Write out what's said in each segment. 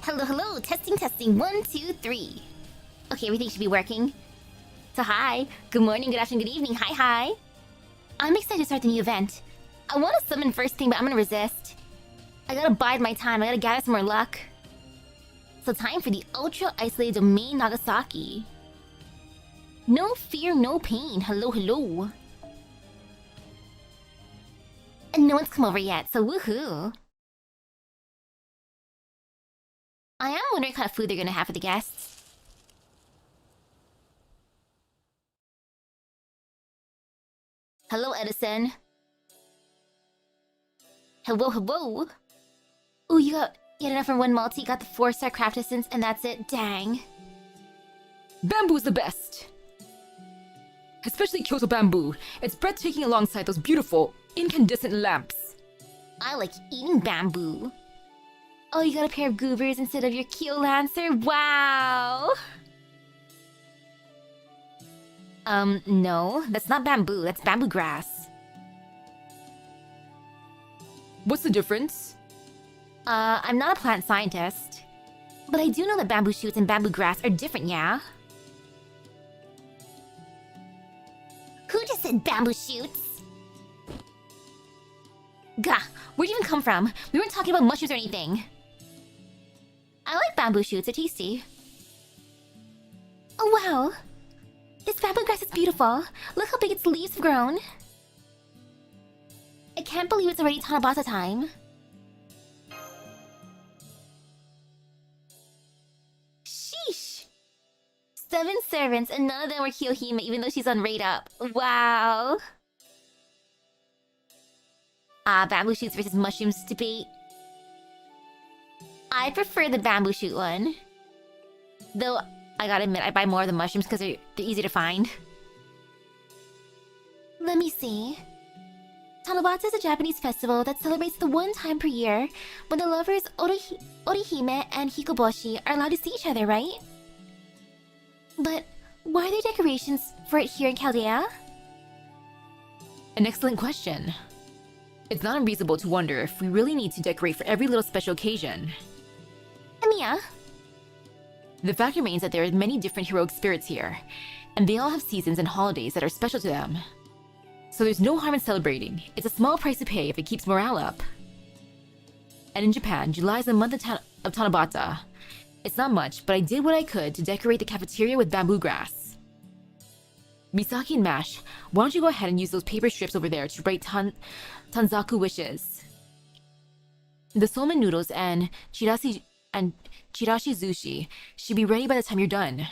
Hello, hello, testing, testing, 1, 2, 3. Okay, everything should be working. So hi, good morning, good afternoon, good evening, hi. I'm excited to start the new event. I want to summon first thing, but I'm gonna resist. I gotta bide my time, I gotta gather some more luck. So time for the ultra isolated domain Nagasaki. No fear, no pain, hello, hello. And no one's come over yet, so woohoo. I am wondering what kind of food they're gonna have for the guests. Hello, Edison. Hello, hello. Ooh, you got enough for one multi, got the 4-star craft essence, and that's it? Dang. Bamboo's the best! Especially Kyoto bamboo. It's breathtaking alongside those beautiful, incandescent lamps. I like eating bamboo. Oh, you got a pair of goobers instead of your Kyo Lancer? Wow! No, that's not bamboo, that's bamboo grass. What's the difference? I'm not a plant scientist. But I do know that bamboo shoots and bamboo grass are different, yeah? Who just said bamboo shoots? Gah, where'd you even come from? We weren't talking about mushrooms or anything. I like bamboo shoots, they're tasty. Oh wow! This bamboo grass is beautiful. Look how big its leaves have grown. I can't believe it's already Tanabata time. Sheesh! 7 servants and none of them were Kiyohime even though she's on rate up. Wow! Bamboo shoots versus mushrooms debate. I prefer the bamboo shoot one. Though, I gotta admit, I buy more of the mushrooms because they're easy to find. Let me see. Tanabata is a Japanese festival that celebrates the one time per year when the lovers Orihime and Hikoboshi are allowed to see each other, right? But why are there decorations for it here in Chaldea? An excellent question. It's not unreasonable to wonder if we really need to decorate for every little special occasion. Emiya? The fact remains that there are many different heroic spirits here, and they all have seasons and holidays that are special to them. So there's no harm in celebrating. It's a small price to pay if it keeps morale up. And in Japan, July is the month of Tanabata. It's not much, but I did what I could to decorate the cafeteria with bamboo grass. Misaki and Mash, why don't you go ahead and use those paper strips over there to write Tanzaku wishes. The somen noodles and chirashi zushi should be ready by the time you're done.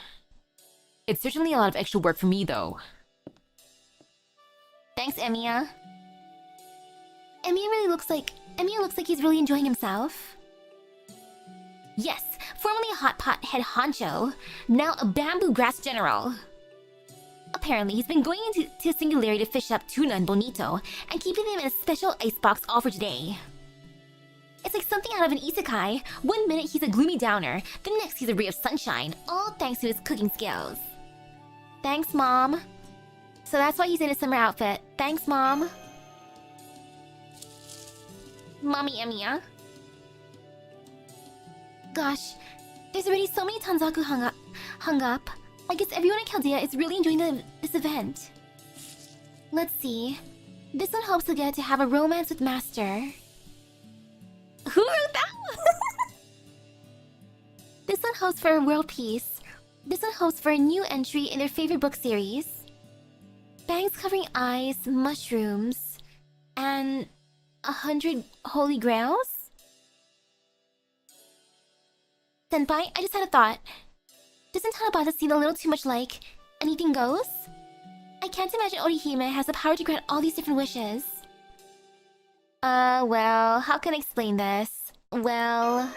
It's certainly a lot of extra work for me, though. Thanks, Emiya. Emiya looks like he's really enjoying himself. Yes, formerly a hot pot head honcho, now a bamboo grass general. Apparently, he's been going into Singularity to fish up tuna and bonito and keeping them in a special icebox all for today. It's like something out of an isekai. One minute he's a gloomy downer, the next he's a ray of sunshine, all thanks to his cooking skills. Thanks, Mom. So that's why he's in his summer outfit. Thanks, Mom. Mommy Emiya. Gosh, there's already so many Tanzaku hung up. I guess everyone in Chaldea is really enjoying this event. Let's see. This one hopes to get to have a romance with Master. Who wrote that one? This one hopes for world peace. This one hopes for a new entry in their favorite book series. Bangs covering eyes, mushrooms, and 100 holy grails? Senpai, I just had a thought. Doesn't Tanabata seem a little too much like anything goes? I can't imagine Orihime has the power to grant all these different wishes. Well, how can I explain this? Well...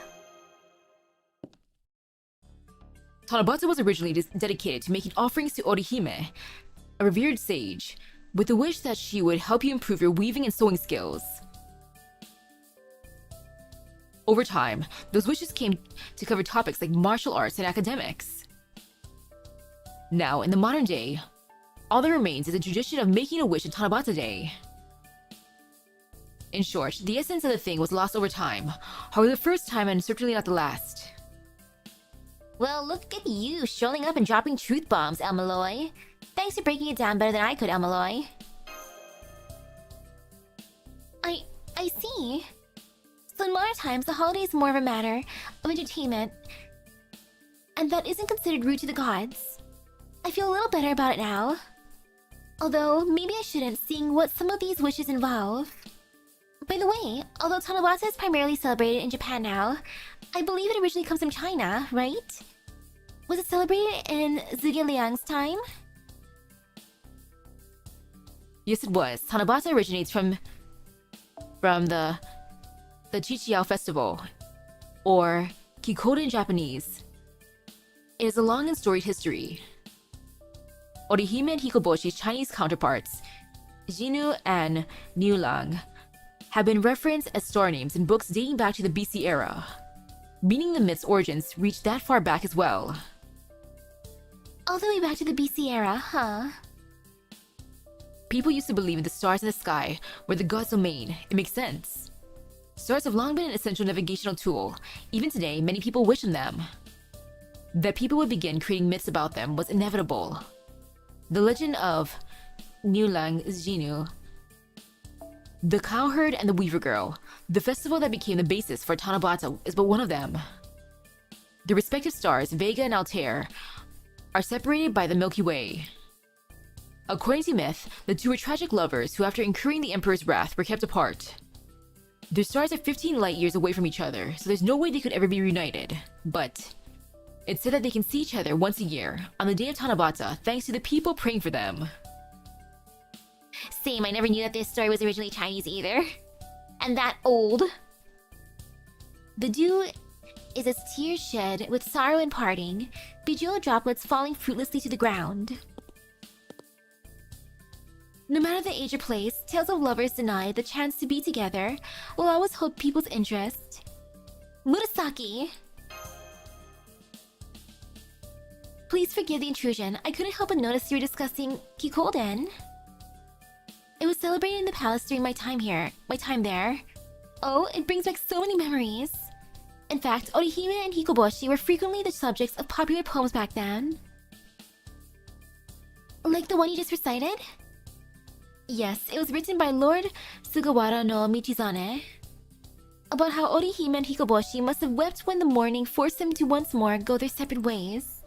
Tanabata was originally dedicated to making offerings to Orihime, a revered sage, with the wish that she would help you improve your weaving and sewing skills. Over time, those wishes came to cover topics like martial arts and academics. Now, in the modern day, all that remains is a tradition of making a wish on Tanabata Day. In short, the essence of the thing was lost over time, however the first time and certainly not the last. Well, look at you, strolling up and dropping truth bombs, Elmaloy. Thanks for breaking it down better than I could, Elmaloy. I see. So in modern times, the holiday is more of a matter of entertainment, and that isn't considered rude to the gods. I feel a little better about it now. Although, maybe I shouldn't, seeing what some of these wishes involve. By the way, although Tanabata is primarily celebrated in Japan now, I believe it originally comes from China, right? Was it celebrated in Zhuge Liang's time? Yes, it was. Tanabata originates from the Chichiao festival, or Kikoda in Japanese. It is a long and storied history. Orihime and Hikoboshi's Chinese counterparts, Jinu and Niulang, have been referenced as star names in books dating back to the BC era, meaning the myth's origins reach that far back as well. All the way back to the BC era, huh? People used to believe in the stars in the sky were the god's domain. It makes sense. Stars have long been an essential navigational tool. Even today, many people wish on them. That people would begin creating myths about them was inevitable. The legend of Niulang Jinu, the cowherd and the weaver girl, the festival that became the basis for Tanabata, is but one of them. The respective stars, Vega and Altair, are separated by the Milky Way. According to myth, the two were tragic lovers who, after incurring the Emperor's wrath, were kept apart. Their stars are 15 light years away from each other, so there's no way they could ever be reunited. But it's said that they can see each other once a year, on the day of Tanabata, thanks to the people praying for them. Same, I never knew that this story was originally Chinese either. And that old. The dew is as tears shed with sorrow and parting, bejeweled droplets falling fruitlessly to the ground. No matter the age or place, tales of lovers denied the chance to be together will always hold people's interest. Murasaki! Please forgive the intrusion. I couldn't help but notice you were discussing Kikoden. It was celebrated in the palace during my time there. Oh, it brings back so many memories. In fact, Orihime and Hikoboshi were frequently the subjects of popular poems back then. Like the one you just recited? Yes, it was written by Lord Sugawara no Michizane. About how Orihime and Hikoboshi must have wept when the mourning forced them to once more go their separate ways.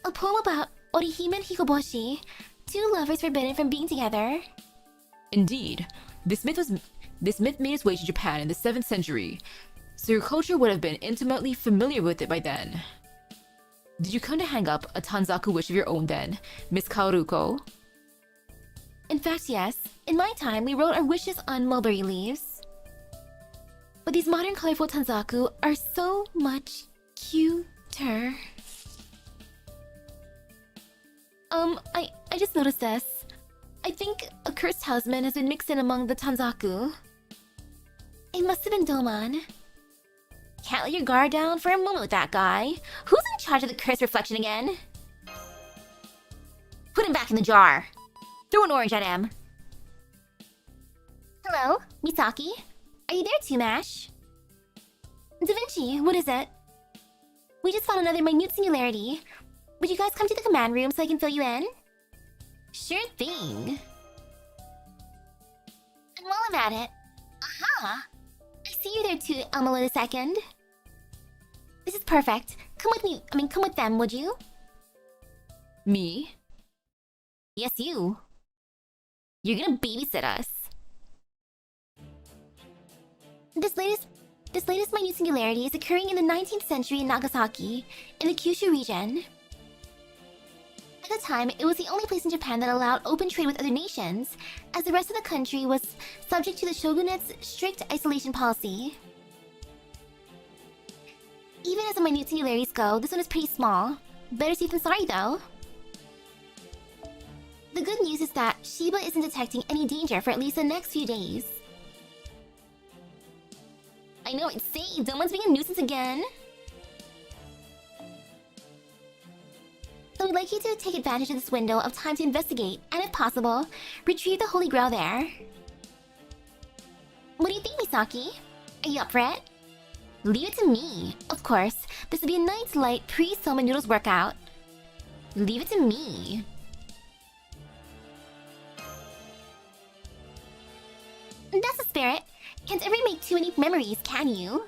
A poem about Orihime and Hikoboshi, two lovers forbidden from being together. Indeed, this myth made its way to Japan in the 7th century, so your culture would have been intimately familiar with it by then. Did you come to hang up a Tanzaku wish of your own then, Miss Kaoruko? In fact, yes. In my time, we wrote our wishes on mulberry leaves. But these modern colorful Tanzaku are so much cuter. I just noticed this. I think a cursed talisman has been mixed in among the Tanzaku. It must have been Doman. Can't let your guard down for a moment with that guy. Who's in charge of the cursed reflection again? Put him back in the jar. Throw an orange at him. Hello, Misaki? Are you there too, Mash? Da Vinci, what is it? We just found another minute singularity. Would you guys come to the command room so I can fill you in? Sure thing. And while I'm at it... Aha! I see you there too, Elmalo II. This is perfect. Come with me, come with them, would you? Me? Yes, you. You're gonna babysit us. This latest minute singularity is occurring in the 19th century in Nagasaki, in the Kyushu region. At the time, it was the only place in Japan that allowed open trade with other nations, as the rest of the country was subject to the shogunate's strict isolation policy. Even as the minute singularities go, this one is pretty small. Better safe than sorry, though. The good news is that Shiba isn't detecting any danger for at least the next few days. I know, it's safe. Someone's being a nuisance again. So we'd like you to take advantage of this window of time to investigate, and if possible, retrieve the Holy Grail there. What do you think, Misaki? Are you up for it? Leave it to me. Of course, this will be a nice light pre-Soma Noodles workout. Leave it to me. That's the spirit. Can't ever make too many memories, can you?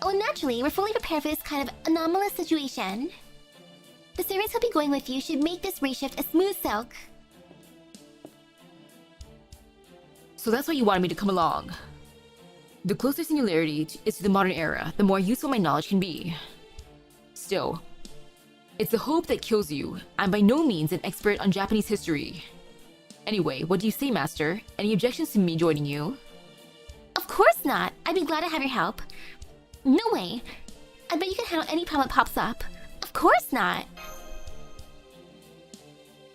Oh, naturally, we're fully prepared for this kind of anomalous situation. The servants who'll be going with you should make this race shift a smooth silk. So that's why you wanted me to come along. The closer singularity is to the modern era, the more useful my knowledge can be. Still, it's the hope that kills you. I'm by no means an expert on Japanese history. Anyway, what do you say, Master? Any objections to me joining you? Of course not. I'd be glad to have your help. No way. I bet you can handle any problem that pops up. Of course not.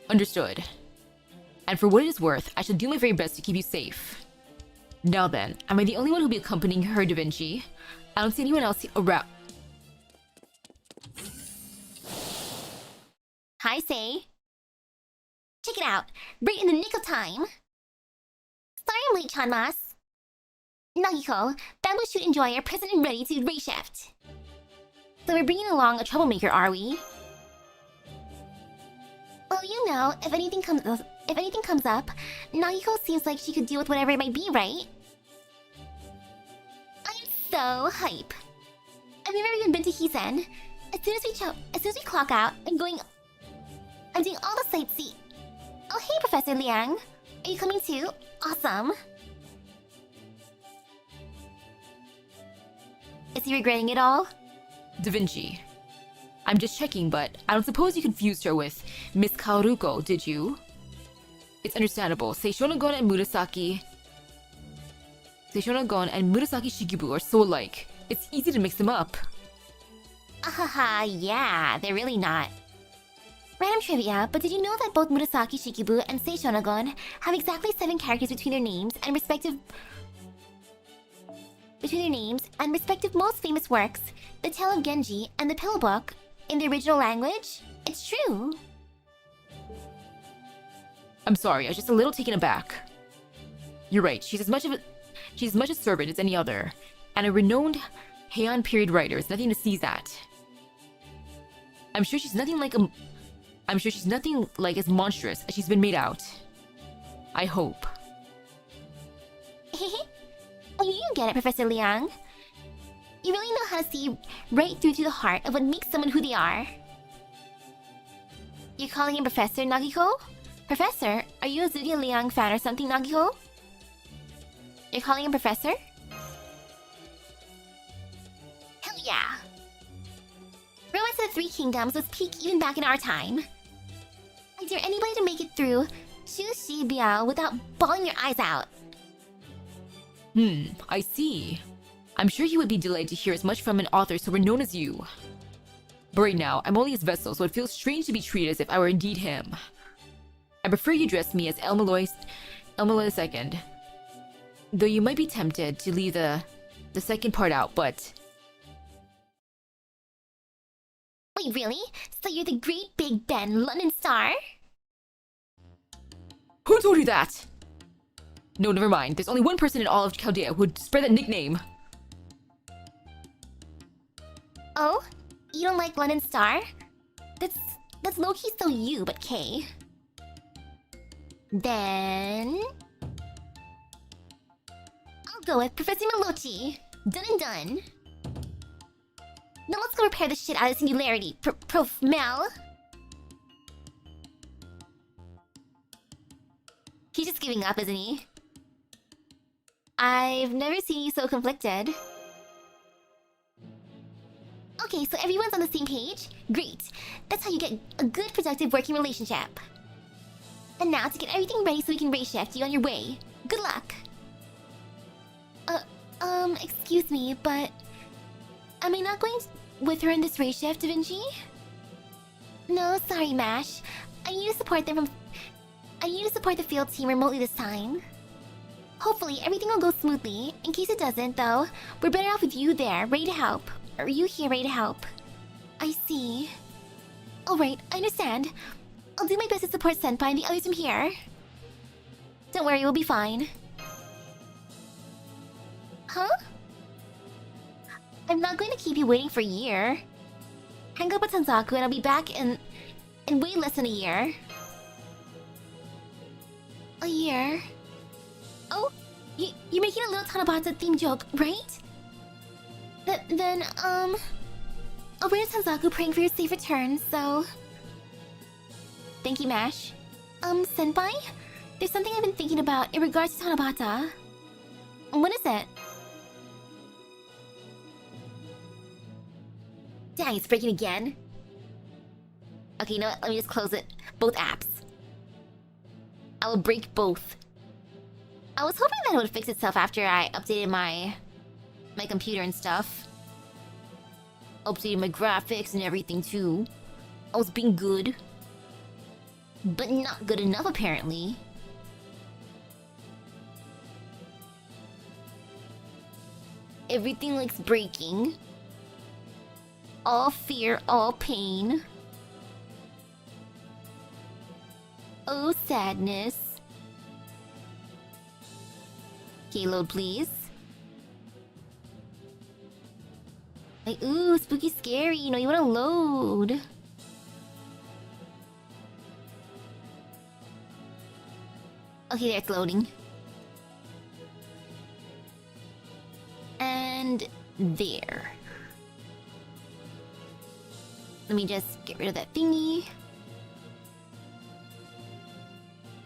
Understood. And for what it is worth, I shall do my very best to keep you safe. Now then, am I the only one who'll be accompanying her, Da Vinci? I don't see anyone else around. Hi, Say. Check it out. Right in the nick of time. Sorry I'm late, Chanmas. Nagiko, Bamboo Shoot and Joy are present and ready to race shift. So we're bringing along a troublemaker, are we? Well, you know, if anything comes up, Nagiko seems like she could deal with whatever it might be, right? I'm so hype. I've never even been to Hisen. As soon as we clock out, I'm doing all the sightseeing. Oh, hey, Professor Liang. Are you coming too? Awesome. Is he regretting it all? Da Vinci. I'm just checking, but I don't suppose you confused her with Miss Kaoruko, did you? It's understandable. Seishonagon and Murasaki Shikibu are so alike. It's easy to mix them up. Ahaha, yeah, they're really not. Random trivia, but did you know that both Murasaki Shikibu and Seishonagon have exactly 7 characters between their names and respective most famous works, The Tale of Genji and The Pillow Book, in the original language? It's true. I'm sorry, I was just a little taken aback. You're right, she's as much a servant as any other, and a renowned Heian period writer is nothing to sneeze at. I'm sure she's nothing like as monstrous as she's been made out. I hope. Oh, you get it, Professor Liang. You really know how to see right through to the heart of what makes someone who they are. You're calling him Professor, Nagiko? Professor? Are you a Zudia Liang fan or something, Nagiko? You're calling him Professor? Hell yeah! Romance of the Three Kingdoms was peak even back in our time. I dare anybody to make it through Shu Shi Biao without bawling your eyes out. I see. I'm sure he would be delighted to hear as much from an author so renowned as you. But right now, I'm only his vessel, so it feels strange to be treated as if I were indeed him. I prefer you address me as Elmaloy II. Though you might be tempted to leave the second part out, but... Wait, really? So you're the great Big Ben London star? Who told you that? No, never mind. There's only one person in all of Chaldea who would spread that nickname. Oh? You don't like London Star? That's low-key still you, but K. Then... I'll go with Professor Malochi. Done and done. Now let's go repair the shit out of singularity, Prof. Mel. He's just giving up, isn't he? I've never seen you so conflicted. Okay, so everyone's on the same page? Great. That's how you get a good, productive working relationship. And now to get everything ready so we can race shift you on your way. Good luck. Excuse me, but... Am I not going with her in this race shift, Da Vinci? No, sorry, Mash. I need to support the field team remotely this time. Hopefully, everything will go smoothly. In case it doesn't, though, we're better off with you there, ready to help. Or you here, ready to help. I see. Alright, I understand. I'll do my best to support Senpai and the others from here. Don't worry, we'll be fine. Huh? I'm not going to keep you waiting for a year. Hang up with Tanzaku and I'll be back in way less than a year. A year? Oh, you're making a little Tanabata theme joke, right? Then, I'll bring Tanzaku praying for your safe return, so... Thank you, Mash. Senpai? There's something I've been thinking about in regards to Tanabata. What is it? Dang, it's breaking again. Okay, you know what? Let me just close it. Both apps. I will break both. I was hoping that it would fix itself after I updated my computer and stuff. Updated my graphics and everything too. I was being good. But not good enough apparently. Everything likes breaking. All fear, all pain. Oh, sadness. Okay, load please. Like, ooh, spooky scary, you know, you wanna load. Okay, there, it's loading. And there. Let me just get rid of that thingy.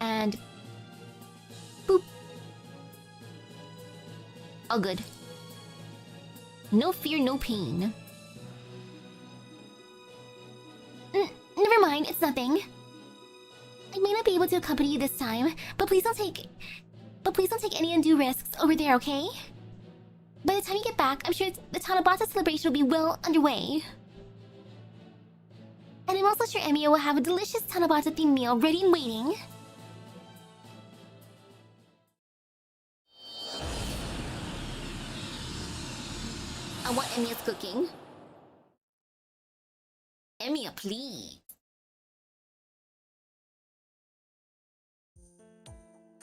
And... boop. All good. No fear, no pain. Never mind, it's nothing. I may not be able to accompany you this time, but please don't take any undue risks over there, okay? By the time you get back, I'm sure the Tanabata celebration will be well underway. And I'm also sure Emio will have a delicious Tanabata-themed meal ready and waiting. I want Emiya's cooking. Emiya, please.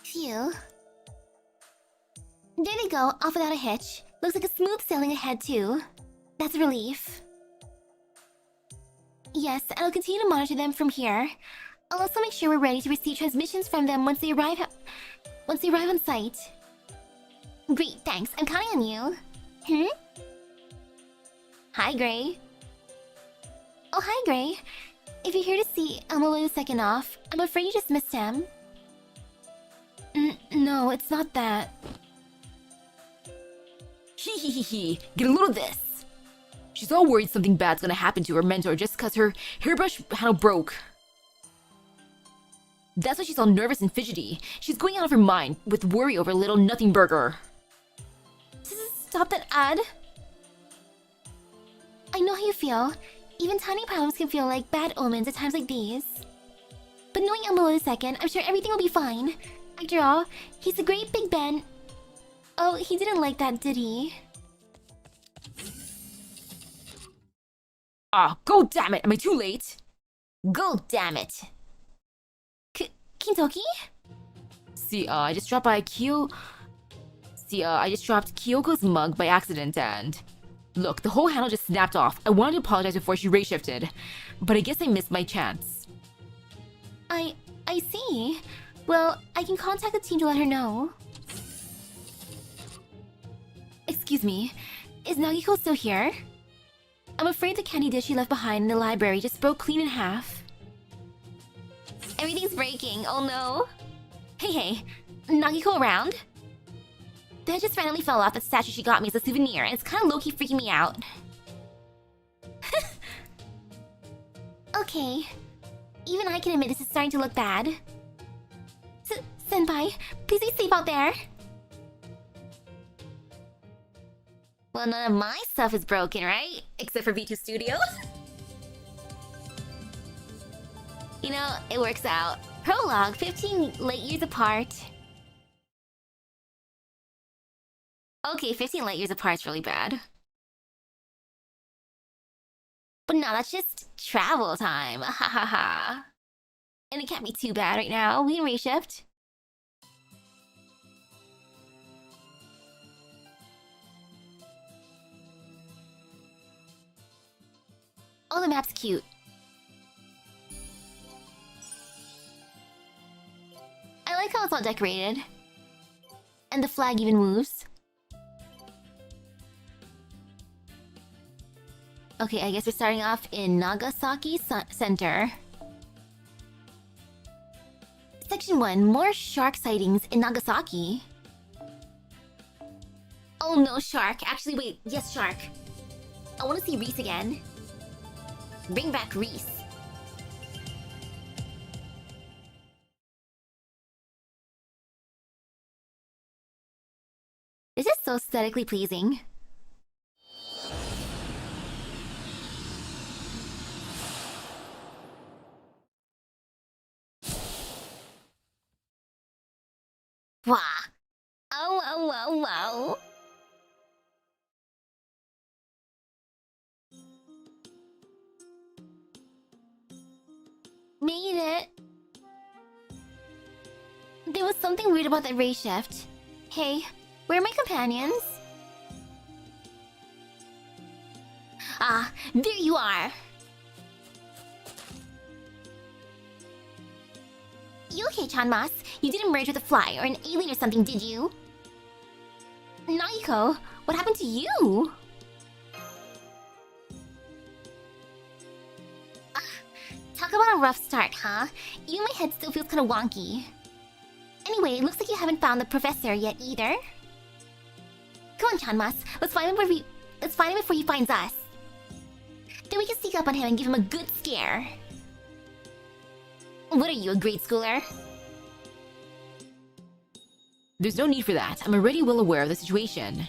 Phew. There they go, off without a hitch. Looks like a smooth sailing ahead too. That's a relief. Yes, and I'll continue to monitor them from here. I'll also make sure we're ready to receive transmissions from them once they arrive on site. Great, thanks. I'm counting on you. Hi, Gray. Oh, hi, Gray. If you're here to see Amalo's second off, I'm afraid you just missed him. No, it's not that. Hee. Get a load of this. She's all worried something bad's gonna happen to her mentor just cause her hairbrush handle broke. That's why she's all nervous and fidgety. She's going out of her mind with worry over little nothing burger. Stop that ad. I know how you feel. Even tiny problems can feel like bad omens at times like these. But knowing Amalo II, I'm sure everything will be fine. After all, he's a great Big Ben. Oh, he didn't like that, did he? Ah, go damn it! Am I too late? Go damn it! Kintoki? See, I just dropped Kyoko's mug by accident and... Look, the whole handle just snapped off. I wanted to apologize before she ray-shifted, but I guess I missed my chance. I see. Well, I can contact the team to let her know. Excuse me, is Nagiko still here? I'm afraid the candy dish she left behind in the library just broke clean in half. Everything's breaking, oh no. Hey, Nagiko around? That just randomly fell off that statue she got me as a souvenir, and it's kinda low-key freaking me out. Okay. Even I can admit this is starting to look bad. Senpai, please be safe out there. Well, none of my stuff is broken, right? Except for V2 Studio. You know, it works out. Prologue, 15 light years apart. Okay, 15 light years apart is really bad. But no, that's just travel time. Ha ha ha. And it can't be too bad right now. We can reshift. Oh, the map's cute. I like how it's all decorated. And the flag even moves. Okay, I guess we're starting off in Nagasaki Center. Section 1, more shark sightings in Nagasaki. Oh no, shark. Actually, wait. Yes, shark. I want to see Reese again. Bring back Reese. This is so aesthetically pleasing. Wow. Oh, wow, wow, wow. Made it. There was something weird about that ray shift. Hey, where are my companions? Ah, there you are. You okay, Chanmas? You didn't merge with a fly or an alien or something, did you? Naiko, what happened to you? Talk about a rough start, huh? Even my head still feels kinda wonky. Anyway, it looks like you haven't found the professor yet either. Come on, Chanmas, let's find him before he finds us. Then we can sneak up on him and give him a good scare. What are you, a grade schooler? There's no need for that. I'm already well aware of the situation.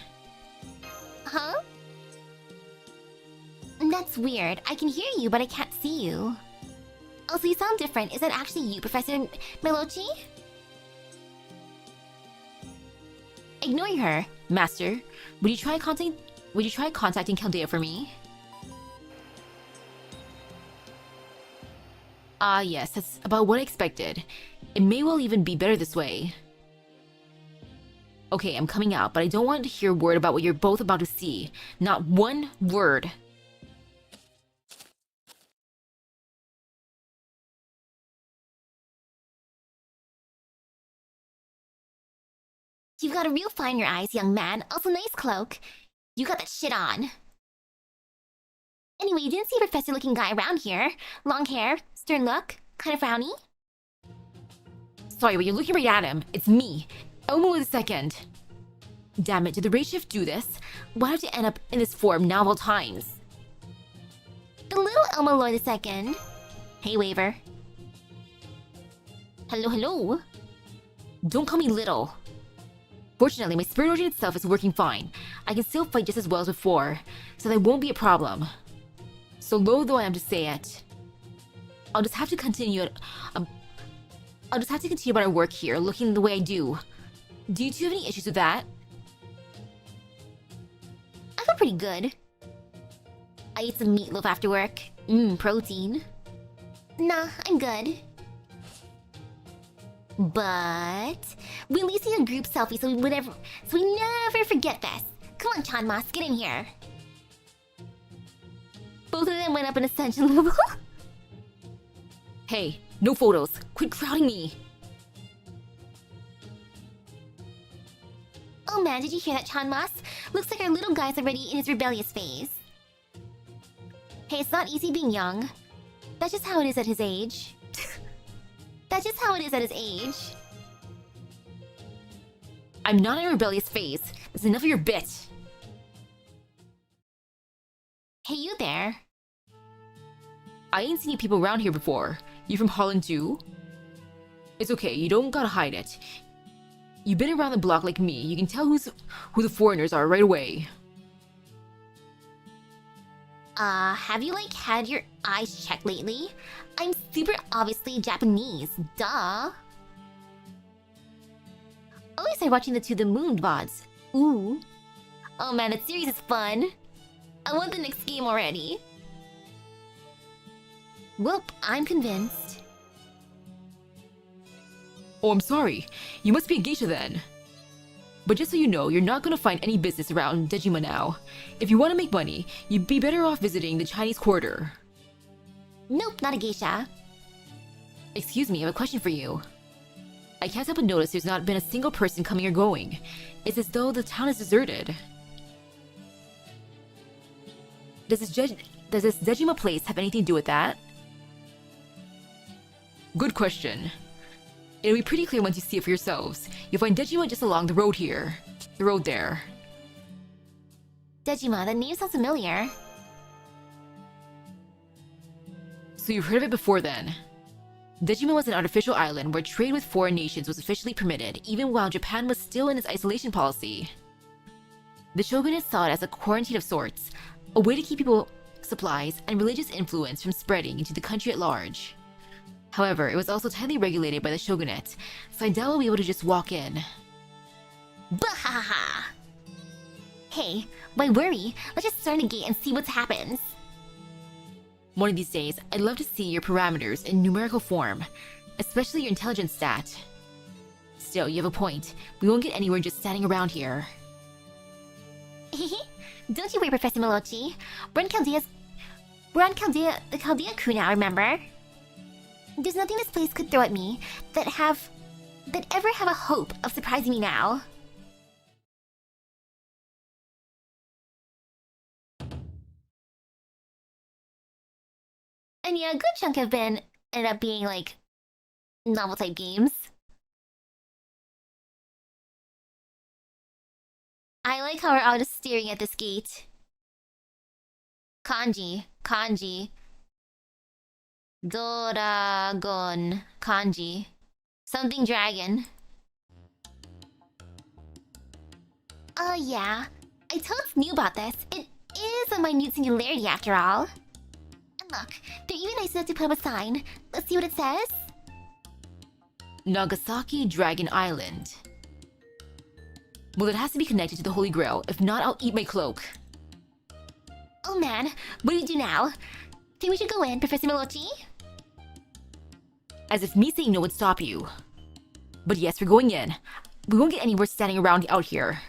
Huh? That's weird. I can hear you, but I can't see you. Also, you sound different. Is that actually you, Professor Melochi? Ignoring her, Master, would you try contacting Chaldea for me? Ah, yes, that's about what I expected. It may well even be better this way. Okay, I'm coming out, but I don't want to hear a word about what you're both about to see. Not one word. You've got a real fire in your eyes, young man. Also, nice cloak. You got that shit on. Anyway, you didn't see a professor-looking guy around here. Long hair, stern look, kind of frowny. Sorry, but you're looking right at him. It's me, Elmo II. Damn it, did the ray shift do this? Why did it end up in this form now of all times? The little Elmo Lloyd II. Hey, Waver. Hello, hello. Don't call me little. Fortunately, my spirit origin itself is working fine. I can still fight just as well as before, so that won't be a problem. So low though I am to say it, I'll just have to continue my work here, looking the way I do. Do you two have any issues with that? I feel pretty good. I ate some meatloaf after work. Protein. Nah, I'm good. But we at least need a group selfie so we never forget this. Come on, Chanmas, get in here. Both of them went up an ascension level. Hey, no photos. Quit crowding me. Oh man, did you hear that, Chanmas? Looks like our little guy's already in his rebellious phase. Hey, it's not easy being young. That's just how it is at his age. That's just how it is at his age. I'm not in a rebellious phase. That's enough of your bit. Hey, you there. I ain't seen you people around here before. You from Holland too? It's okay, you don't gotta hide it. You've been around the block like me. You can tell who the foreigners are right away. Have you had your eyes checked lately? I'm super obviously Japanese, duh. Oh, I started watching the To the Moon VODs. Ooh. Oh man, that series is fun. I want the next game already. Well, I'm convinced. Oh, I'm sorry. You must be a geisha then. But just so you know, you're not gonna find any business around Dejima now. If you want to make money, you'd be better off visiting the Chinese Quarter. Nope, not a geisha. Excuse me, I have a question for you. I can't help but notice there's not been a single person coming or going. It's as though the town is deserted. Does this Dejima place have anything to do with that? Good question. It'll be pretty clear once you see it for yourselves. You'll find Dejima just along the road here. The road there. Dejima, the name sounds familiar. So you've heard of it before then. Dejima was an artificial island where trade with foreign nations was officially permitted, even while Japan was still in its isolation policy. The shogunate saw it as a quarantine of sorts, a way to keep people, supplies, and religious influence from spreading into the country at large. However, it was also tightly regulated by the shogunate, so I doubt we'll be able to just walk in. Bahaha! Hey, why worry? Let's just start the gate and see what happens. One of these days, I'd love to see your parameters in numerical form, especially your intelligence stat. Still, you have a point. We won't get anywhere just standing around here. Don't you worry, Professor Malochi. We're on the Chaldea crew now, remember? There's nothing this place could throw at me that ever have a hope of surprising me now. And yeah, a good chunk have ended up being like novel type games. I like how we're all just staring at this gate. Kanji. Doragon. Kanji. Something dragon. Oh yeah, I totes knew about this. It is a minute singularity after all. And look, they're even nice enough to put up a sign. Let's see what it says. Nagasaki Dragon Island. Well, it has to be connected to the Holy Grail. If not, I'll eat my cloak. Oh man, what do we do now? Think we should go in, Professor Malochi? As if me saying no would stop you. But yes, we're going in. We won't get anywhere standing around out here.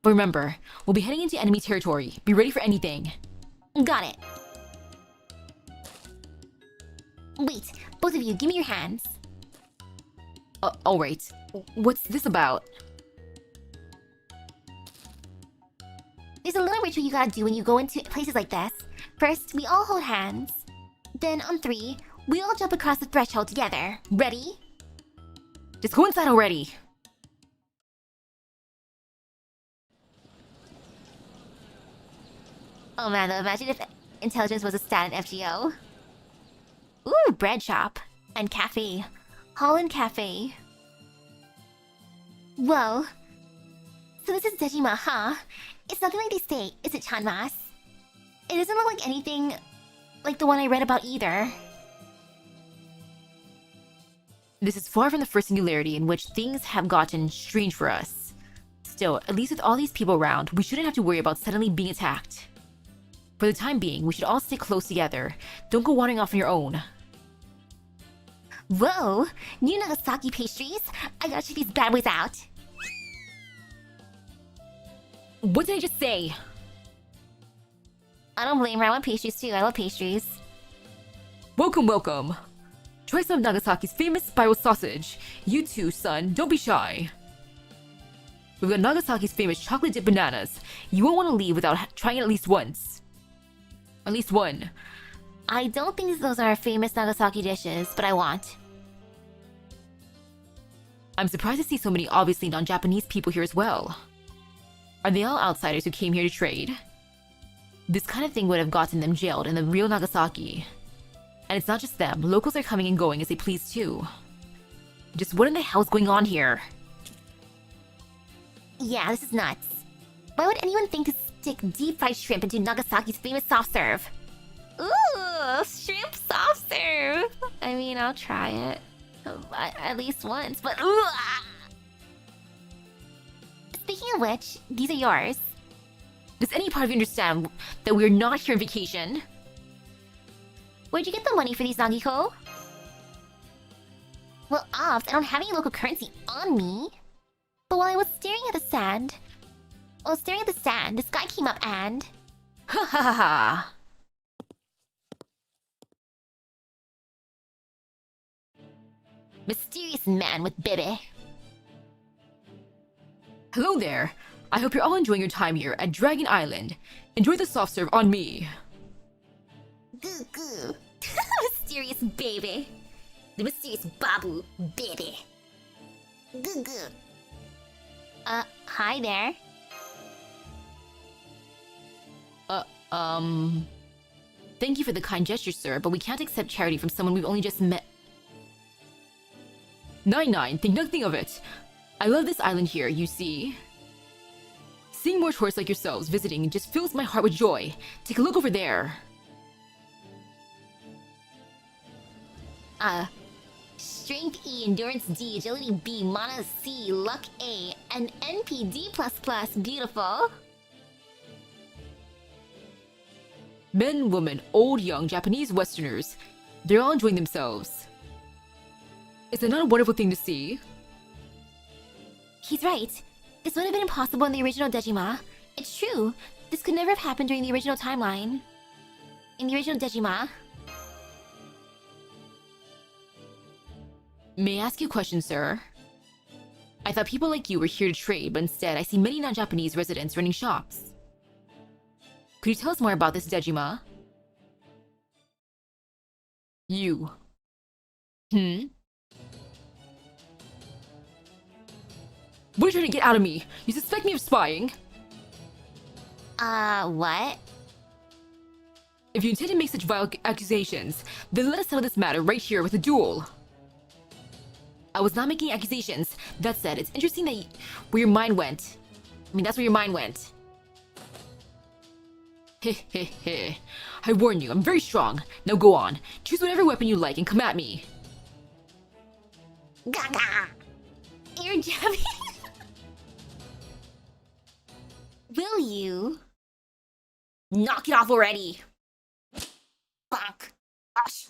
But remember, we'll be heading into enemy territory. Be ready for anything. Got it. Wait, both of you, give me your hands. Alright. What's this about? There's a little ritual you gotta do when you go into places like this. First, we all hold hands. Then, on 3, we all jump across the threshold together. Ready? Just go inside already. Oh man, though, imagine if intelligence was a stat in FGO. Ooh, bread shop. And cafe. Holland Cafe. Whoa. So this is Dejima, huh? It's nothing like they say, is it, Chanmas? It doesn't look like anything like the one I read about either. This is far from the first singularity in which things have gotten strange for us. Still, at least with all these people around, we shouldn't have to worry about suddenly being attacked. For the time being, we should all stay close together. Don't go wandering off on your own. Whoa! New Nagasaki pastries? I gotta check these bad boys out. What did I just say? I don't blame her, I want pastries too, I love pastries. Welcome, welcome. Try some of Nagasaki's famous spiral sausage. You too, son, don't be shy. We've got Nagasaki's famous chocolate dipped bananas. You won't want to leave without trying it at least once. At least one. I don't think those are famous Nagasaki dishes, but I want. I'm surprised to see so many obviously non-Japanese people here as well. Are they all outsiders who came here to trade? This kind of thing would have gotten them jailed in the real Nagasaki. And it's not just them, locals are coming and going as they please too. Just what in the hell's going on here? Yeah, this is nuts. Why would anyone think to stick deep fried shrimp into Nagasaki's famous soft serve? Ooh, shrimp soft serve! I mean, I'll try it. At least once, but ooh! Speaking of which, these are yours. Does any part of you understand that we're not here on vacation? Where'd you get the money for these Nagiko? Well, I don't have any local currency on me. But while I was staring at the sand... this guy came up and... Ha ha ha ha! Mysterious man with baby. Hello there. I hope you're all enjoying your time here at Dragon Island. Enjoy the soft serve on me. Goo goo. Mysterious baby. The mysterious babu baby. Goo goo. Hi there. Thank you for the kind gesture, sir, but we can't accept charity from someone we've only just met. 9-9, think nothing of it. I love this island here, you see. Seeing more tourists like yourselves visiting just fills my heart with joy. Take a look over there. Strength E, Endurance D, Agility B, Mana C, Luck A, and NP D++, beautiful. Men, women, old, young, Japanese, Westerners. They're all enjoying themselves. Is that not a wonderful thing to see? He's right. This would have been impossible in the original Dejima. It's true. This could never have happened during the original timeline. In the original Dejima. May I ask you a question, sir? I thought people like you were here to trade, but instead I see many non-Japanese residents running shops. Could you tell us more about this, Dejima? You. What are you trying to get out of me? You suspect me of spying? What? If you intend to make such vile accusations, then let us settle this matter right here with a duel. I was not making accusations. That said, it's interesting that where your mind went. That's where your mind went. Heh. I warn you, I'm very strong. Now go on. Choose whatever weapon you like and come at me. Gaga! Air jabbing? Will you? Knock it off already! Fuck. Gosh.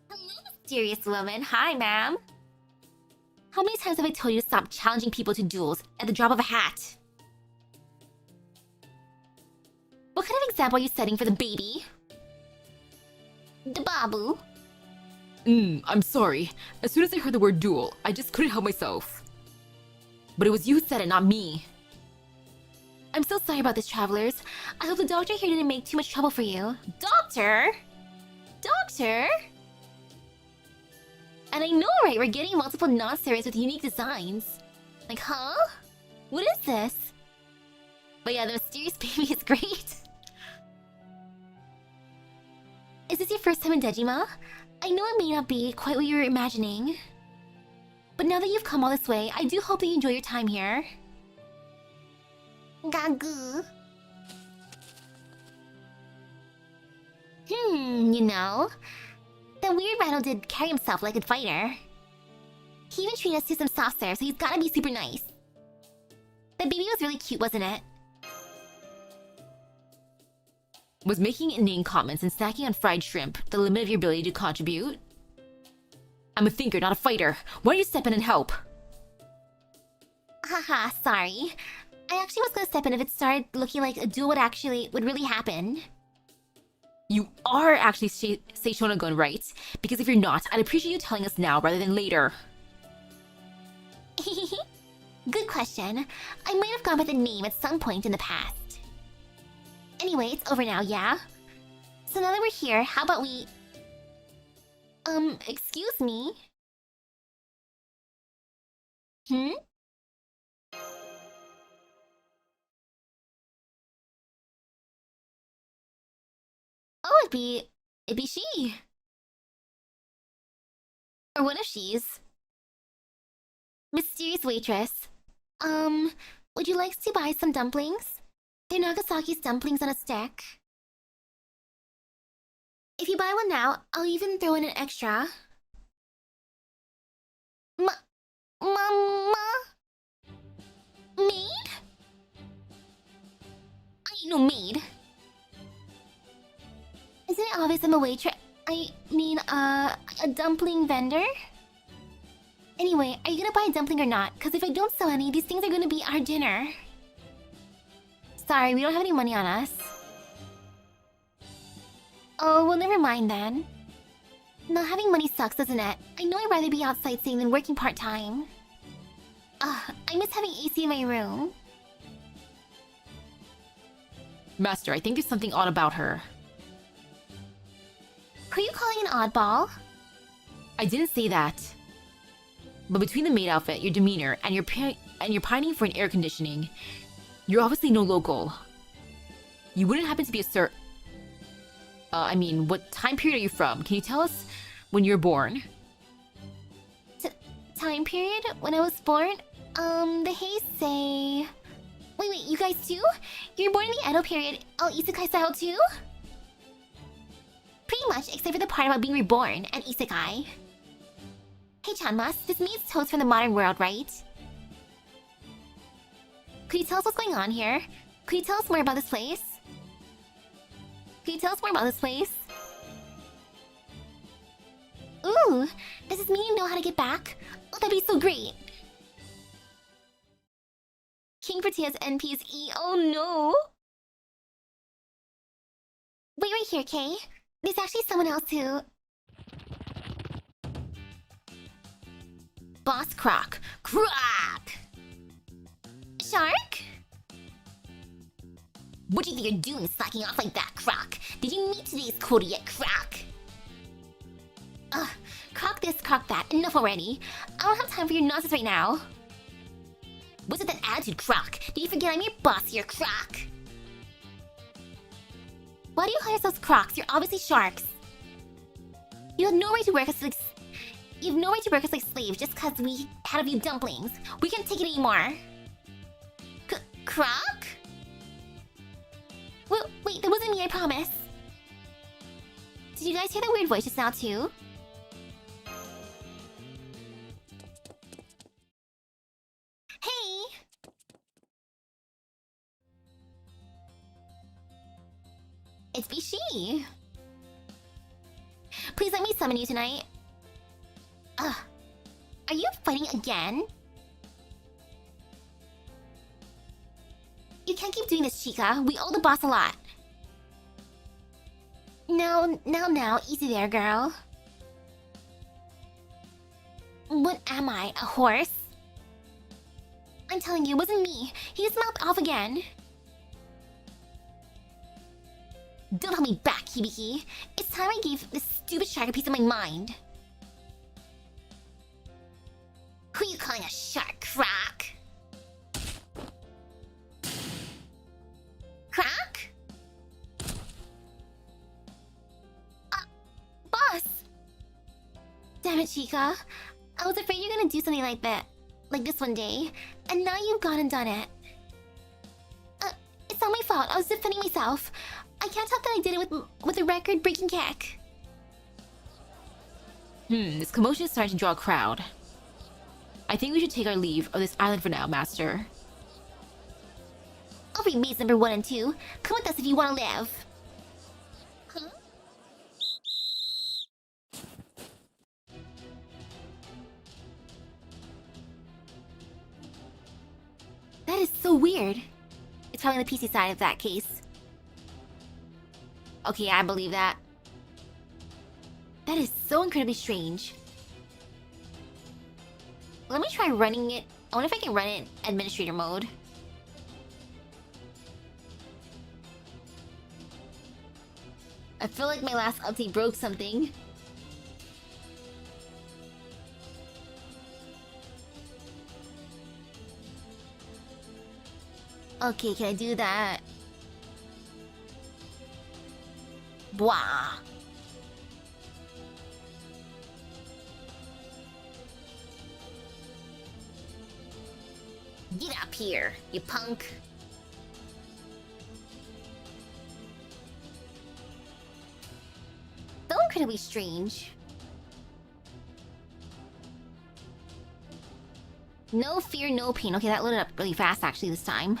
Hello, mysterious woman. Hi, ma'am. How many times have I told you to stop challenging people to duels at the drop of a hat? What kind of example are you setting for the baby? The babu? I'm sorry. As soon as I heard the word duel, I just couldn't help myself. But it was you who said it, not me. I'm so sorry about this, travelers. I hope the doctor here didn't make too much trouble for you. Doctor? Doctor? And I know, right? We're getting multiple non-series with unique designs. Like, huh? What is this? But yeah, the mysterious baby is great. Is this your first time in Dejima? I know it may not be quite what you were imagining. But now that you've come all this way, I do hope that you enjoy your time here. Gagu. You know, that weird Rhino did carry himself like a fighter. He even treated us to some soft serve, so he's gotta be super nice. That baby was really cute, wasn't it? Was making inane comments and snacking on fried shrimp the limit of your ability to contribute? I'm a thinker, not a fighter. Why don't you step in and help? Haha, sorry. I actually was gonna step in if it started looking like a duel would really happen. You are actually Seishonagon, right? Because if you're not, I'd appreciate you telling us now rather than later. Good question. I might have gone by the name at some point in the past. Anyway, it's over now, yeah? So now that we're here, how about we... excuse me? Oh, it'd be she. Or one of she's. Mysterious waitress. Would you like to buy some dumplings? They're Nagasaki's dumplings on a stick. If you buy one now, I'll even throw in an extra. Mama? Maid? I ain't no maid. Isn't it obvious I'm a waitress? I mean, a dumpling vendor? Anyway, are you gonna buy a dumpling or not? Because if I don't sell any, these things are gonna be our dinner. Sorry, we don't have any money on us. Oh, well, never mind then. Not having money sucks, doesn't it? I know I'd rather be out sightseeing than working part-time. I miss having AC in my room. Master, I think there's something odd about her. Who are you calling an oddball? I didn't say that. But between the maid outfit, your demeanor, and your pining for an air conditioning, you're obviously no local. You wouldn't happen to be a I mean, what time period are you from? Can you tell us when you were born? Time period? When I was born? The Heis say... Wait, you guys too? You're born in the Edo period, all isekai style too? Pretty much, except for the part about being reborn and isekai. Hey Chanmas, this means toads from the modern world, right? Could you tell us what's going on here? Could you tell us more about this place? Could you tell us more about this place? Ooh, does this mean you know how to get back? Oh, that'd be so great! King Proteus NP's E, oh no! Wait right here, Kay. There's actually someone else who... Boss Croc. Croc! Shark? What do you think you're doing slacking off like that, Croc? Did you meet today's quota yet, Croc? Ugh, Croc this, Croc that. Enough already. I don't have time for your nonsense right now. What's with that attitude, Croc? Did you forget I'm your boss here, Croc? Why do you call yourselves Crocs? You're obviously sharks. You have no right to work us like... You have no right to work us like slaves just because we had a few dumplings. We can't take it anymore. Croc? Well, wait, that wasn't me, I promise. Did you guys hear that weird voice just now, too? Hey! It's Bishi! Please let me summon you tonight. Ugh. Are you fighting again? You can't keep doing this, Chica. We owe the boss a lot. Now, easy there, girl. What am I, a horse? I'm telling you, it wasn't me. He just mouthed off again. Don't hold me back, Hibiki. It's time I gave this stupid shark a piece of my mind. Who you calling a shark, Croc? Croc? Boss! Damn it, Chica. I was afraid you're gonna do something like that. Like this one day. And now you've gone and done it. It's not my fault. I was defending myself. I can't help that I did it with a record-breaking kick. This commotion is starting to draw a crowd. I think we should take our leave of this island for now, Master. I'll be mates number 1 and 2. Come with us if you want to live. Huh? That is so weird. It's probably the PC side of that case. Okay, I believe that. That is so incredibly strange. Let me try running it. I wonder if I can run it in administrator mode. I feel like my last update broke something. Okay, can I do that? Blah. Get up here, you punk. So incredibly strange. No fear, no pain. Okay, that loaded up really fast actually this time.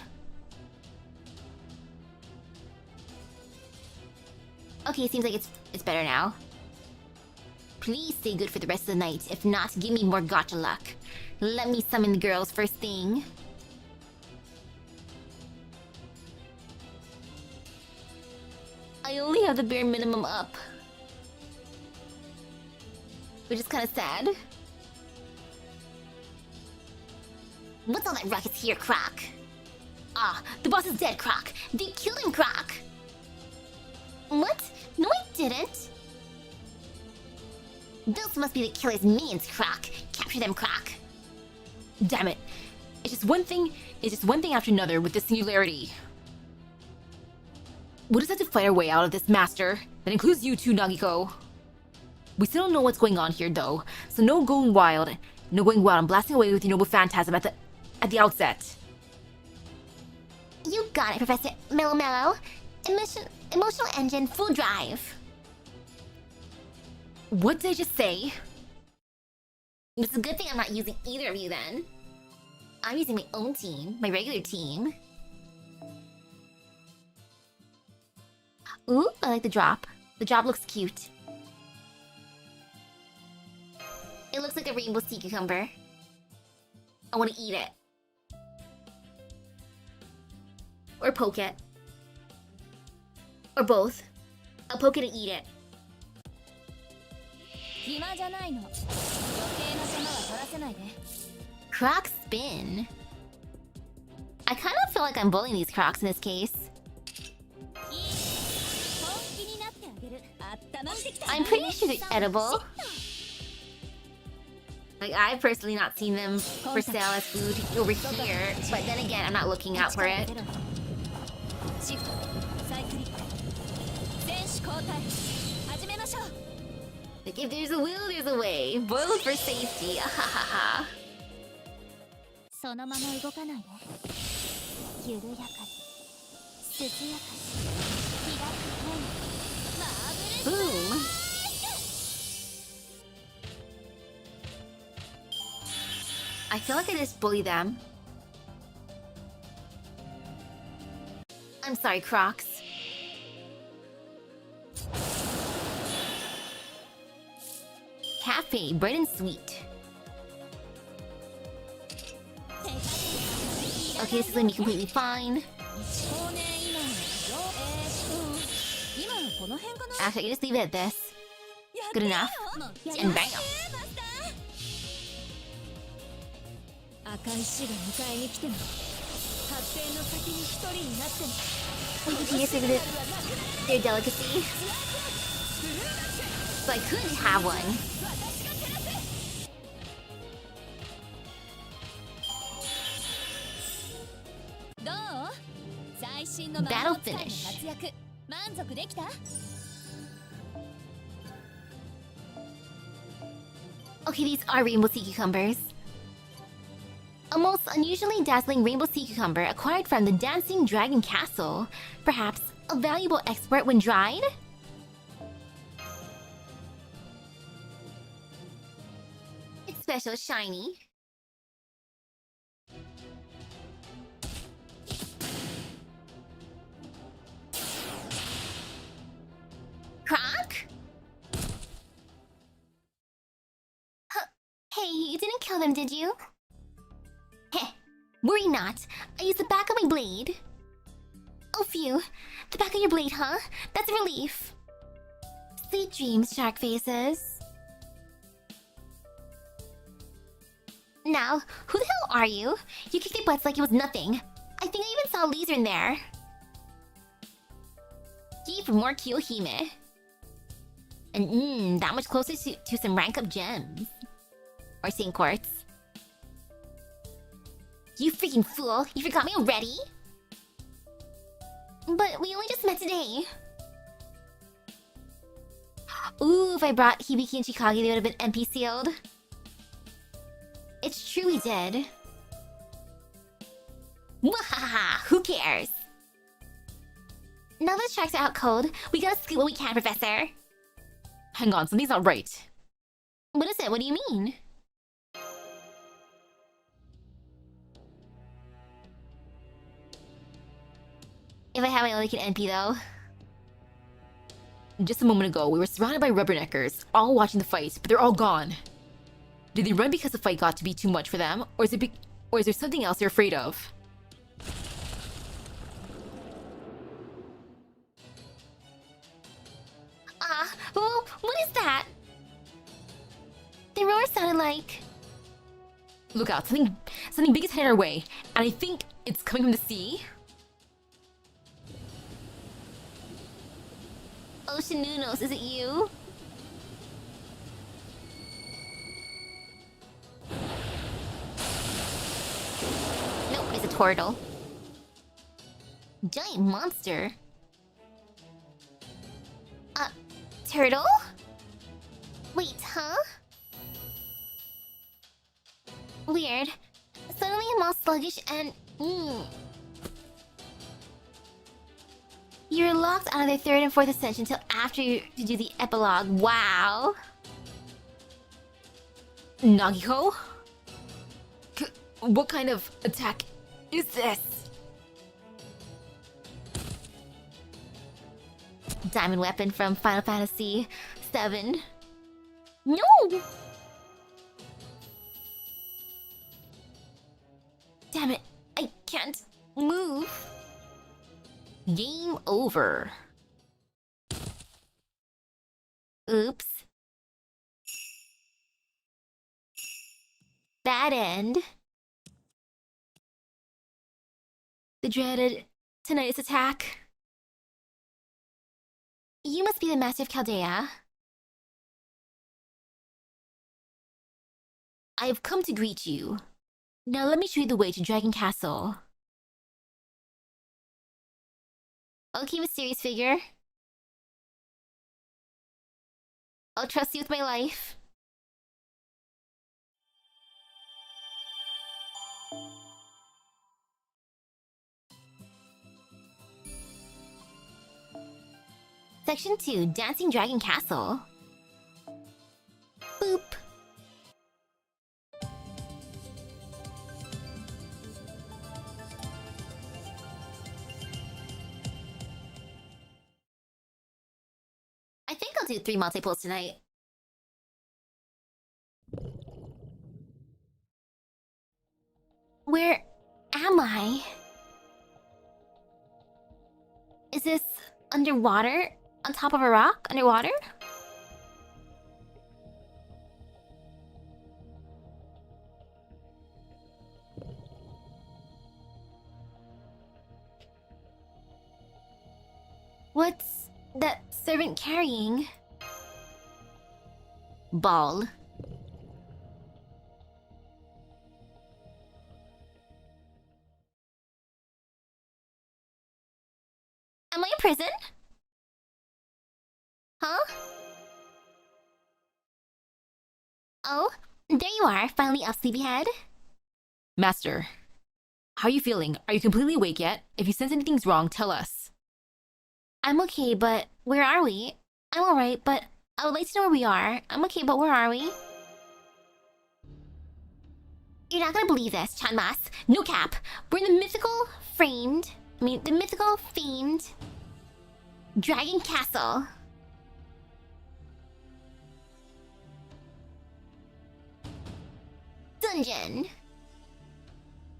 Okay, it seems like it's better now. Please stay good for the rest of the night. If not, give me more gotcha luck. Let me summon the girls first thing. I I only have the bare minimum up. Which is kind of sad. What's all that ruckus here, Croc? Ah, the boss is dead, Croc. They killed him, Croc. What? No, I didn't. Those must be the killer's minions, Croc. Capture them, Croc. Damn it. It's just one thing after another with this singularity. We'll just have to fight our way out of this, Master. That includes you too, Nagiko. We still don't know what's going on here, though, so no going wild. No going wild and blasting away with your noble phantasm at the outset. You got it, Professor Mellow Mellow. Emotional engine, full drive. What did I just say? It's a good thing I'm not using either of you then. I'm using my own team, my regular team. Ooh, I like the drop. The drop looks cute. It looks like a rainbow sea cucumber. I want to eat it. Or poke it. Or both. I'll poke it and eat it. Croc spin. I kind of feel like I'm bullying these Crocs in this case. I'm pretty sure they're edible. Like, I've personally not seen them for sale as food over here, but then again, I'm not looking out for it. Like, if there's a will, there's a way. Boil it for safety. Ahahaha. Boom. I feel like I just bully them. I'm sorry, Crocs. Cafe, bright and sweet. Okay, this is gonna be completely fine. Actually, I can just leave it at this. Good enough. And bam! Here's their delicacy. So I could have one. Battle finish. Okay, these are rainbow sea cucumbers. A most unusually dazzling rainbow sea cucumber acquired from the Dancing Dragon Castle. Perhaps a valuable export when dried? It's special, shiny. Croc? Huh. Hey, you didn't kill them, did you? Heh, worry not. I used the back of my blade. Oh phew, the back of your blade, huh? That's a relief. Sweet dreams, shark faces. Now, who the hell are you? You kicked their butts like it was nothing. I think I even saw a laser in there. Yay for more Kiyohime. And that much closer to some rank up gems. Or Saint Quartz. You freaking fool! You forgot me already? But we only just met today. Ooh, if I brought Hibiki and Chikagi, they would have been MP sealed. It's true we did. Wahaha! Who cares? Now that the sharks are out cold, we gotta scoop what we can, Professor. Hang on, something's not right. What is it? What do you mean? If I have my own, I can NP though. Just a moment ago, we were surrounded by rubberneckers, all watching the fight, but they're all gone. Did they run because the fight got to be too much for them, or is there something else they're afraid of? is that? The roar sounded like... Look out, something big is headed our way, and I think it's coming from the sea. Ocean Nunos, is it you? Nope, it's a turtle. Giant monster? Turtle? Wait, huh? Weird. Suddenly I'm all sluggish and... You're locked out of the third and fourth ascension until after you do the epilogue. Wow. Nagiko? What kind of attack is this? Diamond weapon from Final Fantasy VII. No! Damn it, I can't move. Game over. Oops. Bad end. The dreaded tinnitus attack. You must be the Master of Chaldea. I have come to greet you. Now let me show you the way to Dragon Castle. Okay, mysterious figure. I'll trust you with my life. Section 2, Dancing Dragon Castle. Boop. I think I'll do 3 multiples tonight. Where am I? Is this underwater? On top of a rock? Underwater? What's that servant carrying? Ball. Am I in prison? Huh? Oh, there you are, finally up, sleepyhead. Master, how are you feeling? Are you completely awake yet? If you sense anything's wrong, tell us. I'm okay, but where are we? I'm alright, but I would like to know where we are. I'm okay, but where are we? You're not gonna believe this, Chanmas. No cap. We're in the mythical famed Dragon Castle. Dungeon.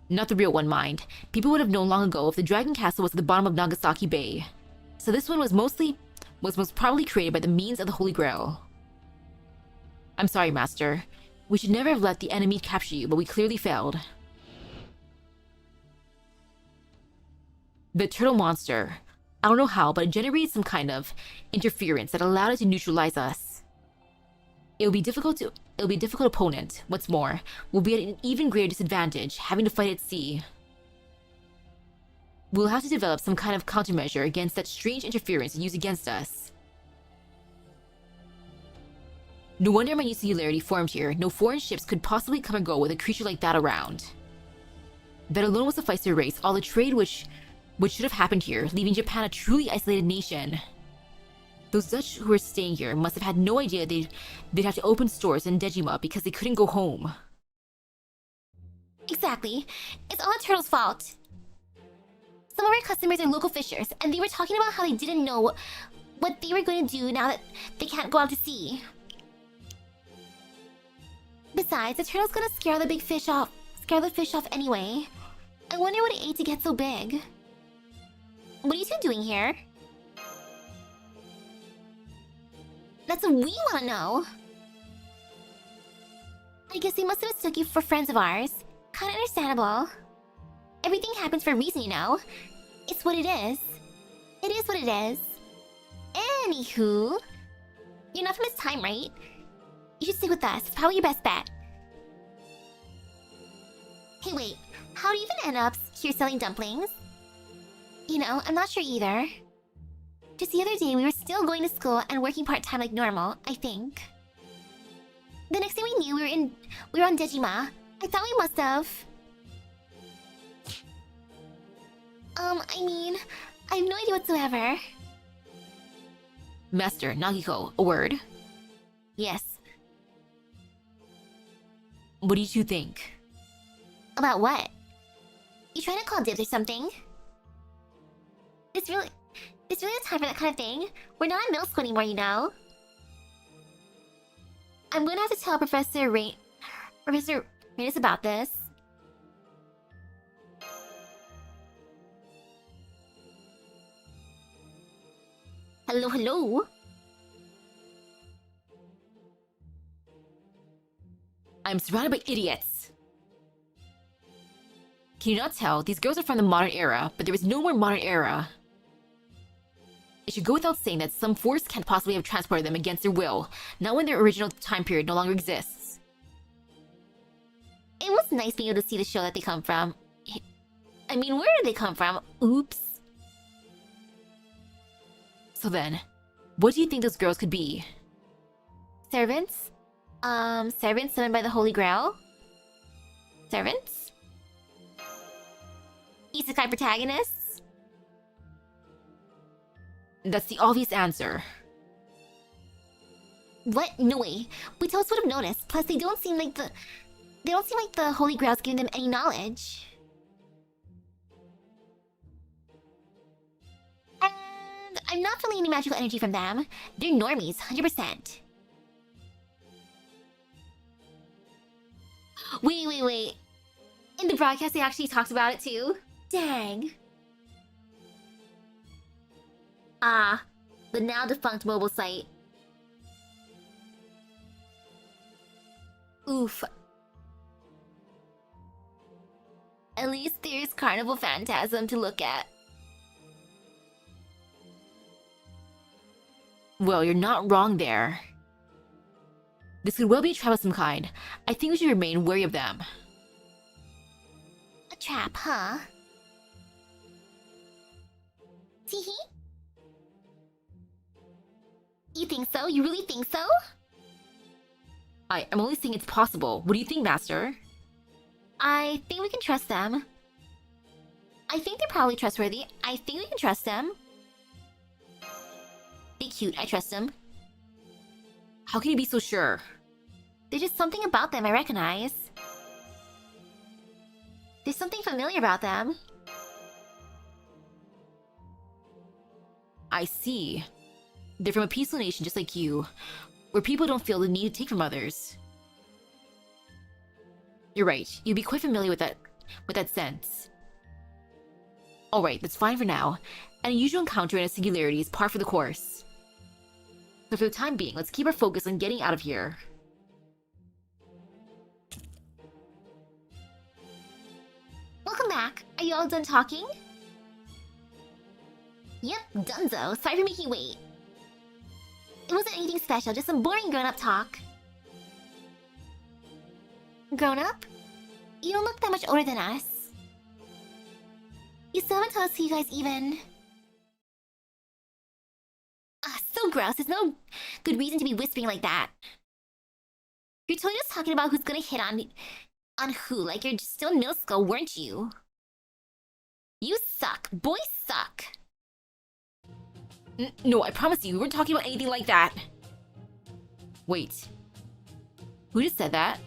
Not the real one, mind. People would have known long ago if the Dragon Castle was at the bottom of Nagasaki Bay. So this one was most probably created by the means of the Holy Grail. I'm sorry, Master. We should never have let the enemy capture you, but we clearly failed. The turtle monster. I don't know how, but it generated some kind of interference that allowed it to neutralize us. It'll be a difficult opponent. What's more, we'll be at an even greater disadvantage, having to fight at sea. We'll have to develop some kind of countermeasure against that strange interference used against us. No wonder my new singularity formed here. No foreign ships could possibly come and go with a creature like that around. That alone will suffice to erase all the trade which should have happened here, leaving Japan a truly isolated nation. Those Dutch who were staying here must have had no idea they'd have to open stores in Dejima because they couldn't go home. Exactly. It's all the turtle's fault. Some of our customers are local fishers, and they were talking about how they didn't know what they were going to do now that they can't go out to sea. Besides, the turtle's gonna scare the fish off anyway. I wonder what it ate to get so big. What are you two doing here? That's what we want to know. I guess they must have mistook you for friends of ours. Kinda understandable. Everything happens for a reason, you know. It's what it is. It is what it is. Anywho, you're not from this time, right? You should stick with us. It's probably your best bet. Hey, wait. How do you even end up here selling dumplings? You know, I'm not sure either. Just the other day, we were still going to school and working part-time like normal, I think. The next thing we knew, we were on Dejima. I thought we must have. I mean, I have no idea whatsoever. Master, Nagiko, a word? Yes. What do you two think? About what? You trying to call dibs or something? It's really the time for that kind of thing. We're not in middle school anymore, you know. I'm going to have to tell Professor Reyes about this. Hello, hello. I'm surrounded by idiots. Can you not tell? These girls are from the modern era, but there is no more modern era. It should go without saying that some force can't possibly have transported them against their will, not when their original time period no longer exists. It was nice being able to see the show that they come from. I mean, where did they come from? Oops. So then, what do you think those girls could be? Servants? Servants summoned by the Holy Grail? Servants? Isekai protagonists? That's the obvious answer. What? No way. Butos would have noticed. Plus, they don't seem like the Holy Grail's giving them any knowledge. And I'm not feeling any magical energy from them. They're normies, 100%. Wait. In the broadcast, they actually talked about it too? Dang. Ah, the now defunct mobile site. Oof. At least there's Carnival Phantasm to look at. Well, you're not wrong there. This could well be a trap of some kind. I think we should remain wary of them. A trap, huh? Teehee? You think so? You really think so? I'm only saying it's possible. What do you think, Master? I think we can trust them. I think they're probably trustworthy. I think we can trust them. They're cute. I trust them. How can you be so sure? There's just something about them I recognize. There's something familiar about them. I see. They're from a peaceful nation just like you, where people don't feel the need to take from others. You're right. You'd be quite familiar with that sense. Alright, that's fine for now. An unusual encounter and a singularity is par for the course. So for the time being, let's keep our focus on getting out of here. Welcome back. Are you all done talking? Yep, donezo. Sorry for making you wait. It wasn't anything special, just some boring grown-up talk. Grown-up? You don't look that much older than us. You still haven't told us who you guys even... So gross. There's no good reason to be whispering like that. You're totally just talking about who's gonna hit on who, like you're just still in middle school, weren't you? You suck. Boys suck. No, I promise you, we weren't talking about anything like that. Wait. Who just said that?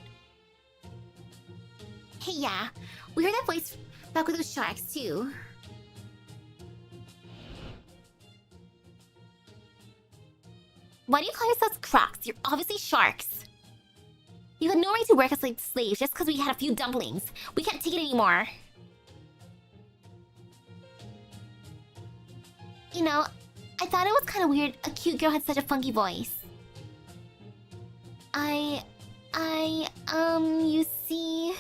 Hey, yeah. We heard that voice back with those sharks, too. Why do you call yourselves crocs? You're obviously sharks. You had no right to work us like slaves just because we had a few dumplings. We can't take it anymore. You know, I thought it was kind of weird a cute girl had such a funky voice. You see...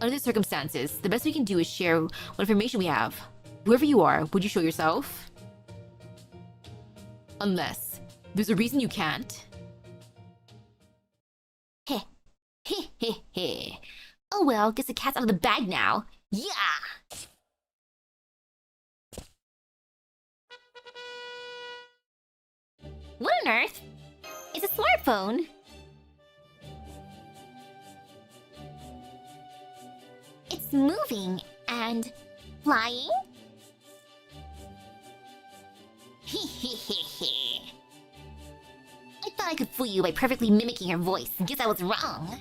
Under the circumstances, the best we can do is share what information we have. Whoever you are, would you show yourself? Unless there's a reason you can't. Heh. Heh heh heh. Oh well, guess the cat's out of the bag now. Yeah! What on earth? It's a smartphone. It's moving and flying. Hehehehe. I thought I could fool you by perfectly mimicking her voice. Guess I was wrong.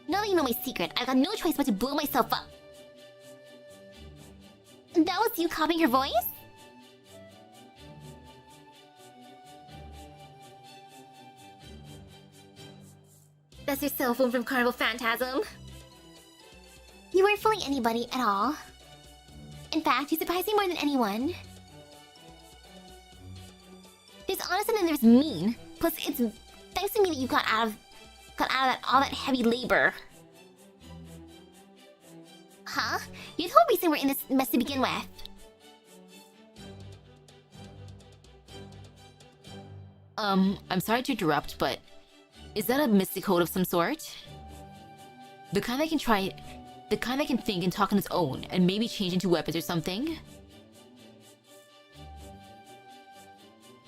Now that you know my secret, I've got no choice but to blow myself up. That was you copying her voice? That's your cell phone from Carnival Phantasm. You weren't fooling anybody at all. In fact, you surprised me more than anyone. There's honest and then there's mean. Plus, it's thanks to me that you got out of all that heavy labor. Huh? You're the whole reason we're in this mess to begin with. I'm sorry to interrupt, but is that a mystic code of some sort? The kind that can think and talk on its own, and maybe change into weapons or something?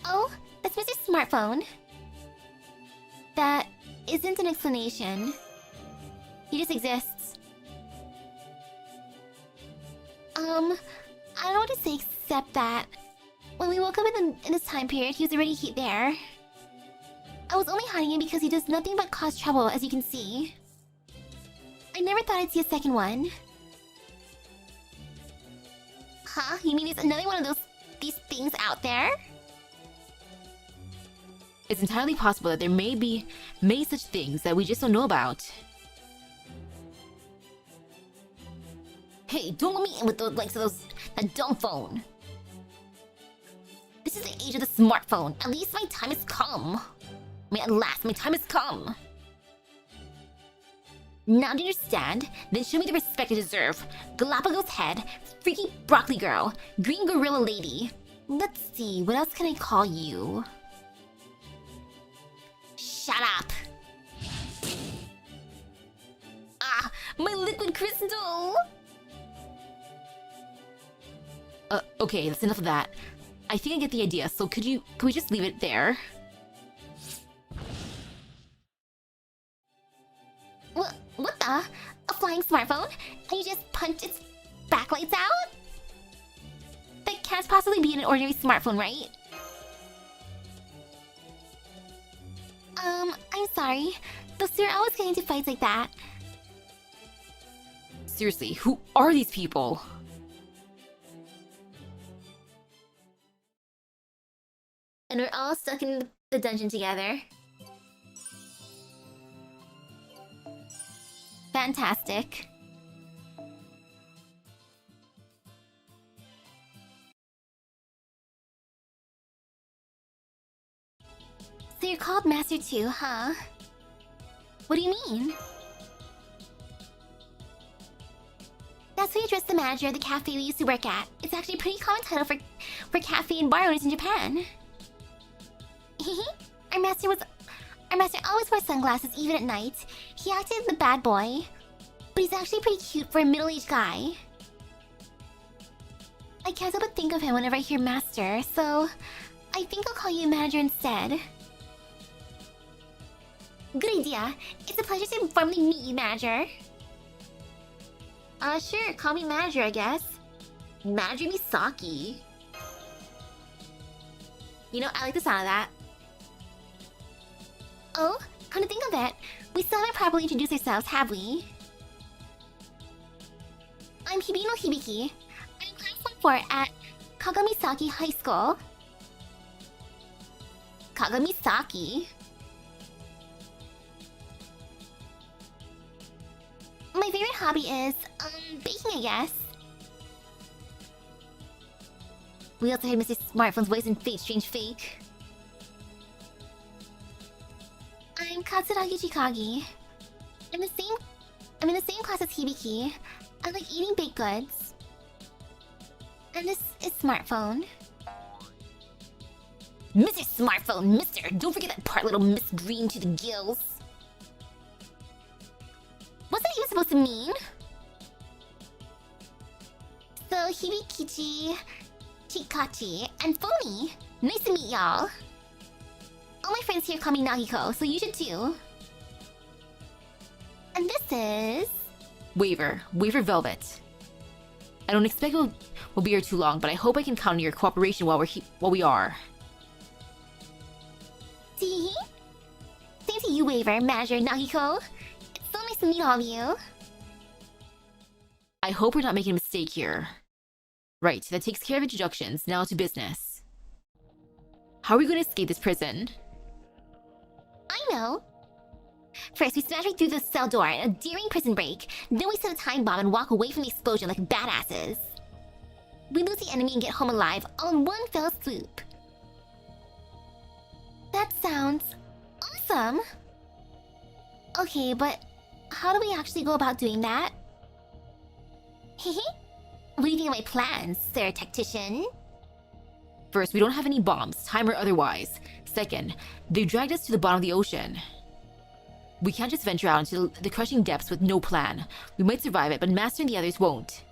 Oh, that's Mr. Smartphone. That isn't an explanation. He just exists. I don't know what to say except that when we woke up in this time period, he was already there. I was only hiding him because he does nothing but cause trouble, as you can see. I never thought I'd see a second one. Huh? You mean there's another one of these things out there? It's entirely possible that there may be many such things that we just don't know about. Hey, don't let me in with those likes of that dumb phone. This is the age of the smartphone. At least my time has come. At last, my time has come. Now do you understand? Then show me the respect I deserve. Galapagos head, freaky broccoli girl, green gorilla lady. Let's see, what else can I call you? Shut up! Ah, my liquid crystal! Okay, that's enough of that. I think I get the idea, so could we just leave it there? What the? A flying smartphone? And you just punched its backlights out? That can't possibly be an ordinary smartphone, right? I'm sorry. Those two are always getting into fights like that. Seriously, who are these people? And we're all stuck in the dungeon together. Fantastic. So you're called Master 2, huh? What do you mean? That's how you address the manager of the cafe we used to work at. It's actually a pretty common title for cafe and bar owners in Japan. Our master always wore sunglasses even at night. He acted the bad boy, but he's actually pretty cute for a middle-aged guy. I can't help but think of him whenever I hear master, so I think I'll call you manager instead. Good idea. It's a pleasure to formally meet you, manager. Sure, call me manager, I guess. Manager Misaki. You know, I like the sound of that. Oh, come to think of it, we still haven't properly introduced ourselves, have we? I'm Hibiki. I'm class 1-4 at Kagamisaki High School. Kagamisaki? My favorite hobby is, baking, I guess. We also heard Mr. Smartphone's voice in Fate Strange Fake. Katsuragi Chikagi. I'm in the same class as Hibiki. I like eating baked goods. And this is smartphone. Mr. Smartphone, mister! Don't forget that part, little Miss Green to the gills. What's that even supposed to mean? So, Hibikichi, Chikachi, and Phony. Nice to meet y'all. All my friends here call me Nagiko, so you should too. And this is... Waver Velvet. I don't expect we'll be here too long, but I hope I can count on your cooperation while we are. See? Same to you, Waver, Manager Nagiko. It's so nice to meet all of you. I hope we're not making a mistake here. Right, that takes care of introductions. Now to business. How are we going to escape this prison? I know. First, we smash right through the cell door in a daring prison break. Then we set a time bomb and walk away from the explosion like badasses. We lose the enemy and get home alive, all in one fell swoop. That sounds awesome. Okay, but how do we actually go about doing that? Hehe. What do you think of my plans, sir tactician? First, we don't have any bombs, time or otherwise. Second, they dragged us to the bottom of the ocean. We can't just venture out into the crushing depths with no plan. We might survive it, but Master and the others won't.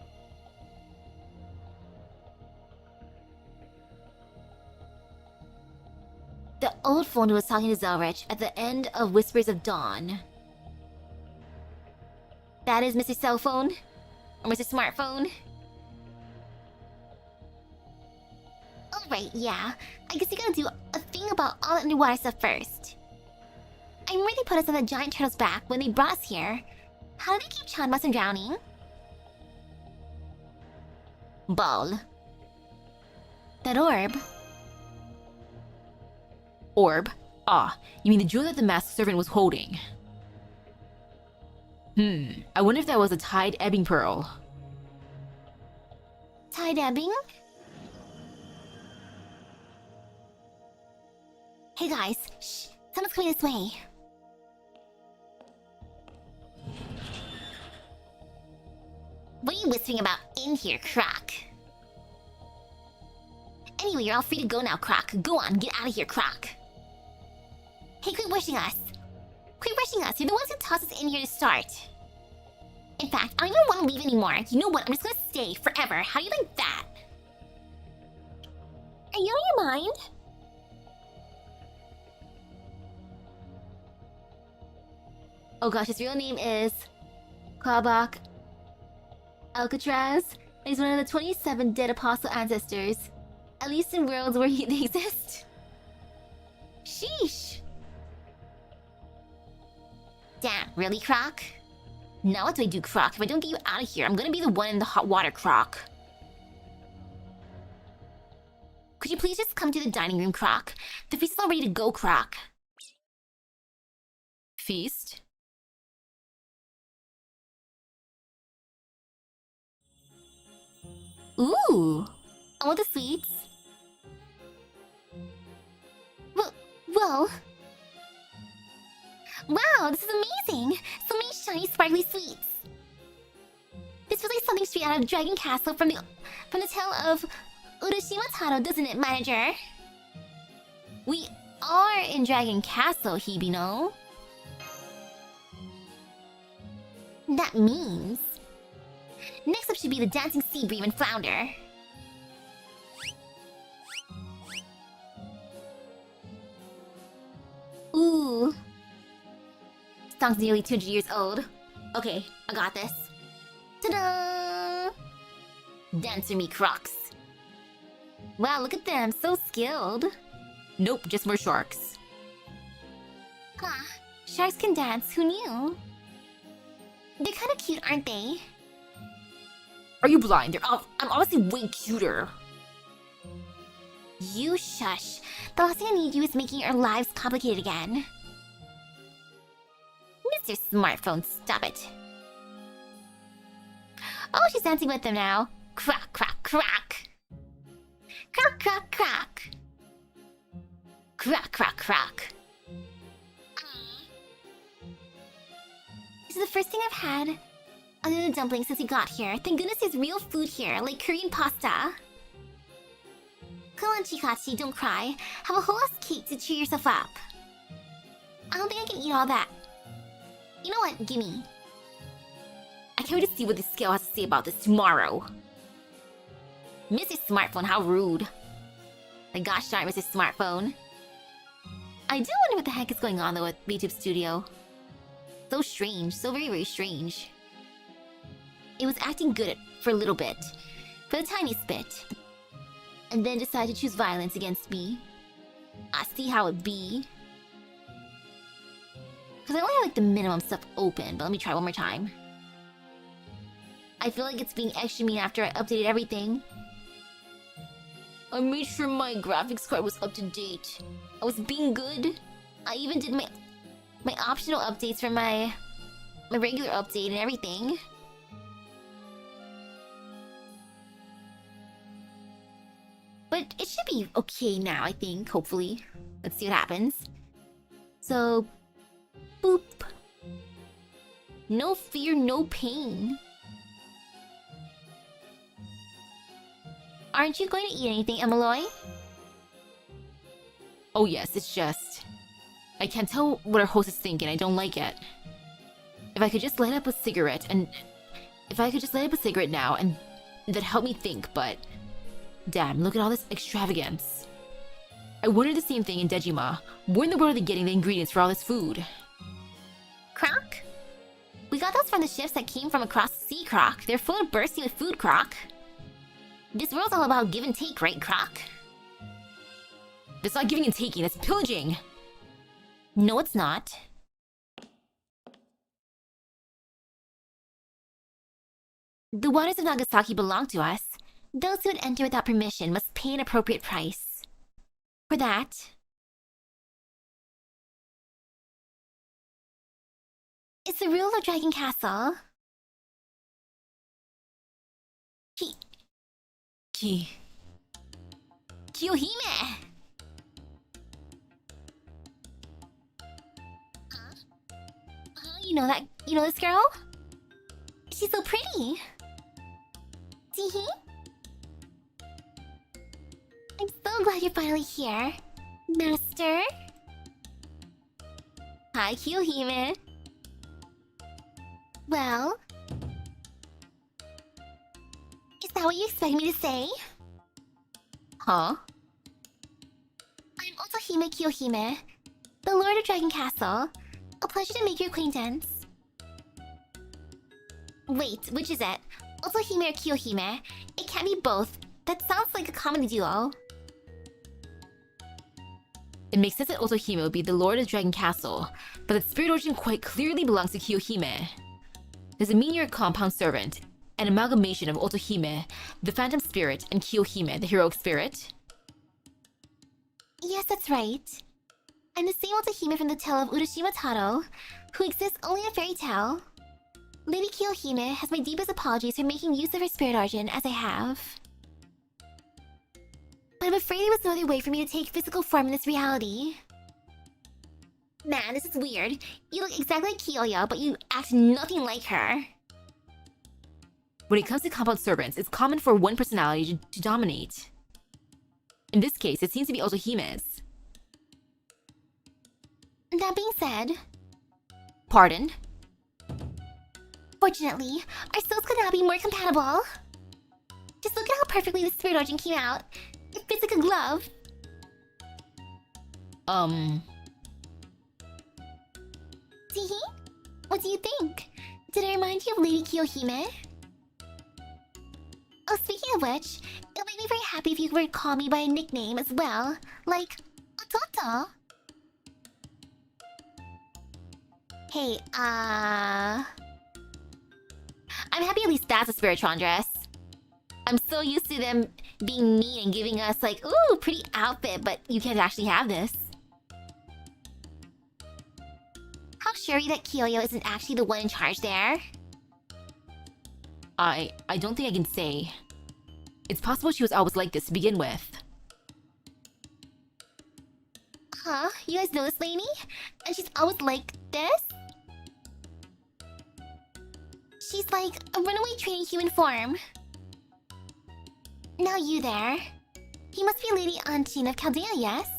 The old phone was talking to Zelrich at the end of Whispers of Dawn. That is Mr. Cell Phone? Or Mr. Smartphone? Alright, yeah. I guess you gotta do a thing about all the underwater stuff first. I remember they put us on the giant turtle's back when they brought us here. How do they keep Chanmas from drowning? Ball. That orb. Orb? Ah, you mean the jewel that the masked servant was holding. I wonder if that was a tide ebbing pearl. Tide ebbing? Hey guys, shh! Someone's coming this way. What are you whispering about in here, Croc? Anyway, you're all free to go now, Croc. Go on, get out of here, Croc. Hey, quit rushing us. Quit rushing us. You're the ones who tossed us in here to start. In fact, I don't even want to leave anymore. You know what? I'm just gonna stay forever. How do you like that? Are you out of your mind? Oh gosh, his real name is Kabak Alcatraz. He's one of the 27 dead apostle ancestors. At least in worlds where they exist. Sheesh. Damn, really, Croc? Now what do I do, Croc? If I don't get you out of here, I'm gonna be the one in the hot water, Croc. Could you please just come to the dining room, Croc? The feast is all ready to go, Croc. Feast? Ooh! I want the sweets. Well... Wow, this is amazing! So many shiny, sparkly sweets. This feels like something straight out of Dragon Castle from the tale of Urashima Taro, doesn't it, Manager? We are in Dragon Castle, Hibino. That means... Next up should be the dancing sea bream and flounder. Ooh. Song's nearly 200 years old. Okay, I got this. Ta-da! Dancer me, Crocs. Wow, look at them, so skilled. Nope, just more sharks. Huh, sharks can dance, who knew? They're kinda cute, aren't they? Are you blind? I'm obviously way cuter. You shush. The last thing I need you is making our lives complicated again. Mr. Smartphone, stop it. Oh, she's dancing with them now. Croc, croc, croc. Croc, croc, croc. Croc, croc, croc. This is the first thing I've had other than dumplings since we got here. Thank goodness there's real food here, like Korean pasta. Come on, Chikagi, don't cry. Have a whole ass cake to cheer yourself up. I don't think I can eat all that. You know what? Gimme. I can't wait to see what this scale has to say about this tomorrow. Mr. Smartphone, how rude. My gosh darn, Mr. Smartphone. I do wonder what the heck is going on though with VTube Studio. So strange, so very, very strange. It was acting good for a little bit. For the tiniest bit. And then decided to choose violence against me. I see how it be. Because I only have like the minimum stuff open, but let me try one more time. I feel like it's being extra mean after I updated everything. I made sure my graphics card was up to date. I was being good. I even did my optional updates for my regular update and everything. But it should be okay now, I think, hopefully. Let's see what happens. So, boop. No fear, no pain. Aren't you going to eat anything, Emeloy? Oh yes, it's just... I can't tell what our host is thinking, I don't like it. If I could just light up a cigarette and... If I could just light up a cigarette now and... That'd help me think, but... Damn, look at all this extravagance. I wondered the same thing in Dejima. Where in the world are they getting the ingredients for all this food? Croc? We got those from the ships that came from across the sea, Croc. They're full of bursting with food, Croc. This world's all about give and take, right, Croc? That's not giving and taking, that's pillaging! No, it's not. The waters of Nagasaki belong to us. Those who would enter without permission must pay an appropriate price. For that... It's the rule of Dragon Castle. Kiyohime! You know this girl? She's so pretty. Teehee? I'm so glad you're finally here, Master. Hi, Kiyohime. Well... Is that what you expect me to say? Huh? I'm Otohime Kiyohime, the Lord of Dragon Castle. A pleasure to make your acquaintance. Wait, which is it? Otohime or Kiyohime? It can't be both. That sounds like a comedy duo. It makes sense that Otohime would be the Lord of Dragon Castle, but the spirit origin quite clearly belongs to Kiyohime. Does it mean you're a compound servant, an amalgamation of Otohime, the phantom spirit, and Kiyohime, the heroic spirit? Yes, that's right. I'm the same Otohime from the tale of Urashima Taro, who exists only in a fairy tale. Lady Kiyohime has my deepest apologies for making use of her spirit origin as I have. But I'm afraid there was no other way for me to take physical form in this reality. Man, this is weird. You look exactly like Kiyoyo, but you act nothing like her. When it comes to compound servants, it's common for one personality to dominate. In this case, it seems to be Otohime's. That being said... Pardon? Fortunately, our souls could not be more compatible. Just look at how perfectly the spirit origin came out. It fits like a glove. Teehee? What do you think? Did I remind you of Lady Kiyohime? Oh, speaking of which, it'll make me very happy if you were to call me by a nickname as well. Like, Ototo. Hey, I'm happy at least that's a Spiritron dress. I'm so used to them being mean and giving us like, ooh, pretty outfit, but you can't actually have this. How sure are you that Kiyoyo isn't actually the one in charge there? I don't think I can say. It's possible she was always like this to begin with. Huh? You guys know this lady? And she's always like this? like a runaway train in human form. Now you there. He must be Lady Anchin of Chaldea, yes?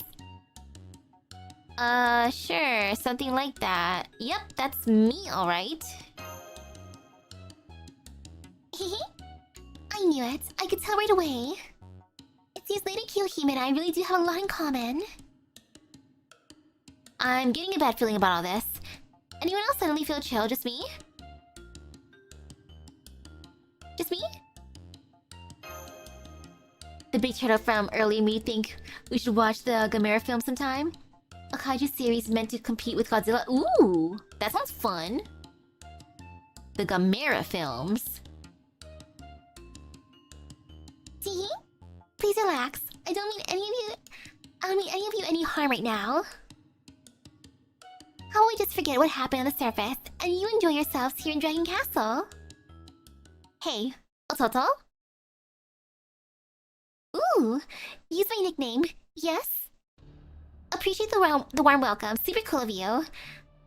Sure, something like that. Yep, that's me, alright. Hehe. I knew it. I could tell right away. It seems Lady Kiyohime and I really do have a lot in common. I'm getting a bad feeling about all this. Anyone else suddenly feel chill? Just me? Just me? The big turtle from earlier made me think we should watch the Gamera film sometime. A kaiju series meant to compete with Godzilla. Ooh, that sounds fun. The Gamera films. See? Please relax. I don't mean any of you any harm right now. How about we just forget what happened on the surface and you enjoy yourselves here in Dragon Castle? Hey, Ototo? Ooh, use my nickname, yes? Appreciate the warm welcome, super cool of you.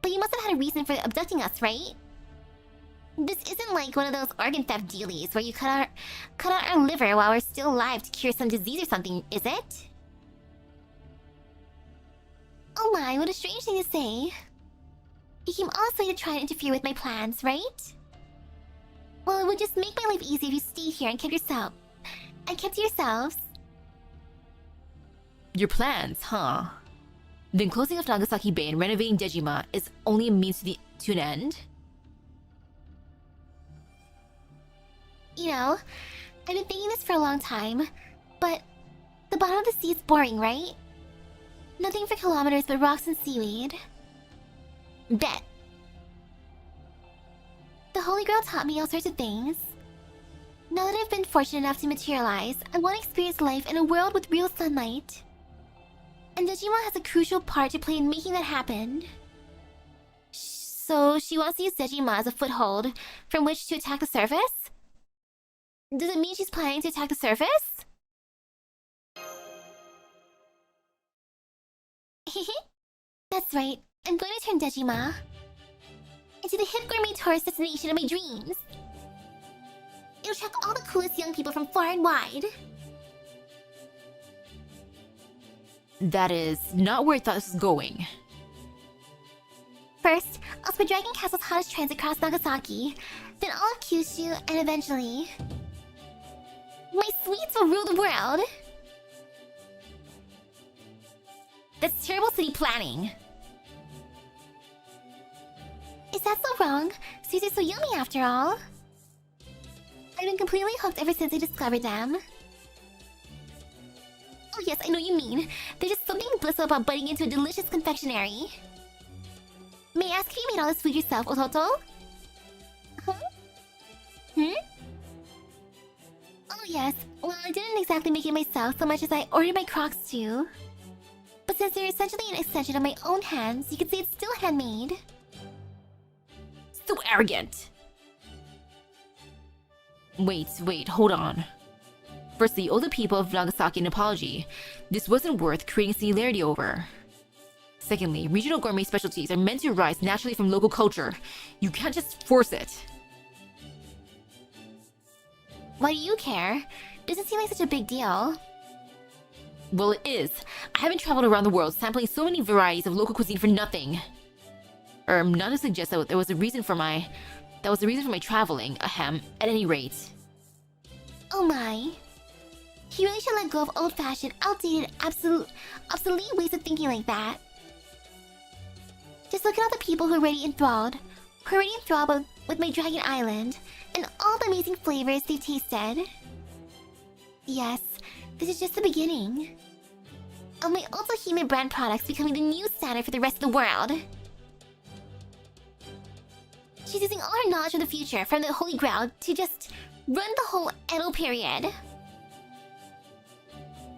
But you must have had a reason for abducting us, right? This isn't like one of those organ theft dealies where you cut out our liver while we're still alive to cure some disease or something, is it? Oh my, what a strange thing to say. You came all this way to try and interfere with my plans, right? Well, it would just make my life easy if you stayed here and kept to yourselves. Your plans, huh? Then closing off Nagasaki Bay and renovating Dejima is only a means to an end? You know, I've been thinking this for a long time, but the bottom of the sea is boring, right? Nothing for kilometers but rocks and seaweed. Bet. The Holy Grail taught me all sorts of things. Now that I've been fortunate enough to materialize, I want to experience life in a world with real sunlight. And Dejima has a crucial part to play in making that happen. So she wants to use Dejima as a foothold from which to attack the surface? Does it mean she's planning to attack the surface? That's right, I'm going to turn Dejima into the hip gourmet tourist destination of my dreams. It'll attract all the coolest young people from far and wide. That is not where I thought this was going. First, I'll spread Dragon Castle's hottest trends across Nagasaki, then all of Kyushu, and eventually... my sweets will rule the world! That's terrible city planning. Is that so wrong? Sweets are so yummy after all. I've been completely hooked ever since I discovered them. Oh yes, I know what you mean. There's just something blissful about biting into a delicious confectionery. May I ask if you made all this food yourself, Ototo? Huh? Hmm? Oh yes, well I didn't exactly make it myself so much as I ordered my Crocs too. But since they're essentially an extension of my own hands, you could say it's still handmade. So arrogant. Wait, hold on. Firstly, owe the people of Nagasaki an apology. This wasn't worth creating similarity over. Secondly, regional gourmet specialties are meant to rise naturally from local culture. You can't just force it. Why do you care? Doesn't seem like such a big deal. Well, it is. I haven't traveled around the world sampling so many varieties of local cuisine for nothing. Not to suggest that there was a reason for my... traveling, ahem, at any rate. Oh my. He really should let go of old-fashioned, outdated, obsolete ways of thinking like that. Just look at all the people who are already enthralled. With my Dragon Island, and all the amazing flavors they've tasted. Yes, this is just the beginning. Of my ultra-human brand products becoming the new standard for the rest of the world. She's using all her knowledge of the future from the Holy Grail to just run the whole Edo period.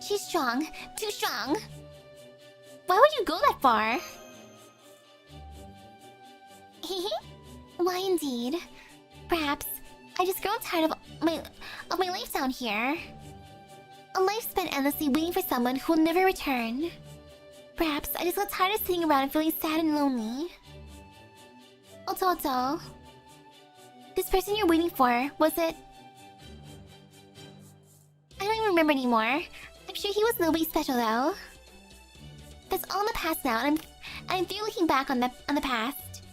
She's strong, too strong. Why would you go that far? Hehe. Why indeed? Perhaps I just grown tired of my life down here. A life spent endlessly waiting for someone who will never return. Perhaps I just got tired of sitting around and feeling sad and lonely. Ototo. This person you're waiting for, was it... I don't even remember anymore. I'm sure he was nobody special though. That's all in the past now, and I'm through looking back on the past.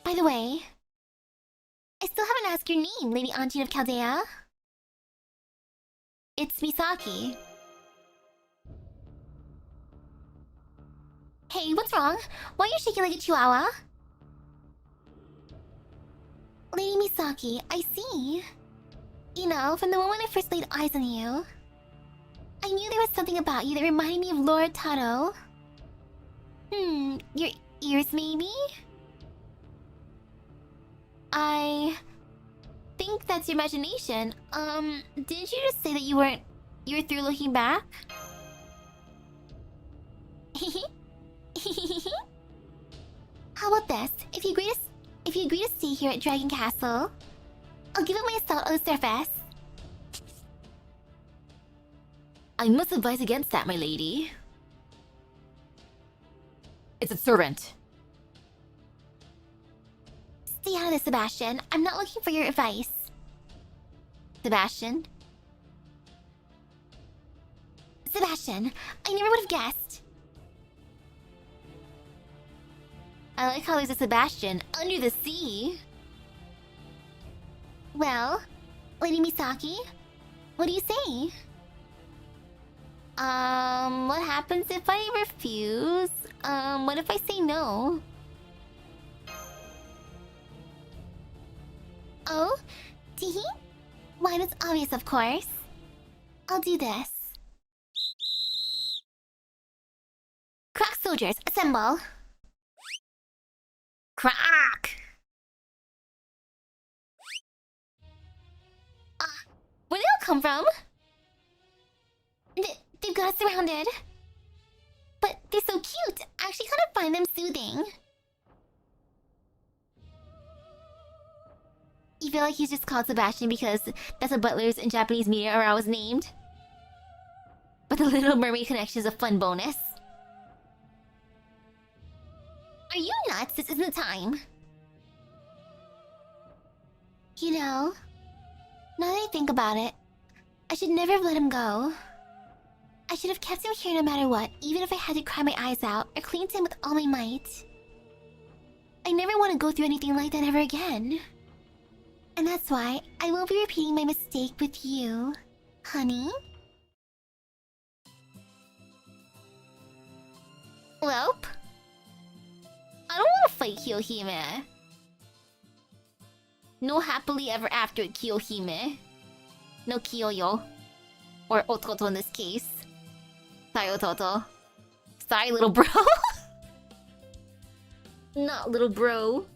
By the way, I still haven't asked your name, Lady Auntie of Chaldea. It's Misaki. Hey, what's wrong? Why are you shaking like a chihuahua? Lady Misaki, I see. You know, from the moment I first laid eyes on you, I knew there was something about you that reminded me of Lord Taro. Your ears maybe? I think that's your imagination. Didn't you just say that you were through looking back? How about this? If you agree to stay here at Dragon Castle, I'll give it my assault on the surface. I must advise against that, my lady. It's a servant. Stay out of this, Sebastian. I'm not looking for your advice. Sebastian? Sebastian, I never would have guessed. I like how there's a Sebastian under the sea. Well, Lady Misaki, what do you say? What happens if I refuse? What if I say no? Oh? Teehee? Why, that's obvious, of course. I'll do this. Crack soldiers, assemble! Crack! Where did they all come from? They've got us surrounded. But they're so cute. I actually kind of find them soothing. You feel like he's just called Sebastian because that's what butlers in Japanese media are always named? But the Little Mermaid connection is a fun bonus. Are you nuts? This isn't the time. You know, now that I think about it, I should never have let him go. I should have kept him here no matter what, even if I had to cry my eyes out or cling to him with all my might. I never want to go through anything like that ever again. And that's why I won't be repeating my mistake with you, honey. Welp. I don't want to fight Kiyohime. No happily ever after at Kiyohime. No Kiyoyo. Or Ototo in this case. Sorry, Ototo. Sorry, little bro. Not little bro.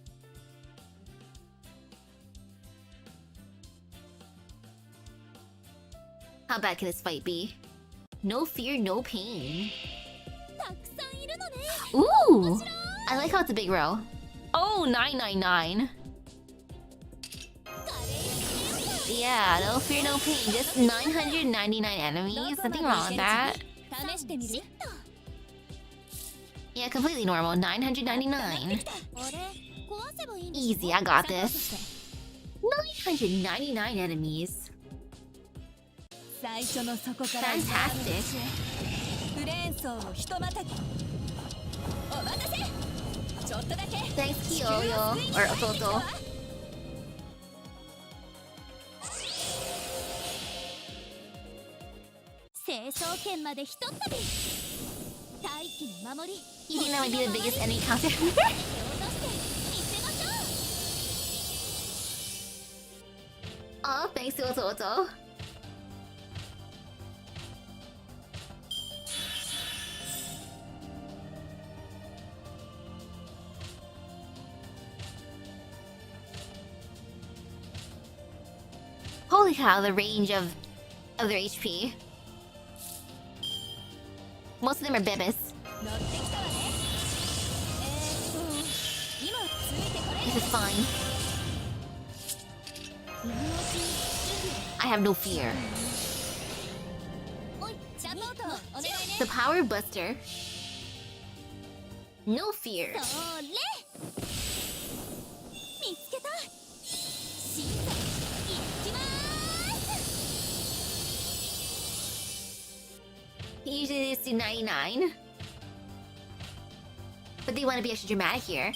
How bad can this fight be? No fear, no pain. Ooh! I like how it's a big row. Oh, 999. Yeah, no fear, no pain. Just 999 enemies. Nothing wrong with that. Yeah, completely normal. 999. Easy, I got this. 999 enemies. Fantastic. Thanks, Kiyoyo. Or Ototo. You think that might be the biggest enemy counter? Oh, thanks to Ototo. Holy cow, the range of their HP. Most of them are bebes. This is fine. I have no fear. The Power Buster. No fear. to 99. But they want to be extra dramatic here.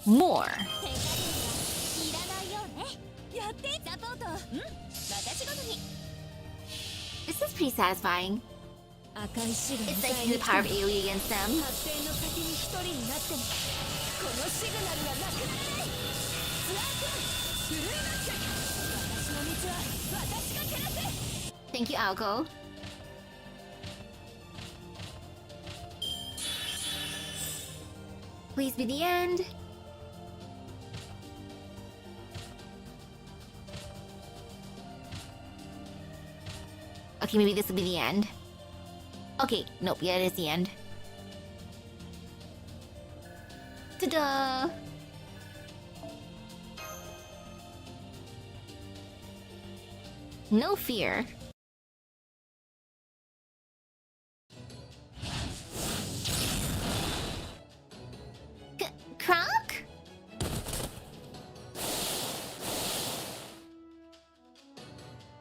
More. This is pretty satisfying. It's like using the power of Baily against them. Thank you, Alco. Please be the end. Okay, maybe this will be the end. Okay, nope, yeah, it is the end. Ta-da! No fear. Croc?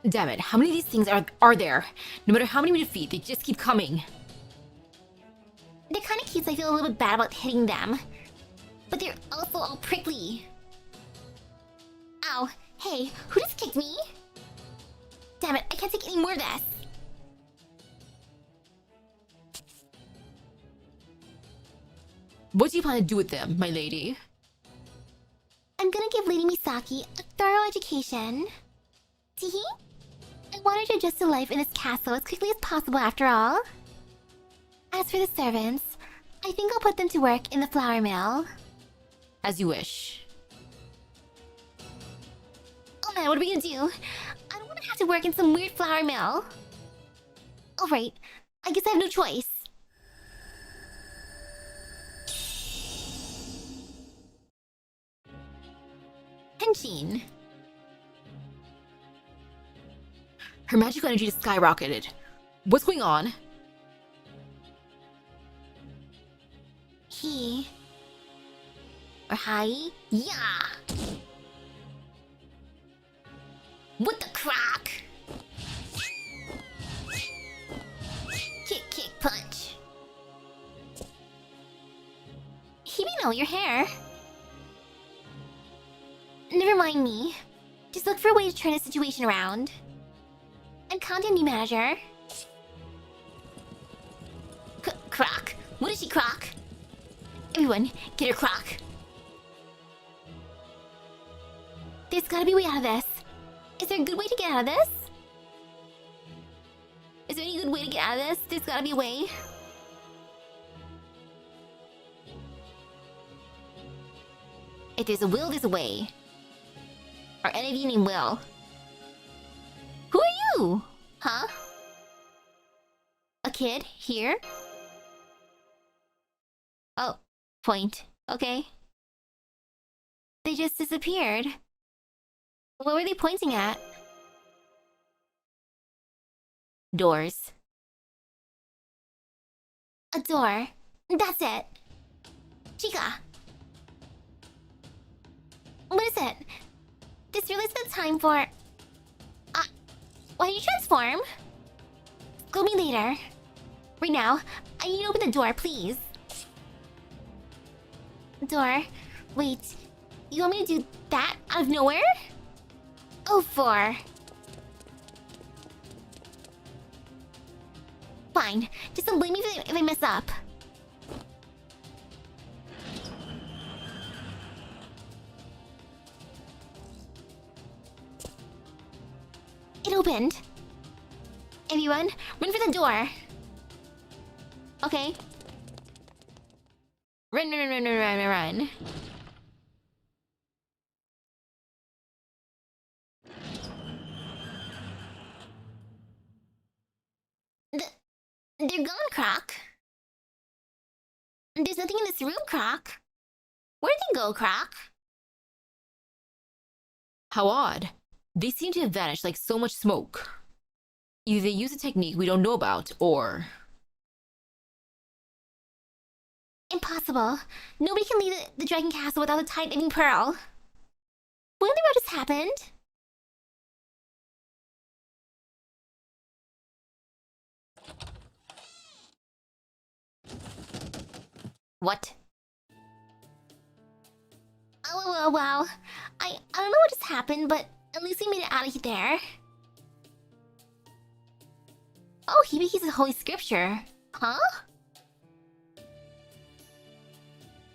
Damn it, how many of these things are there? No matter how many we defeat, they just keep coming. They're kind of cute, so I feel a little bit bad about hitting them. But they're also all prickly. Ow. Hey, who just kicked me? Damn it, I can't take any more of this. What do you plan to do with them, my lady? I'm gonna give Lady Misaki a thorough education. Teehee? I want her to adjust to life in this castle as quickly as possible after all. As for the servants, I think I'll put them to work in the flour mill. As you wish. Oh man, what are we gonna do? I don't want to have to work in some weird flour mill. Alright, I guess I have no choice. Henshin. Her magical energy just skyrocketed. What's going on? He... Or hi? Yeah! What the crock? Kick, kick, punch. Hibino, your hair. Never mind me. Just look for a way to turn the situation around. I'm counting on you, manager. Croc. What is she, Croc? Everyone, get her, Croc. There's gotta be a way out of this. Is there a good way to get out of this? Is there any good way to get out of this? There's gotta be a way. If there's a will, there's a way. Are any of you named Will? Who are you? Huh? A kid? Here? Oh, point. Okay. They just disappeared. What were they pointing at? Doors. A door. That's it. Chica. What is it? This really isn't time for... why did you transform? Go me later. Right now, I need to open the door, please. Door. Wait. You want me to do that out of nowhere? Oh, four. Fine. Just don't blame me if I mess up. It opened. Everyone, run for the door. Okay. Run, run, run, run, run, run. They're gone, Croc. There's nothing in this room, Croc. Where'd they go, Croc? How odd. They seem to have vanished like so much smoke. Either they use a technique we don't know about, or... Impossible. Nobody can leave the Dragon Castle without a time-ending pearl. What in the world just happened? What? Oh, well. I don't know what just happened, but at least we made it out of there. Oh, Hibiki's a holy scripture. Huh?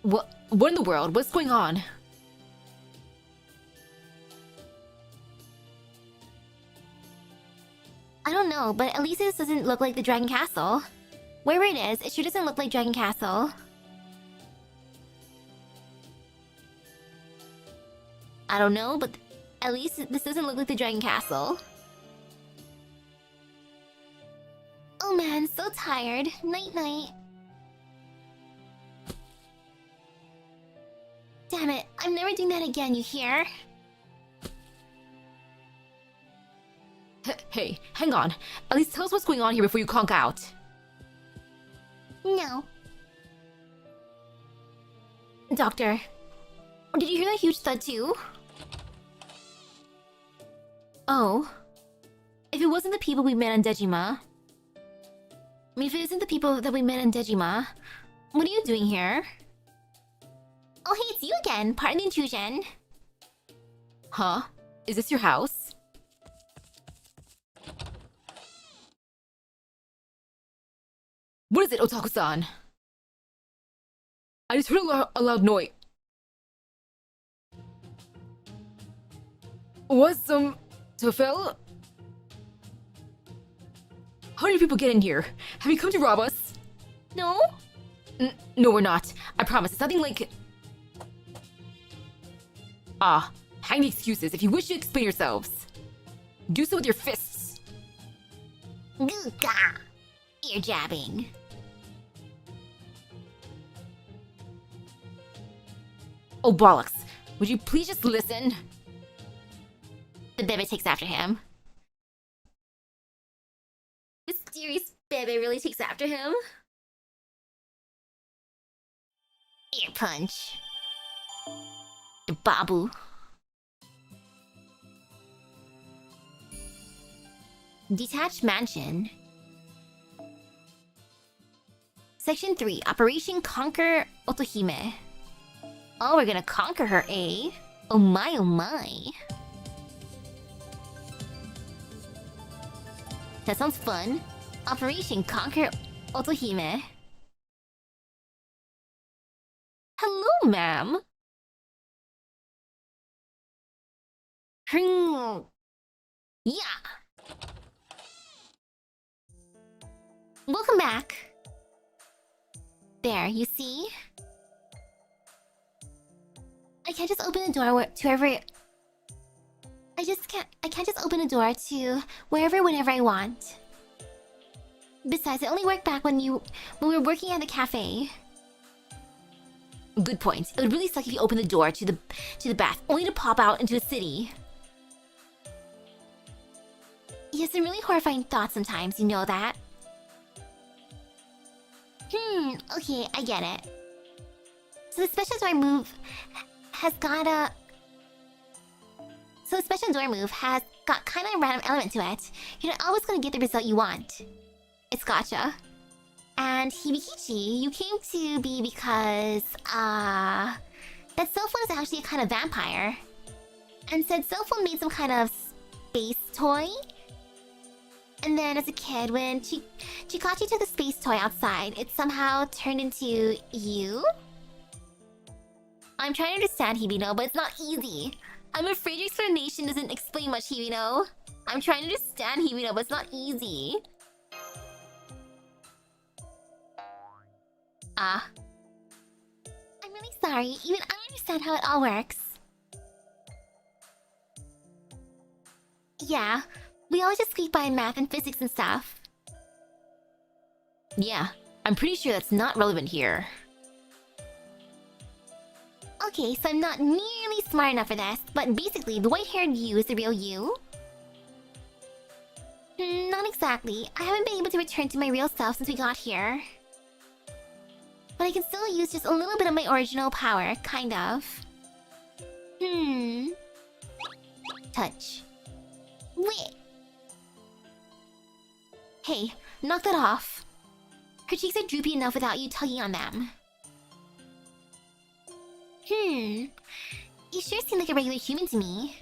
What in the world? What's going on? I don't know, but at least this doesn't look like the Dragon Castle. Wherever it is, it sure doesn't look like Dragon Castle. I don't know, but at least this doesn't look like the Dragon Castle. Oh man, so tired. Night-night. Damn it, I'm never doing that again, you hear? Hey, hang on. At least tell us what's going on here before you conk out. No. Doctor, did you hear that huge thud too? Oh. If it wasn't the people we met in Dejima... I mean, if it isn't the people that we met in Dejima, what are you doing here? Oh hey, it's you again! Pardon the intrusion. Huh? Is this your house? What is it, Otaku-san? I just heard a loud noise. Was some... Tofel? How many people get in here? Have you come to rob us? No? No, we're not. I promise, it's nothing like... Ah, hang the excuses if you wish to explain yourselves. Do so with your fists. Googa! Ear jabbing. Oh, bollocks. Would you please just listen? The Bebe takes after him. Mysterious Bebe really takes after him? Ear punch. The Babu. Detached mansion. Section 3. Operation Conquer Otohime. Oh, we're gonna conquer her, eh? Oh my, oh my. That sounds fun. Operation Conquer Otohime. Hello, ma'am. Yeah. Welcome back. There, you see? I can't just open the door to wherever... I can't just open a door to wherever, whenever I want. Besides, it only worked back when we were working at the cafe. Good point. It would really suck if you opened the door to the bath, only to pop out into a city. You have some really horrifying thoughts sometimes, you know that? Okay, I get it. So the special door move has got a... So the special door move has got kind of a random element to it. You're not always going to get the result you want. It's gotcha. And Hibikichi, you came to be because, that cell phone is actually a kind of vampire. And said cell phone made some kind of space toy. And then as a kid, when Chikagi took the space toy outside, it somehow turned into you? I'm trying to understand, Hibino, but it's not easy. I'm afraid your explanation doesn't explain much, Hibino. I'm trying to understand, Hibino, but it's not easy. I'm really sorry. Even I understand how it all works. Yeah, we always just squeak by in math and physics and stuff. Yeah, I'm pretty sure that's not relevant here. Okay, so I'm not nearly smart enough for this, but basically, the white-haired you is the real you? Not exactly. I haven't been able to return to my real self since we got here. but I can still use just a little bit of my original power, kind of. Touch. Wait. Hey, knock that off. Her cheeks are droopy enough without you tugging on them. You sure seem like a regular human to me.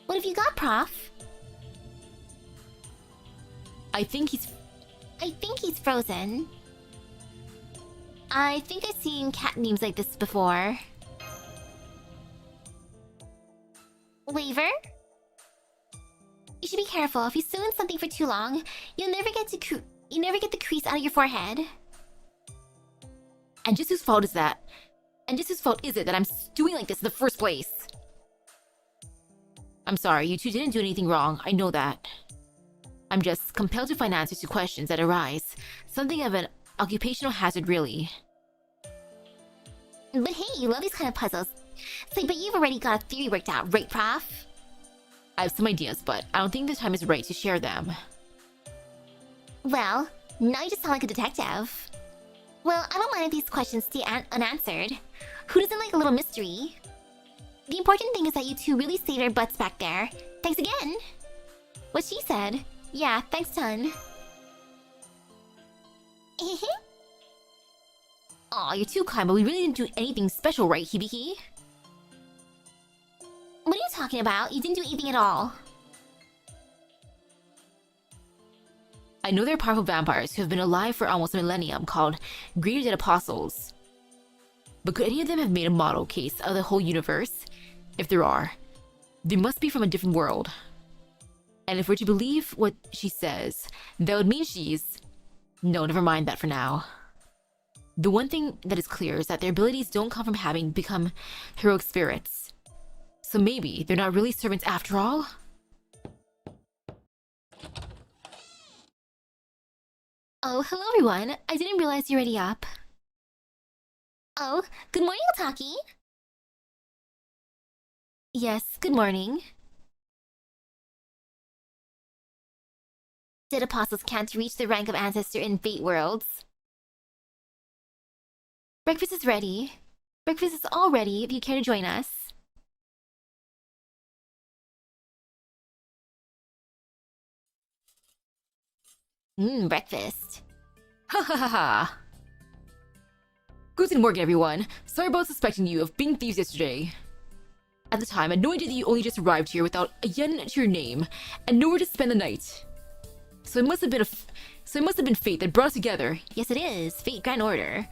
What have you got, Prof? I think he's frozen. I think I've seen cat names like this before. Waver? You should be careful. If you sew in something for too long, you'll never get the crease out of your forehead. And just whose fault is that? And just whose fault is it that I'm doing like this in the first place? I'm sorry, you two didn't do anything wrong, I know that. I'm just compelled to find answers to questions that arise. Something of an occupational hazard, really. But hey, you love these kind of puzzles. So, but you've already got a theory worked out, right, Prof? I have some ideas, but I don't think the time is right to share them. Well, now you just sound like a detective. Well, I don't mind if these questions stay unanswered. Who doesn't like a little mystery? The important thing is that you two really saved our butts back there. Thanks again! What she said. Yeah, thanks ton. Aw, you're too kind, but we really didn't do anything special, right, Hibiki? What are you talking about? You didn't do anything at all. I know there are powerful vampires who have been alive for almost a millennium called Greater Dead Apostles. But could any of them have made a model case of the whole universe? If there are, they must be from a different world. And if we're to believe what she says, that would mean she's... No, never mind that for now. The one thing that is clear is that their abilities don't come from having become heroic spirits. So maybe they're not really servants after all? Oh, hello everyone. I didn't realize you're already up. Oh, good morning, Otaki. Yes, good morning. Dead apostles can't reach the rank of ancestor in Fate Worlds. Breakfast is ready. Breakfast is all ready if you care to join us. Breakfast. Ha ha ha ha! Guten Morgen, everyone. Sorry about suspecting you of being thieves yesterday. At the time, I had no idea that you only just arrived here without a yen to your name and nowhere to spend the night. So it must have been fate that brought us together. Yes, it is. Fate Grand Order.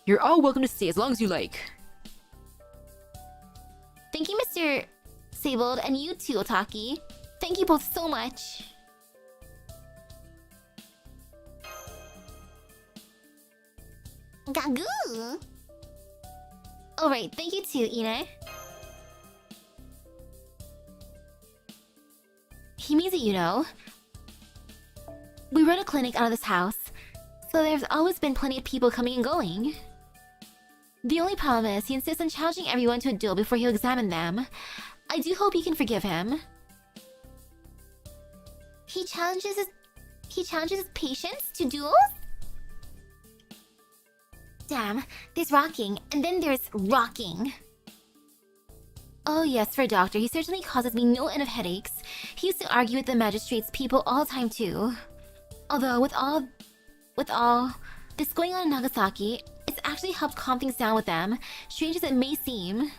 You're all welcome to stay as long as you like. Thank you, Mr. Sabled, and you too, Otaki. Thank you both so much. Gagoo! Alright, thank you too, Ine. He means it, you know. We run a clinic out of this house, so there's always been plenty of people coming and going. The only problem is he insists on challenging everyone to a duel before he'll examine them. I do hope you can forgive him. He challenges his patients to duels? Damn, there's rocking, and then there's rocking. Oh yes, for a doctor, he certainly causes me no end of headaches. He used to argue with the magistrates people all the time too. Although with all this going on in Nagasaki, it's actually helped calm things down with them, strange as it may seem.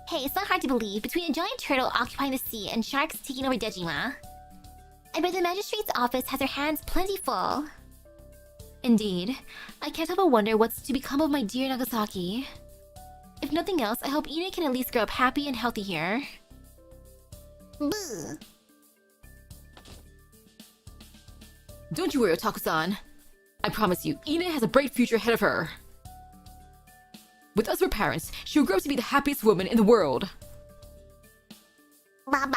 Hey, it's not hard to believe, between a giant turtle occupying the sea and sharks taking over Dejima, I bet the magistrate's office has their hands plenty full. Indeed, I can't help but wonder what's to become of my dear Nagasaki. If nothing else, I hope Ine can at least grow up happy and healthy here. Boo. Don't you worry, Otaku-san. I promise you, Ine has a bright future ahead of her. With us, her parents, she will grow up to be the happiest woman in the world. Baba.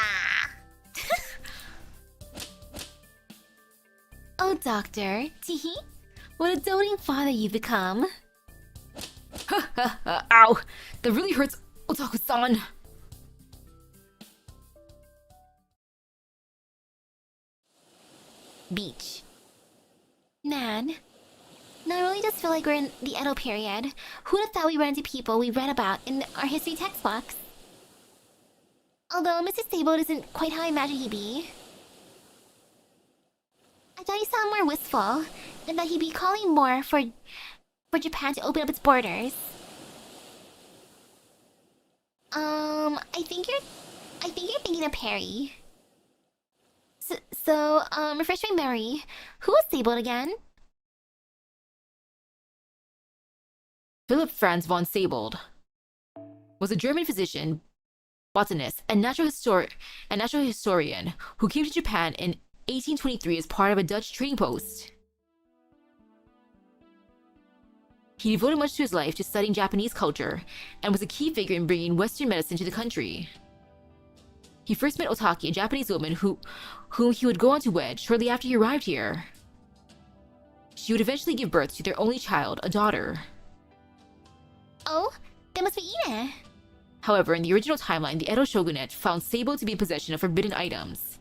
Oh, Doctor. Teehee. What a doting father you've become. Ha ha ha, ow! That really hurts, Otaku-san! Beach. Nan. Now I really just feel like we're in the Edo period. Who'd have thought we ran into people we read about in our history textbooks? Although Mr. Stable isn't quite how I imagined he'd be. I thought he sounded more wistful, and that he'd be calling more for Japan to open up its borders. I think you're thinking of Perry. So, refresh my memory. Who was Stable again? Philip Franz von Sabeld was a German physician, botanist, and natural historian who came to Japan in 1823 as part of a Dutch trading post. He devoted much to his life to studying Japanese culture and was a key figure in bringing Western medicine to the country. He first met Otaki, a Japanese woman whom he would go on to wed shortly after he arrived here. She would eventually give birth to their only child, a daughter. Oh, that must be Ine. However, in the original timeline, the Edo shogunate found Sabo to be in possession of forbidden items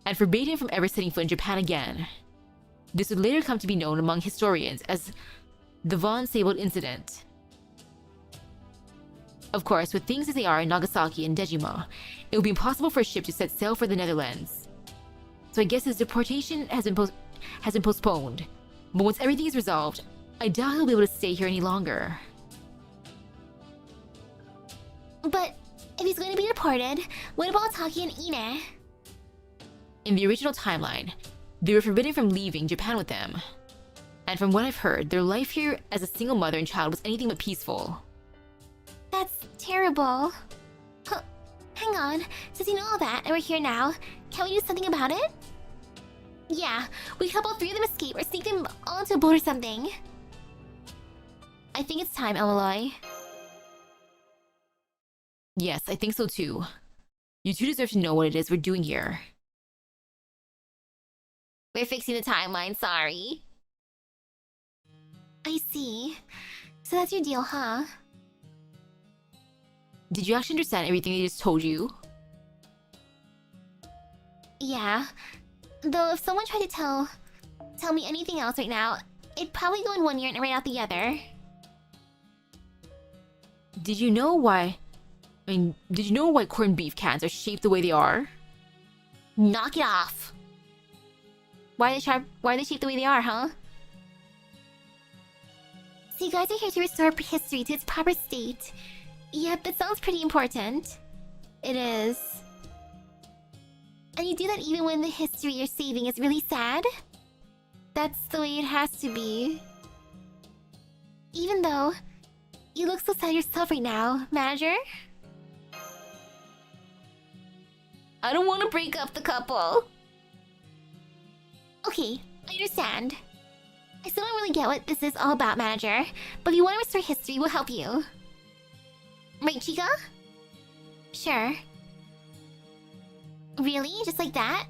and forbade him from ever setting foot in Japan again. This would later come to be known among historians as the Von Sabeld Incident. Of course, with things as they are in Nagasaki and Dejima, it would be impossible for a ship to set sail for the Netherlands. So I guess his deportation has been postponed. But once everything is resolved, I doubt he'll be able to stay here any longer. But if he's going to be deported, what about Taki and Ine? In the original timeline, they were forbidden from leaving Japan with them. And from what I've heard, their life here as a single mother and child was anything but peaceful. That's terrible. Huh. Hang on, since you know all that and we're here now, can't we do something about it? Yeah, we can help all three of them escape or sneak them onto a boat or something. I think it's time, Eloy. Yes, I think so too. You two deserve to know what it is we're doing here. We're fixing the timeline, sorry. I see. So that's your deal, huh? Did you actually understand everything they just told you? Yeah. Though if someone tried to tell me anything else right now, it'd probably go in one ear and right out the other. Did you know why corned beef cans are shaped the way they are? Knock it off. Why are they shaped the way they are, huh? So you guys are here to restore history to its proper state. Yep, that sounds pretty important. It is. And you do that even when the history you're saving is really sad? That's the way it has to be. Even though you look so sad yourself right now, manager. I don't want to break up the couple. Okay, I understand. I still don't really get what this is all about, manager. But if you want to restore history, we'll help you. Right, Chica? Sure. Really? Just like that?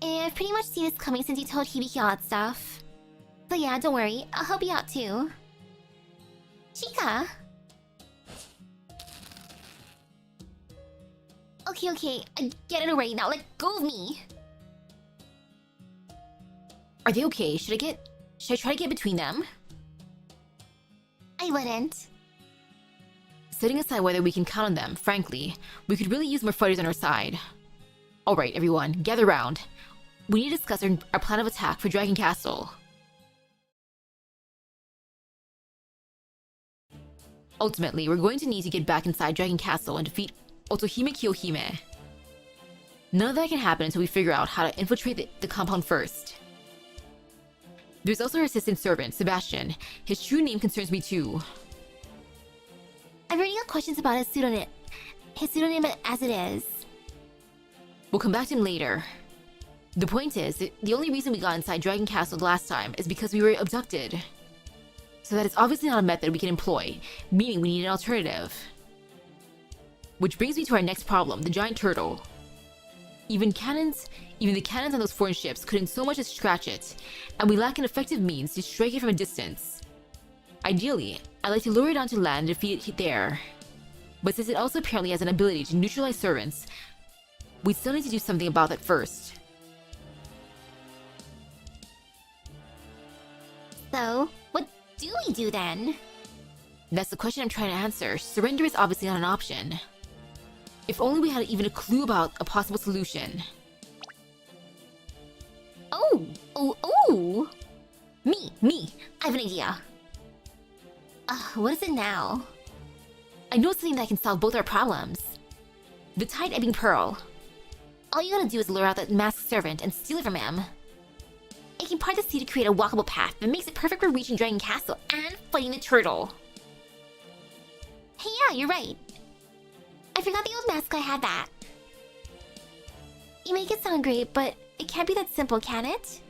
I've pretty much seen this coming since you told Hibiki all that stuff. So yeah, don't worry. I'll help you out too. Chica? Okay, I get it already. Now let go of me. Are they okay? Should I try to get between them? I wouldn't. Setting aside whether we can count on them, frankly, we could really use more fighters on our side. Alright, everyone, gather round. We need to discuss our plan of attack for Dragon Castle. Ultimately, we're going to need to get back inside Dragon Castle and defeat Otohime Kiyohime. None of that can happen until we figure out how to infiltrate the compound first. There's also our assistant servant, Sebastian. His true name concerns me too. I've already got questions about his pseudonym. His pseudonym as it is. We'll come back to him later. The point is, the only reason we got inside Dragon Castle last time is because we were abducted. So that is obviously not a method we can employ, meaning we need an alternative. Which brings me to our next problem, the giant turtle. Even the cannons on those foreign ships couldn't so much as scratch it, and we lack an effective means to strike it from a distance. Ideally, I'd like to lure it onto land and defeat it there. But since it also apparently has an ability to neutralize servants, we still need to do something about that first. So, what do we do then? That's the question I'm trying to answer. Surrender is obviously not an option. If only we had even a clue about a possible solution. Oh! Me! I have an idea. What is it now? I know something that can solve both our problems. The tide ebbing pearl. All you gotta do is lure out that masked servant and steal it from him. It can part the sea to create a walkable path that makes it perfect for reaching Dragon Castle and fighting the turtle. Hey, yeah, you're right. I forgot the old mask guy had that. You make it sound great, but it can't be that simple, can it?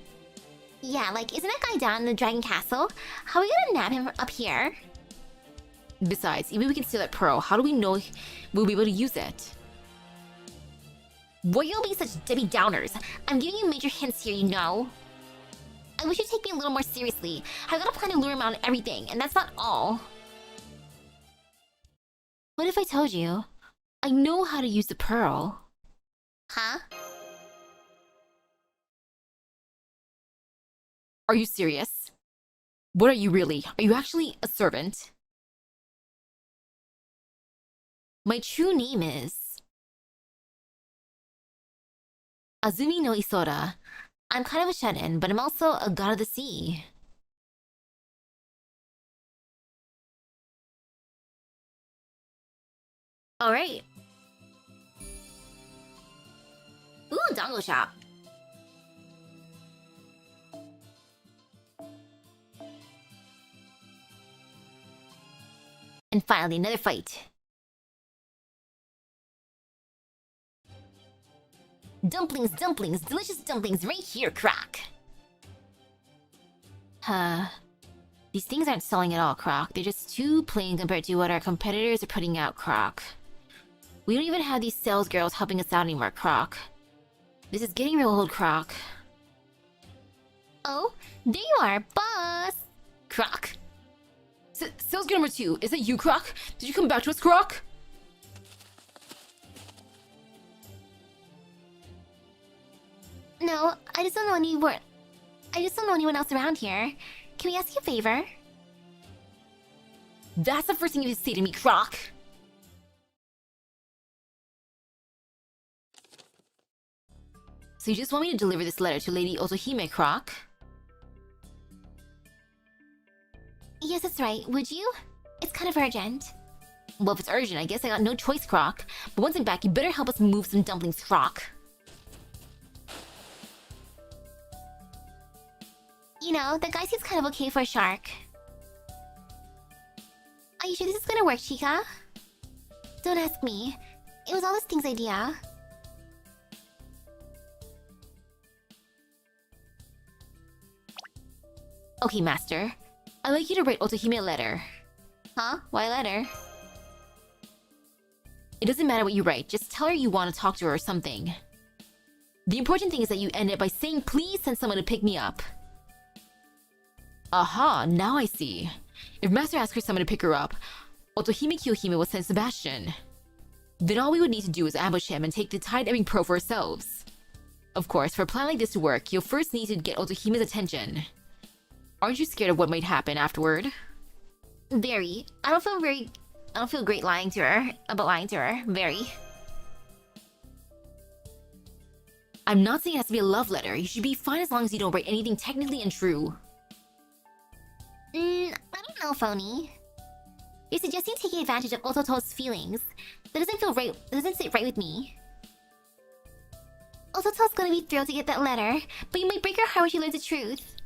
Yeah, like, isn't that guy down in the Dragon Castle? How are we gonna nab him up here? Besides, even if we can steal that pearl, how do we know we'll be able to use it? Why y'all be such Debbie Downers? I'm giving you major hints here, you know. I wish you'd take me a little more seriously. I got a plan to lure him out and everything, and that's not all. What if I told you? I know how to use the pearl. Huh? Are you serious? What are you really? Are you actually a servant? My true name is... Azumi no Isora. I'm kind of a shut-in, but I'm also a god of the sea. Alright. Ooh, Dango Shop. And finally, another fight. Dumplings, delicious dumplings right here, Croc. These things aren't selling at all, Croc. They're just too plain compared to what our competitors are putting out, Croc. We don't even have these sales girls helping us out anymore, Croc. This is getting real old, Croc. Oh, there you are, boss! Croc? Sales girl number 2, is that you, Croc? Did you come back to us, Croc? No, I just don't know anyone else around here. Can we ask you a favor? That's the first thing you say to me, Croc! So you just want me to deliver this letter to Lady Otohime, Croc? Yes, that's right. Would you? It's kind of urgent. Well, if it's urgent, I guess I got no choice, Croc. But once I'm back, you better help us move some dumplings, Croc. You know, the guy seems kind of okay for a shark. Are you sure this is gonna work, Chica? Don't ask me. It was all this thing's idea. Okay, Master. I'd like you to write Otohime a letter. Huh? Why a letter? It doesn't matter what you write, just tell her you want to talk to her or something. The important thing is that you end it by saying please send someone to pick me up. Aha, now I see. If Master asks for someone to pick her up, Otohime Kiyohime will send Sebastian. Then all we would need to do is ambush him and take the tide-ebbing pearl for ourselves. Of course, for a plan like this to work, you'll first need to get Otohime's attention. Aren't you scared of what might happen afterward? Very. I don't feel great lying to her. Very. I'm not saying it has to be a love letter. You should be fine as long as you don't write anything technically untrue. I don't know, Phony. You're suggesting taking advantage of Ototo's feelings. That doesn't feel right. That doesn't sit right with me. Ototo's gonna be thrilled to get that letter, but you might break her heart when she learns the truth.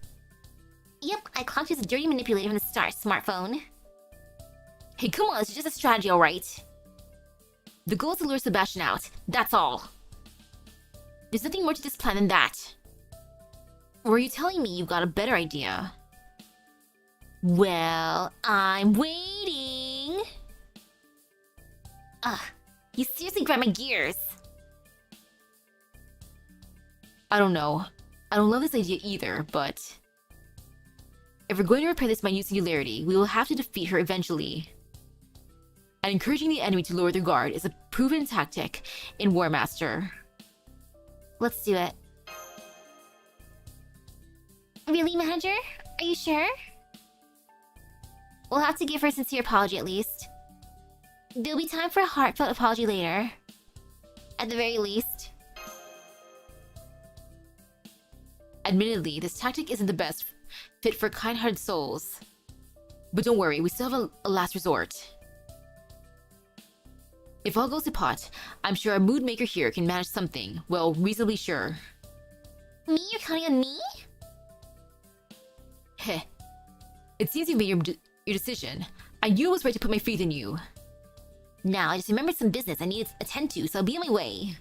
Yep, I clocked you as a dirty manipulator from the start, smartphone. Hey, come on, it's just a strategy, alright? The goal is to lure Sebastian out, that's all. There's nothing more to this plan than that. Or are you telling me you've got a better idea? Well, I'm waiting. You seriously grind my gears. I don't know. I don't love this idea either, but... if we're going to repair this minute singularity, we will have to defeat her eventually. And encouraging the enemy to lower their guard is a proven tactic in War Master. Let's do it. Really, Manager? Are you sure? We'll have to give her a sincere apology at least. There'll be time for a heartfelt apology later. At the very least. Admittedly, this tactic isn't the best fit for kind-hearted souls. But don't worry, we still have a last resort. If all goes to pot, I'm sure our mood maker here can manage something, well, reasonably sure. Me? You're counting on me? Heh. It seems you made your decision. I knew I was right to put my faith in you. Now, I just remembered some business I need to attend to, so I'll be on my way.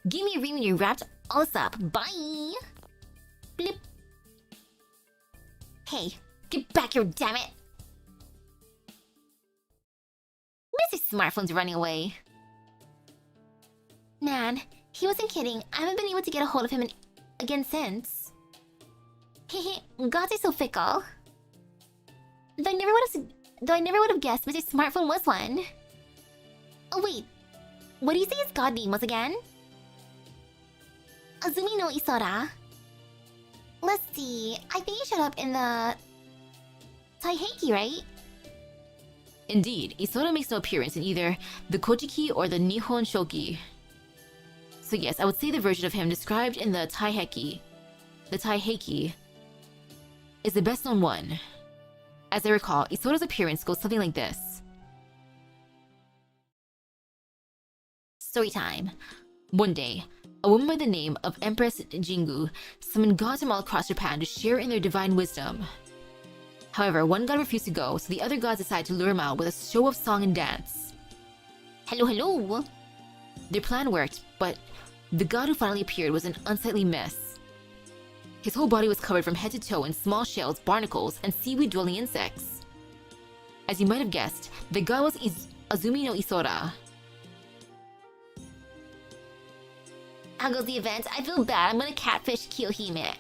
Give me a ring when you're wrapped all this up. Bye! Blip. Hey, get back here, damn it! Mr. Smartphone's running away. Man, he wasn't kidding. I haven't been able to get a hold of him again since. Hehe, gods are so fickle. Though I never would have guessed Mr. Smartphone was one. Oh wait, what do you say his god name was again? Azumi no Isora. Let's see, I think he showed up in the Taiheki, right? Indeed, Isora makes no appearance in either the Kojiki or the Nihon Shoki. So yes, I would say the version of him described in the Taiheki, is the best known one. As I recall, Isora's appearance goes something like this. Story time. One day, a woman by the name of Empress Jingu summoned gods from all across Japan to share in their divine wisdom. However, one god refused to go, so the other gods decided to lure him out with a show of song and dance. Hello, hello! Their plan worked, but the god who finally appeared was an unsightly mess. His whole body was covered from head to toe in small shells, barnacles, and seaweed-dwelling insects. As you might have guessed, the god was Azumi no Isora. How goes the event? I feel bad. I'm gonna catfish Otohime.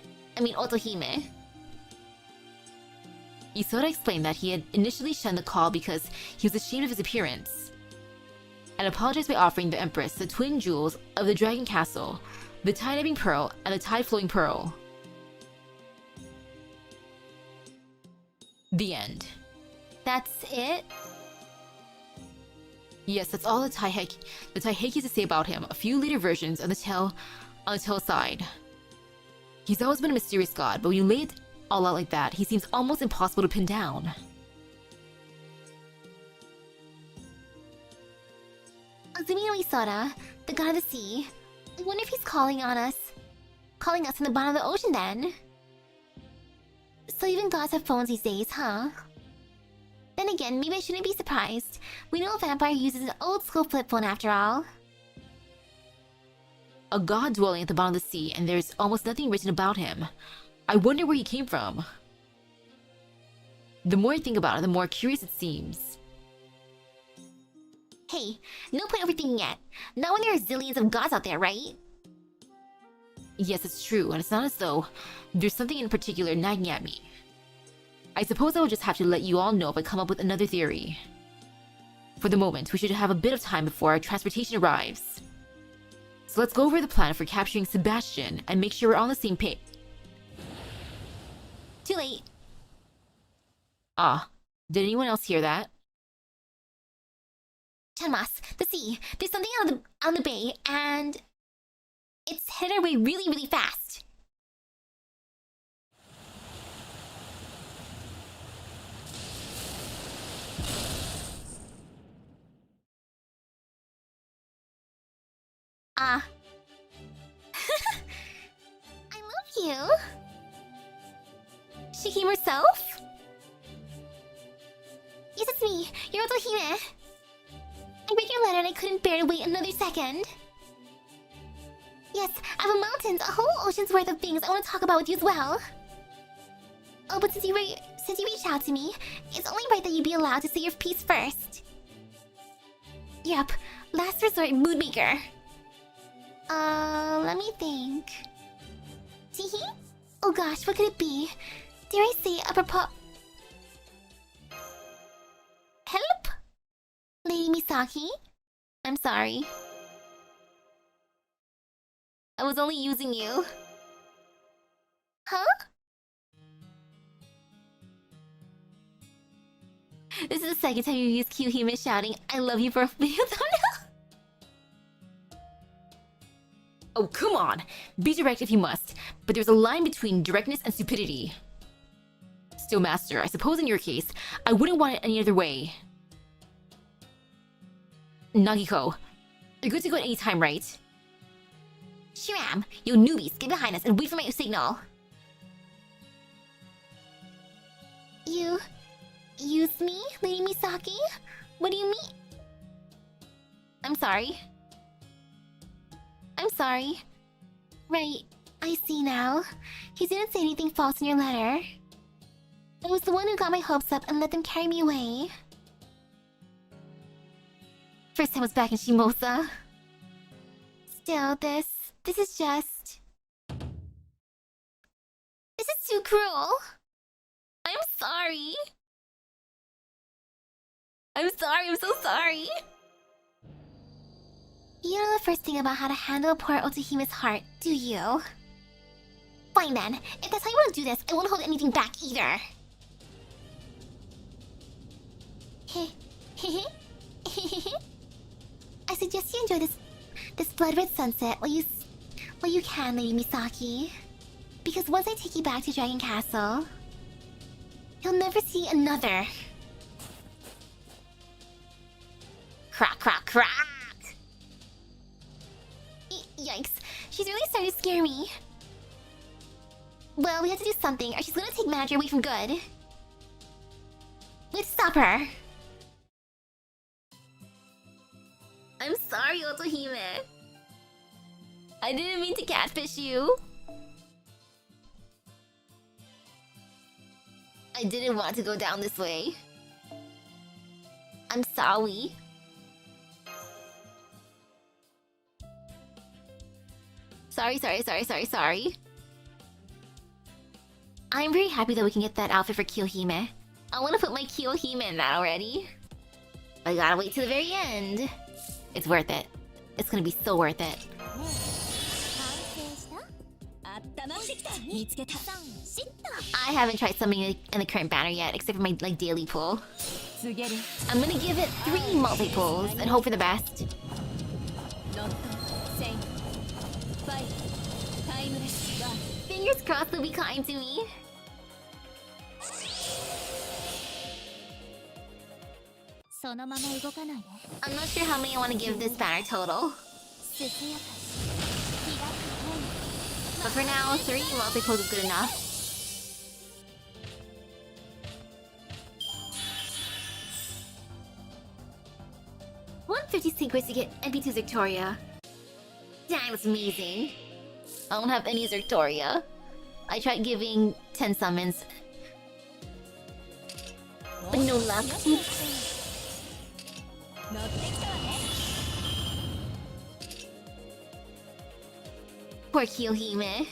Isora explained that he had initially shunned the call because he was ashamed of his appearance, and apologized by offering the Empress the twin jewels of the Dragon Castle, the Tide-Ebbing Pearl and the Tide-Flowing Pearl. The end. That's it? Yes, that's all the Taiheki has to say about him. A few later versions on the tale side. He's always been a mysterious god, but when you lay it all out like that, he seems almost impossible to pin down. Azumi no Isora, the god of the sea. I wonder if he's calling us from the bottom of the ocean then. So even gods have phones these days, huh? Then again, maybe I shouldn't be surprised. We know a vampire uses an old-school flip phone after all. A god dwelling at the bottom of the sea, and there's almost nothing written about him. I wonder where he came from. The more I think about it, the more curious it seems. Hey, no point overthinking yet. Not when there are zillions of gods out there, right? Yes, it's true, and it's not as though there's something in particular nagging at me. I suppose I will just have to let you all know if I come up with another theory. For the moment, we should have a bit of time before our transportation arrives. So let's go over the plan for capturing Sebastian and make sure we're on the same page. Too late. Ah, did anyone else hear that? Chanmas, the sea. There's something on the bay, and it's headed our way really, really fast. I love you. She came herself? Yes, it's me, your Otohime. I read your letter and I couldn't bear to wait another second. Yes, I have a mountains, a whole ocean's worth of things I want to talk about with you as well. Oh, but since you reached out to me, it's only right that you be allowed to say your piece first. Yep, last resort mood maker. Let me think. Teehee? Oh gosh, what could it be? Dare I say apropos... Help? Lady Misaki? I'm sorry. I was only using you. Huh? This is the second time you used Kyuhime shouting, I love you for a video thumbnail. Oh, come on! Be direct if you must, but there's a line between directness and stupidity. Still, Master, I suppose in your case, I wouldn't want it any other way. Nagiko, you're good to go at any time, right? Shiram, you newbies, get behind us and wait for my signal. You... use me, Lady Misaki? What do you mean? I'm sorry. I'm sorry. Right, I see now. You didn't say anything false in your letter. I was the one who got my hopes up and let them carry me away. First time was back in Shimosa. Still, this is just... This is too cruel. I'm sorry. I'm so sorry. You know the first thing about how to handle poor Otohime's heart, do you? Fine then, if that's how you want to do this, I won't hold anything back either. I suggest you enjoy this blood-red sunset while you can, Lady Misaki. Because once I take you back to Dragon Castle, you'll never see another. Crack, crack, crack! Yikes, she's really starting to scare me. Well, we have to do something or she's gonna take manager away from good. We have to stop her. I'm sorry, Otohime. I didn't mean to catfish you. I didn't want to go down this way. I'm sorry. Sorry. I'm very happy that we can get that outfit for Kyohime. I want to put my Kyohime in that already. I gotta wait till the very end. It's worth it. It's gonna be so worth it. I haven't tried something in the current banner yet, except for my daily pull. I'm gonna give it 3 multi-pulls and hope for the best. Fingers crossed they'll be kind to me. I'm not sure how many I want to give this banner total. But for now, 3 multi-pulls is good enough. $150 secrets to get MP2 Victoria. Dang, that's amazing. I don't have any Victoria. I tried giving 10 summons, but no luck. Poor Kyohime.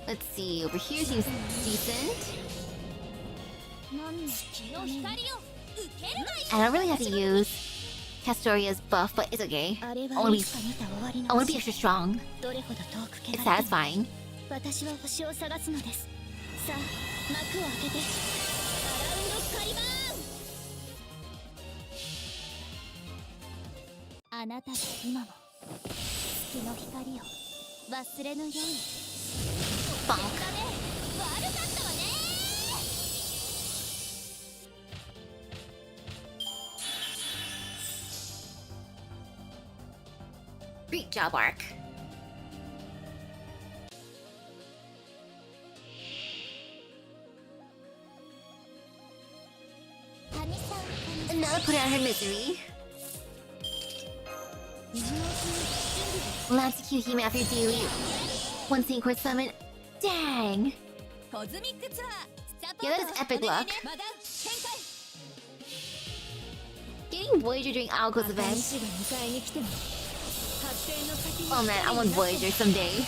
Let's see, over here seems decent. I don't really have to use Castoria's buff, but it's okay. I wanna be extra strong. It's satisfying. Bonk. Great job, Ark. And now put out her misery. Let's Kyuhime after your daily 1 scene court summon. Dang! Yeah, that is epic luck. Getting Voyager during Aoko's event. Oh man, I want Voyager someday.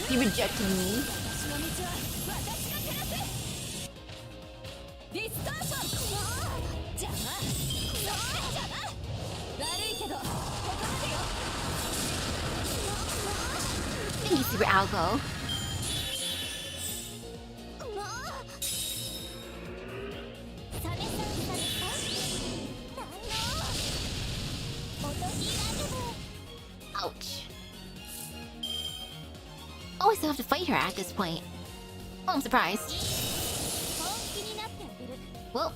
He rejected me. Thank you, Super Alco. Ouch. Oh, I still have to fight her at this point. Oh, I'm surprised. Well,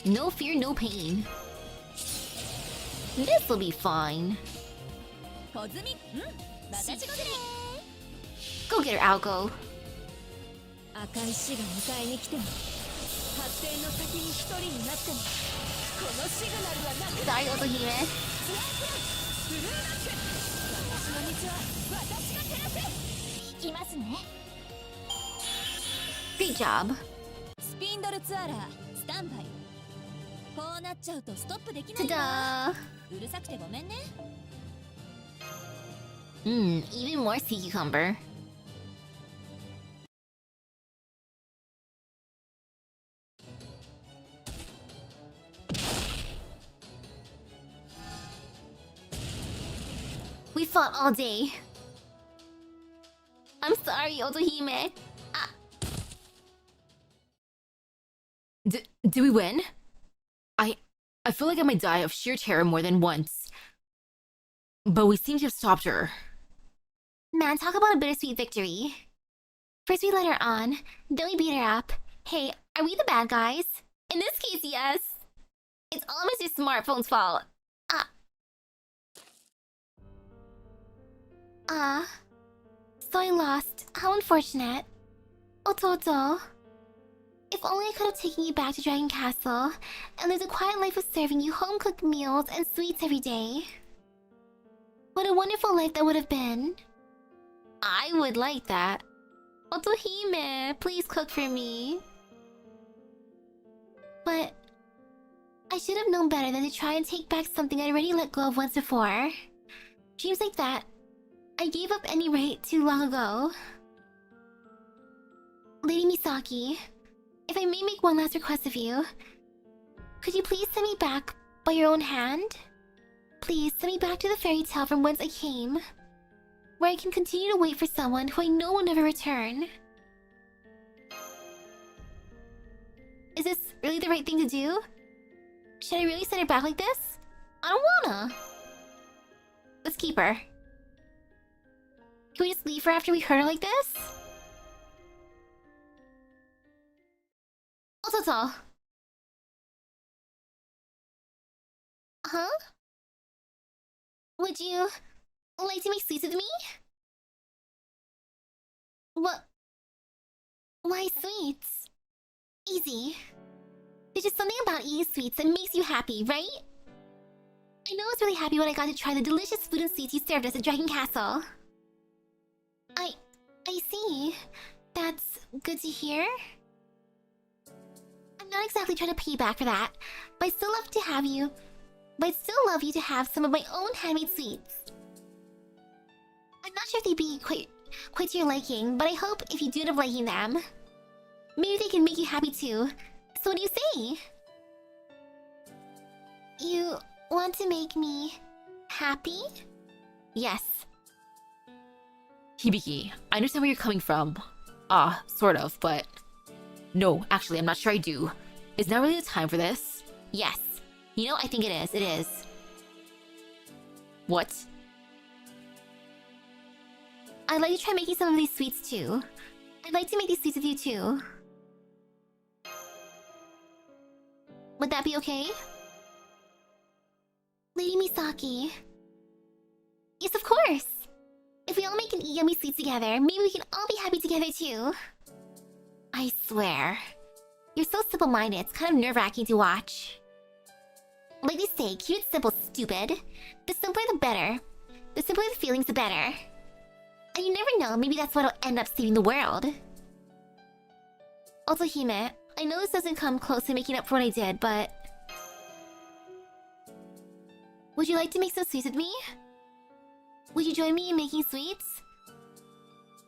no fear, no pain. This'll be fine. Go get her, Alco. Sorry, Otohime. Great job. Ta-da! Even more sea cucumber. We fought all day. I'm sorry, Otohime. Did we win? I feel like I might die of sheer terror more than once. But we seem to have stopped her. Man, talk about a bittersweet victory. First we let her on, then we beat her up. Hey, are we the bad guys? In this case, yes. It's all Mr. Smartphone's fault. So I lost. How unfortunate. Ototo. If only I could have taken you back to Dragon Castle and lived a quiet life of serving you home-cooked meals and sweets every day. What a wonderful life that would have been. I would like that. Otohime, please cook for me. But I should have known better than to try and take back something I already let go of once before. Dreams like that, I gave up any right too long ago. Lady Misaki, if I may make one last request of you, could you please send me back by your own hand? Please send me back to the fairy tale from whence I came, where I can continue to wait for someone who I know will never return. Is this really the right thing to do? Should I really send her back like this? I don't wanna. Let's keep her. Can we just leave her after we hurt her like this? Ototo. Huh? Would you like to make sweets with me? What? Why sweets? Easy. There's just something about eating sweets that makes you happy, right? I know I was really happy when I got to try the delicious food and sweets you served us at Dragon Castle. I see. That's good to hear. I'm not exactly trying to pay you back for that, but I'd still love you to have some of my own handmade sweets. I'm not sure if they'd be quite to your liking, but I hope if you do end up liking them, maybe they can make you happy too. So what do you say? You want to make me happy? Yes. Hibiki, I understand where you're coming from. Sort of, but... No, actually, I'm not sure I do. Is now really the time for this? Yes. You know, I think it is. It is. What? I'd like to try making some of these sweets too. I'd like to make these sweets with you too. Would that be okay? Lady Misaki. Yes, of course! If we all make and eat yummy sweets together, maybe we can all be happy together too. I swear. You're so simple-minded, it's kind of nerve-wracking to watch. Like they say, keep it simple, stupid. The simpler the better. The simpler the feelings, the better. And you never know, maybe that's what'll end up saving the world. Also, Hime, I know this doesn't come close to making up for what I did, but... would you like to make some sweets with me? Would you join me in making sweets?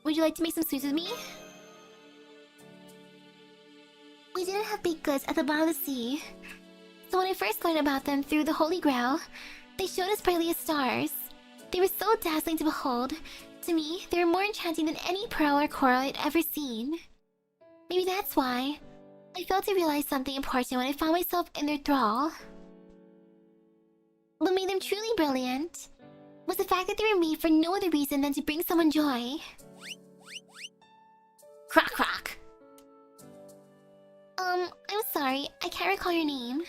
Would you like to make some sweets with me? We didn't have baked goods at the bottom of the sea. So when I first learned about them through the Holy Grail, they shone as brightly as stars. They were so dazzling to behold, To me, they were more enchanting than any pearl or coral I'd ever seen. Maybe that's why I failed to realize something important when I found myself in their thrall. What made them truly brilliant was the fact that they were made for no other reason than to bring someone joy. Croc croc! I'm sorry, I can't recall your name.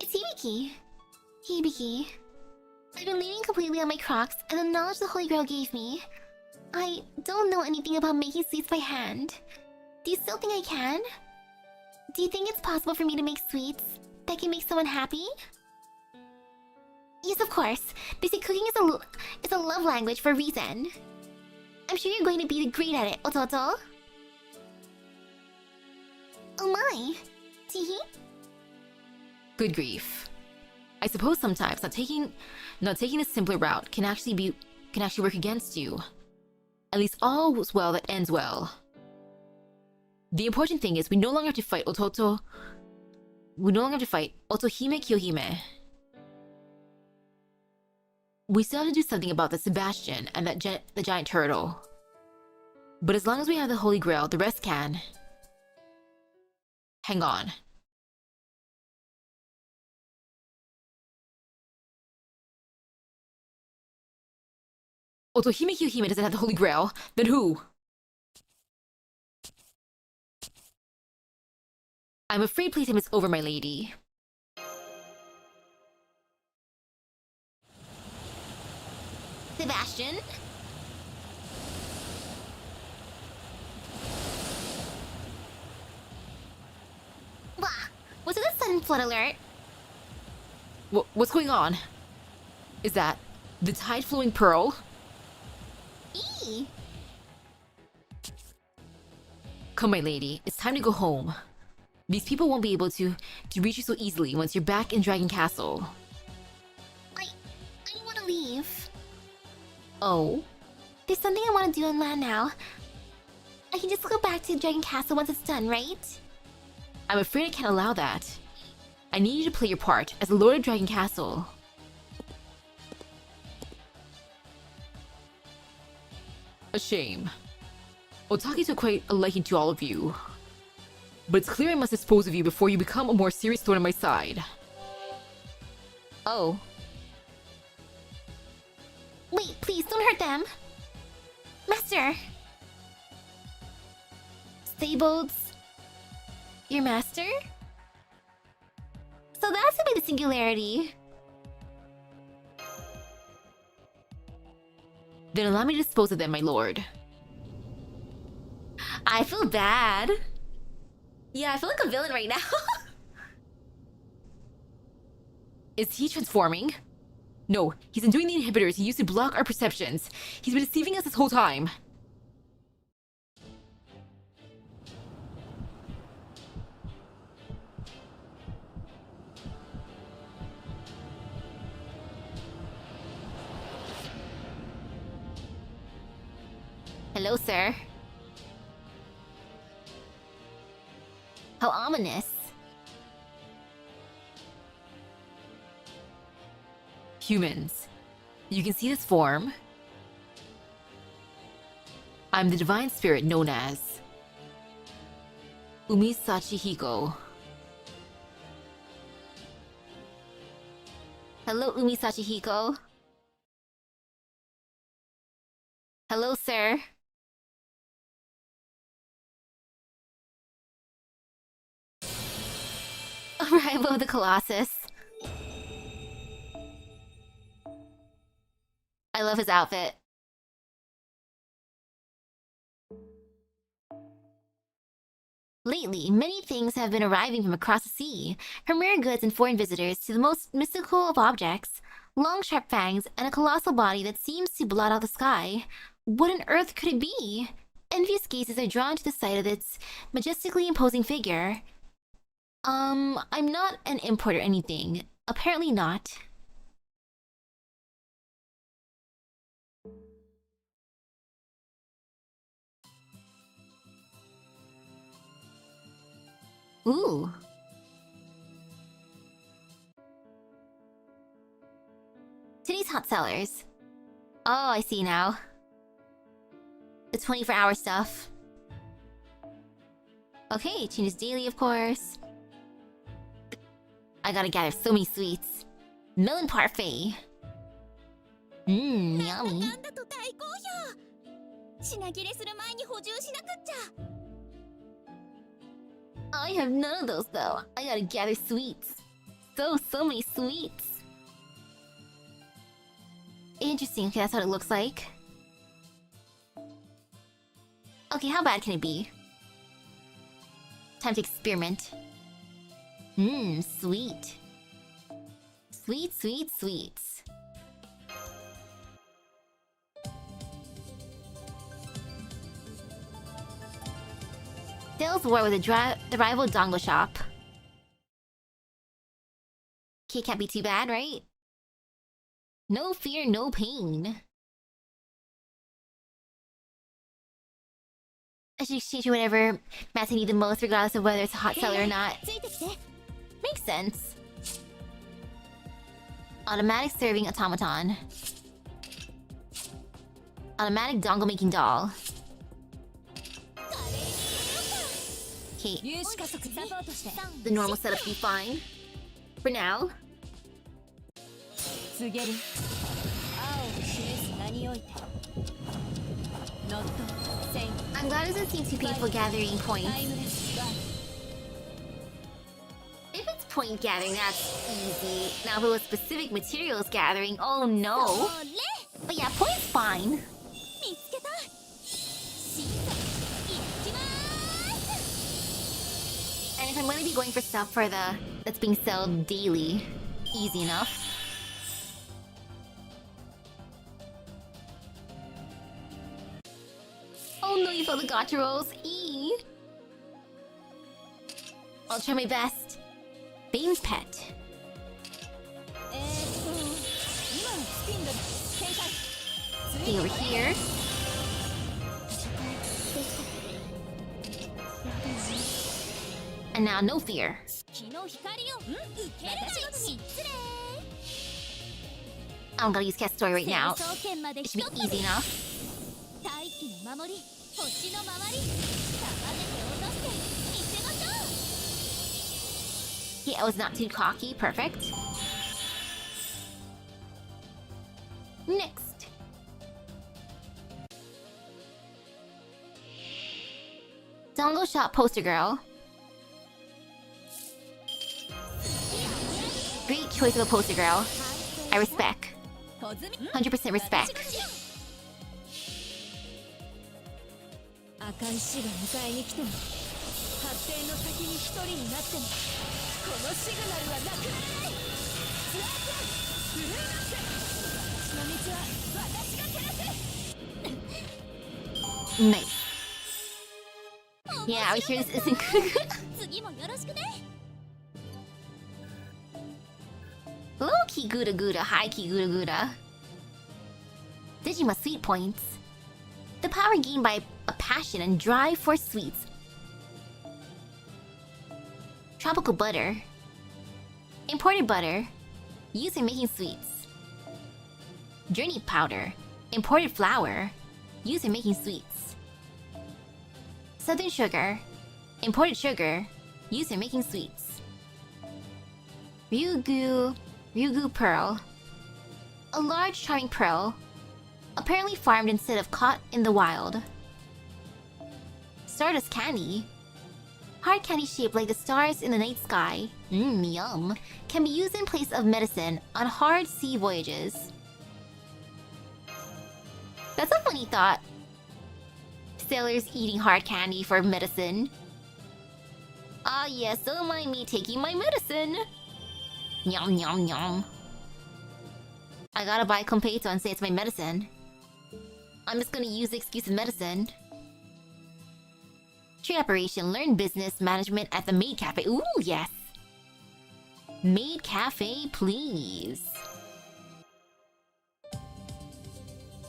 It's Hibiki. Hibiki. I've been leaning completely on my crocs and the knowledge the Holy Grail gave me. I don't know anything about making sweets by hand. Do you still think I can? Do you think it's possible for me to make sweets that can make someone happy? Yes, of course. They say cooking is a love language for a reason. I'm sure you're going to be great at it, Ototo. Oh my. Teehee? Good grief. I suppose sometimes not taking a simpler route can actually work against you. At least all is well that ends well. The important thing is we no longer have to fight Otohime Kiyohime. We still have to do something about the Sebastian and the giant turtle. But as long as we have the Holy Grail, the rest can. Hang on. Otohime Kiyohime doesn't have the Holy Grail, then who? I'm afraid playtime is over, my lady. Sebastian? Wah! Was it a sudden flood alert? What's going on? Is that the tide-flowing pearl? Eee! Come, my lady, it's time to go home. These people won't be able to reach you so easily once you're back in Dragon Castle. I don't want to leave. Oh? There's something I want to do on land now. I can just go back to Dragon Castle once it's done, right? I'm afraid I can't allow that. I need you to play your part as the Lord of Dragon Castle. A shame. Otaki took quite a liking to all of you. But it's clear I must dispose of you before you become a more serious thorn on my side. Oh. Wait, please don't hurt them. Master! Stables. Your master? So that's gonna be the singularity. Then allow me to dispose of them, my lord. I feel bad. Yeah, I feel like a villain right now. Is he transforming? No, he's undoing the inhibitors he used to block our perceptions. He's been deceiving us this whole time. Hello, sir. How ominous. Humans, you can see this form. I'm the divine spirit known as Umisachi Hiko. Hello, Umisachi Hiko. Hello, sir. Arrival of the Colossus. I love his outfit. Lately, many things have been arriving from across the sea, from rare goods and foreign visitors to the most mystical of objects, long sharp fangs and a colossal body that seems to blot out the sky. What on earth could it be? Envious gazes are drawn to the sight of its majestically imposing figure. I'm not an import or anything. Apparently not. Ooh. Today's hot sellers. Oh, I see now. the 24-hour stuff. Okay, changes daily, of course. I gotta gather so many sweets. Melon parfait. Mmm, yummy. なんだと大好評。品切れする前に補充しなくっちゃ。 I have none of those though. I gotta gather sweets. So many sweets. Interesting, okay, that's what it looks like. Okay, how bad can it be? Time to experiment. Mmm, sweet. Sweet, sweet, sweets. Sales war with the rival dongle shop. Okay, can't be too bad, right? No fear, no pain. I should exchange for whatever mats I need the most, regardless of whether it's a hot seller or not. Makes sense. Automatic serving automaton. Automatic dongle making doll. Okay, the normal setup be fine. For now. I'm glad it doesn't seem too painful gathering points. If it's point gathering, that's easy. Now if it was specific materials gathering, oh no. But yeah, point's fine. And if I'm going to be going for stuff for that's being sold daily, easy enough. Oh no, you fell the gacha rolls. Eee. I'll try my best. Bane's pet. Okay, over here. And now no fear. I'm gonna use Cat's story right now. It should be easy enough. Okay, I was not too cocky. Perfect. Next. Dongle shop poster girl. Great choice of a poster girl. I respect. 100% respect. 赤い死が迎えに来ても発展の先に一人になってもこのシグナルはなくならない。振るいなせ。私の道は私が照らす。 Nice. Yeah, I sure this isn't good. 次もよろしくね。 Low key Gouda Gouda, high key Gouda Gouda. Digima sweet points. The power gained by a passion and drive for sweets. Tropical butter. Imported butter. Used in making sweets. Journey powder. Imported flour. Used in making sweets. Southern sugar. Imported sugar. Used in making sweets. Ryugu pearl. A large charming pearl. Apparently farmed instead of caught in the wild. Stardust candy. Hard candy shaped like the stars in the night sky. Mmm, yum. Can be used in place of medicine on hard sea voyages. That's a funny thought. Sailors eating hard candy for medicine. Ah yes, don't mind me taking my medicine. Yum yum yum. I gotta buy Compeito and say it's my medicine. I'm just gonna use the excuse of medicine. Trade operation, learn business management at the Maid Cafe. Ooh, yes. Maid Cafe, please.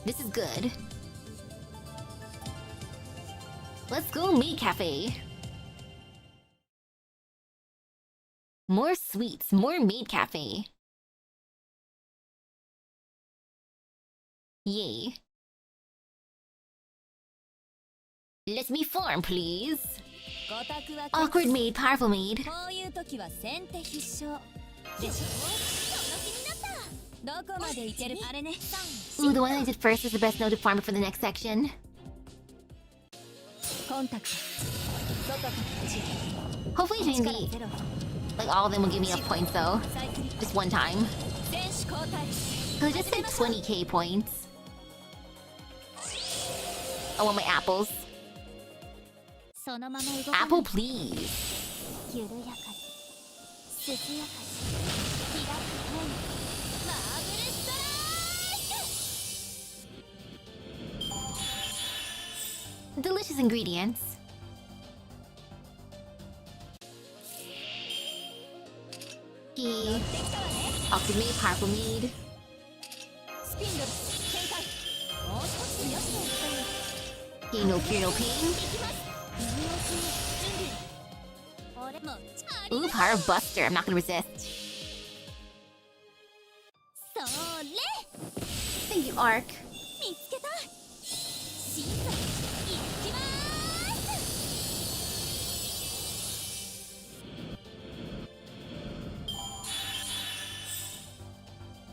This is good. Let's go Maid Cafe. More sweets, more Maid Cafe. Yay. Let me form, please. ご託は Awkward maid, powerful maid. こういう時は先手必勝でしょ。その気になったどこまでいけるあれね Ooh, the one I did first is the best noted farmer for the next section. コンタクト外から走る Hopefully doing 力 the ゼロ like all of them will give me enough points though. サイクリッ Just one time. ク選手交代 Cause I just said 20k points. I want my apples. そのまま動かない Apple, please. 緩やかに涼やかに開く面マーブルストライク Delicious ingredients. He できたわね awkward maid, powerful maid. スピンドル展開もう少しよしと He no fear, no pain. 行きます何をしに準備俺もあり Ooh, power of Buster. I'm not gonna resist. それ Thank you, Ark. 見つけた審査行きまーす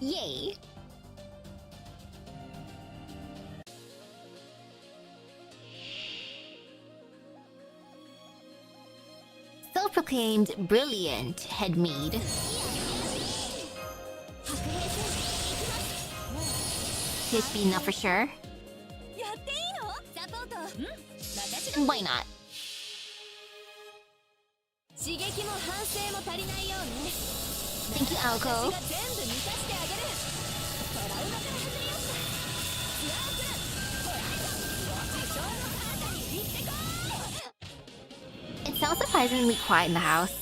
Yay. Self-proclaimed brilliant head maid. 白兵戦行きます This be enough for sure. やっていいのサポート私が Why not? 刺激も反省も足りないようね Thank you, 私 Alco. が全部満たしてあげるトラウマから外れようツアープランホライゾン地上の彼方に行ってこ It sounds surprisingly quiet in the house.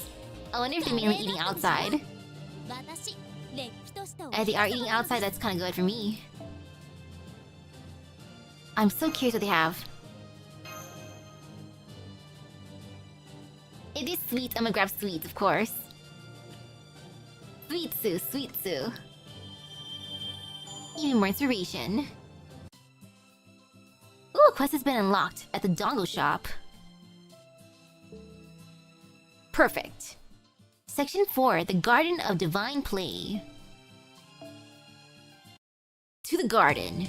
I wonder if they mainly eating outside. い私れっきとした If they are eating outside, that's kind of good for me. I'm so curious what they have. It is sweet. I'm gonna grab sweets, of course. Sweet Sue, Sweet Sue. Even more inspiration. Ooh, a quest has been unlocked at the dongle shop. Perfect. Section 4, the Garden of Divine Play. To the garden.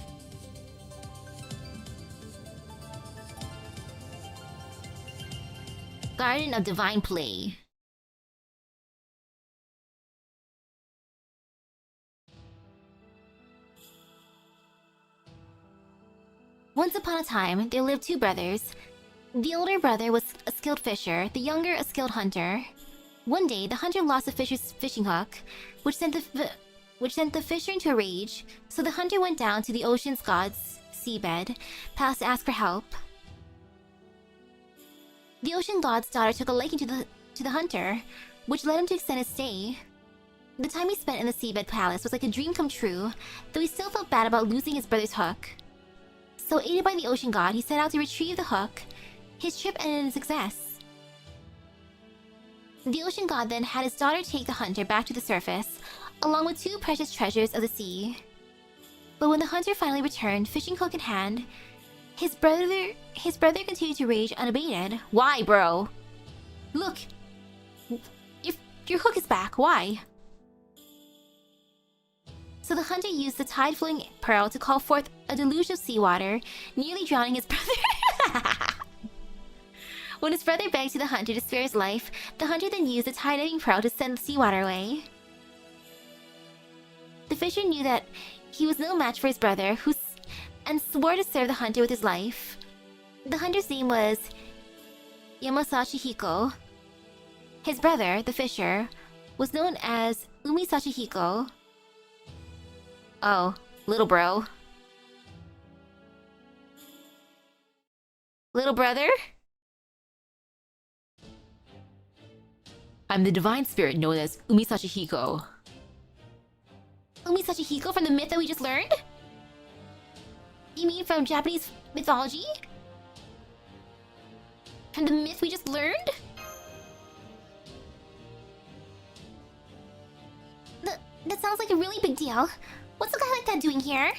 Garden of Divine Play. Once upon a time, there lived two brothers. The older brother was a skilled fisher, the younger a skilled hunter. One day, the hunter lost the fisher's fishing hook, which sent the fisher into a rage, so the hunter went down to the ocean's god's seabed, palace to ask for help. The ocean god's daughter took a liking to the hunter, which led him to extend his stay. The time he spent in the seabed palace was like a dream come true, though he still felt bad about losing his brother's hook. So aided by the ocean god, he set out to retrieve the hook. His trip ended in success. The ocean god then had his daughter take the hunter back to the surface, along with two precious treasures of the sea. But when the hunter finally returned, fishing hook in hand, his brother continued to rage unabated. Why, bro? Look! Your hook is back, why? So the hunter used the tide-flowing pearl to call forth a deluge of seawater, nearly drowning his brother. When his brother begged to the hunter to spare his life, the hunter then used the tide-diving pearl to send the seawater away. The fisher knew that he was no match for his brother, and swore to serve the hunter with his life. The hunter's name was Yamasashi Hiko. His brother, the fisher, was known as Umisashi Hiko. Oh, little bro. Little brother? I'm the divine spirit known as Umisashi Hiko. Umisashi Hiko from the myth that we just learned? You mean from Japanese mythology? From the myth we just learned? That sounds like a really big deal. What's a guy like that doing here?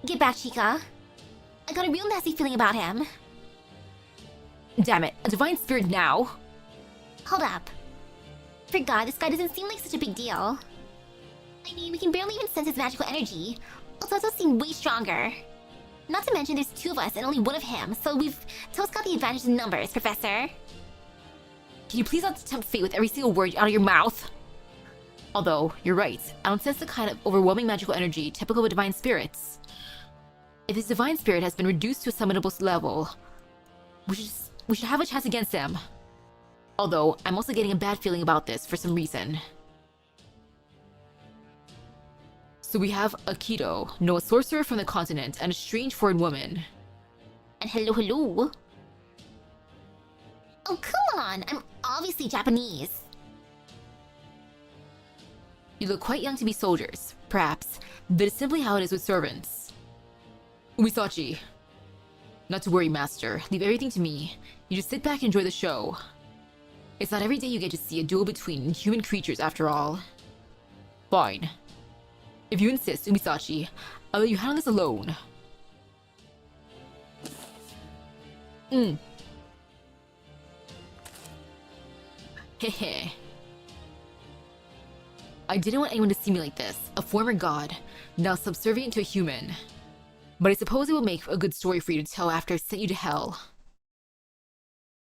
Get back, Chica. I got a real nasty feeling about him. Damn it, a divine spirit now? Hold up. For God, this guy doesn't seem like such a big deal. I mean, we can barely even sense his magical energy. Also, does seem way stronger. Not to mention, there's 2 of us and only 1 of him, so we've toast got the advantage in numbers, Professor. Can you please not tempt fate with every single word out of your mouth? Although, you're right, I don't sense the kind of overwhelming magical energy typical of divine spirits. If this divine spirit has been reduced to a summonable level, we should have a chance against him. Although, I'm also getting a bad feeling about this for some reason. So we have Aikido, a sorcerer from the continent, and a strange foreign woman. And hello. Oh, come on! I'm obviously Japanese. You look quite young to be soldiers, perhaps, but it's simply how it is with servants. Misaki. Not to worry, Master. Leave everything to me. You just sit back and enjoy the show. It's not every day you get to see a duel between human creatures, after all. Fine. If you insist, Misaki, I'll let you handle this alone. Hehe. I didn't want anyone to see me like this, a former god, now subservient to a human. But I suppose it will make a good story for you to tell after I sent you to hell.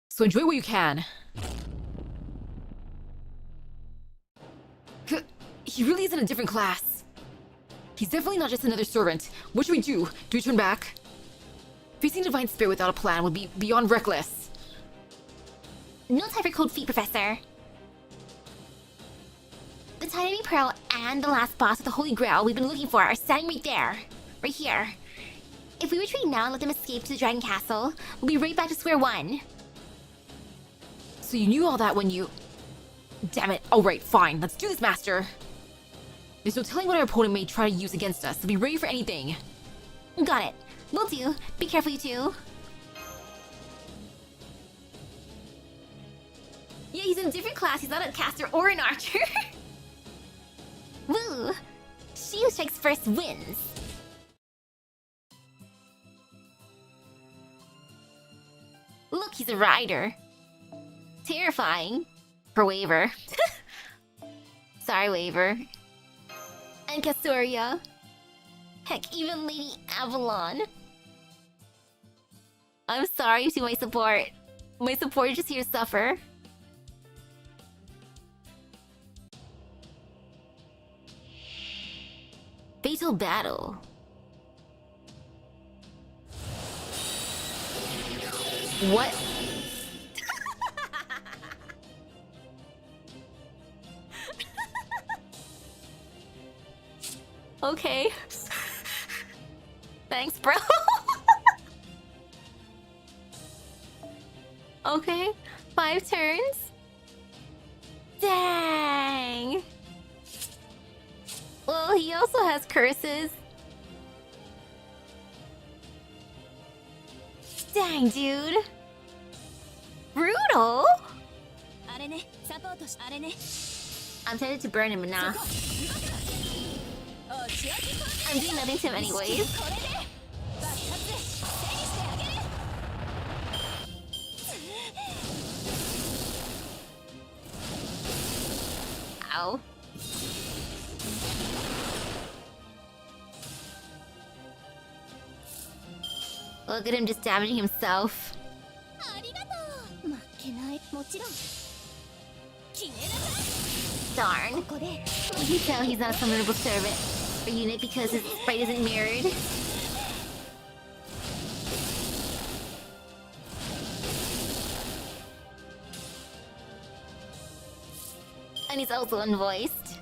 So enjoy what you can. He really is in a different class. He's definitely not just another servant. What should we do? Do we turn back? Facing Divine Spirit without a plan would be beyond reckless. No time for cold feet, Professor. The Tiny Pearl and the last boss with the Holy Grail we've been looking for are standing right there. Right here. If we retreat now and let them escape to the Dragon Castle, we'll be right back to square one. So you knew all that when you... Damn it. Alright, fine. Let's do this, Master. There's no telling what our opponent may try to use against us, so be ready for anything. Got it. Will do. Be careful, you two. Yeah, he's in a different class. He's not a caster or an archer. Woo! She who strikes first wins. Look, he's a rider. Terrifying. For Waver. Sorry, Waver. And Castoria. Heck, even Lady Avalon. I'm sorry to my support. My support is just here to suffer. Fatal battle. What? Okay. Thanks, bro. Okay. 5 turns. Dang. Well, he also has curses. Dang, dude. Brutal. I'm tempted to burn him, but nah. I'm doing nothing to him anyways. Ow. Look at him just damaging himself. Darn. You can tell he's not a summonable servant or unit because his sprite isn't mirrored. And he's also unvoiced.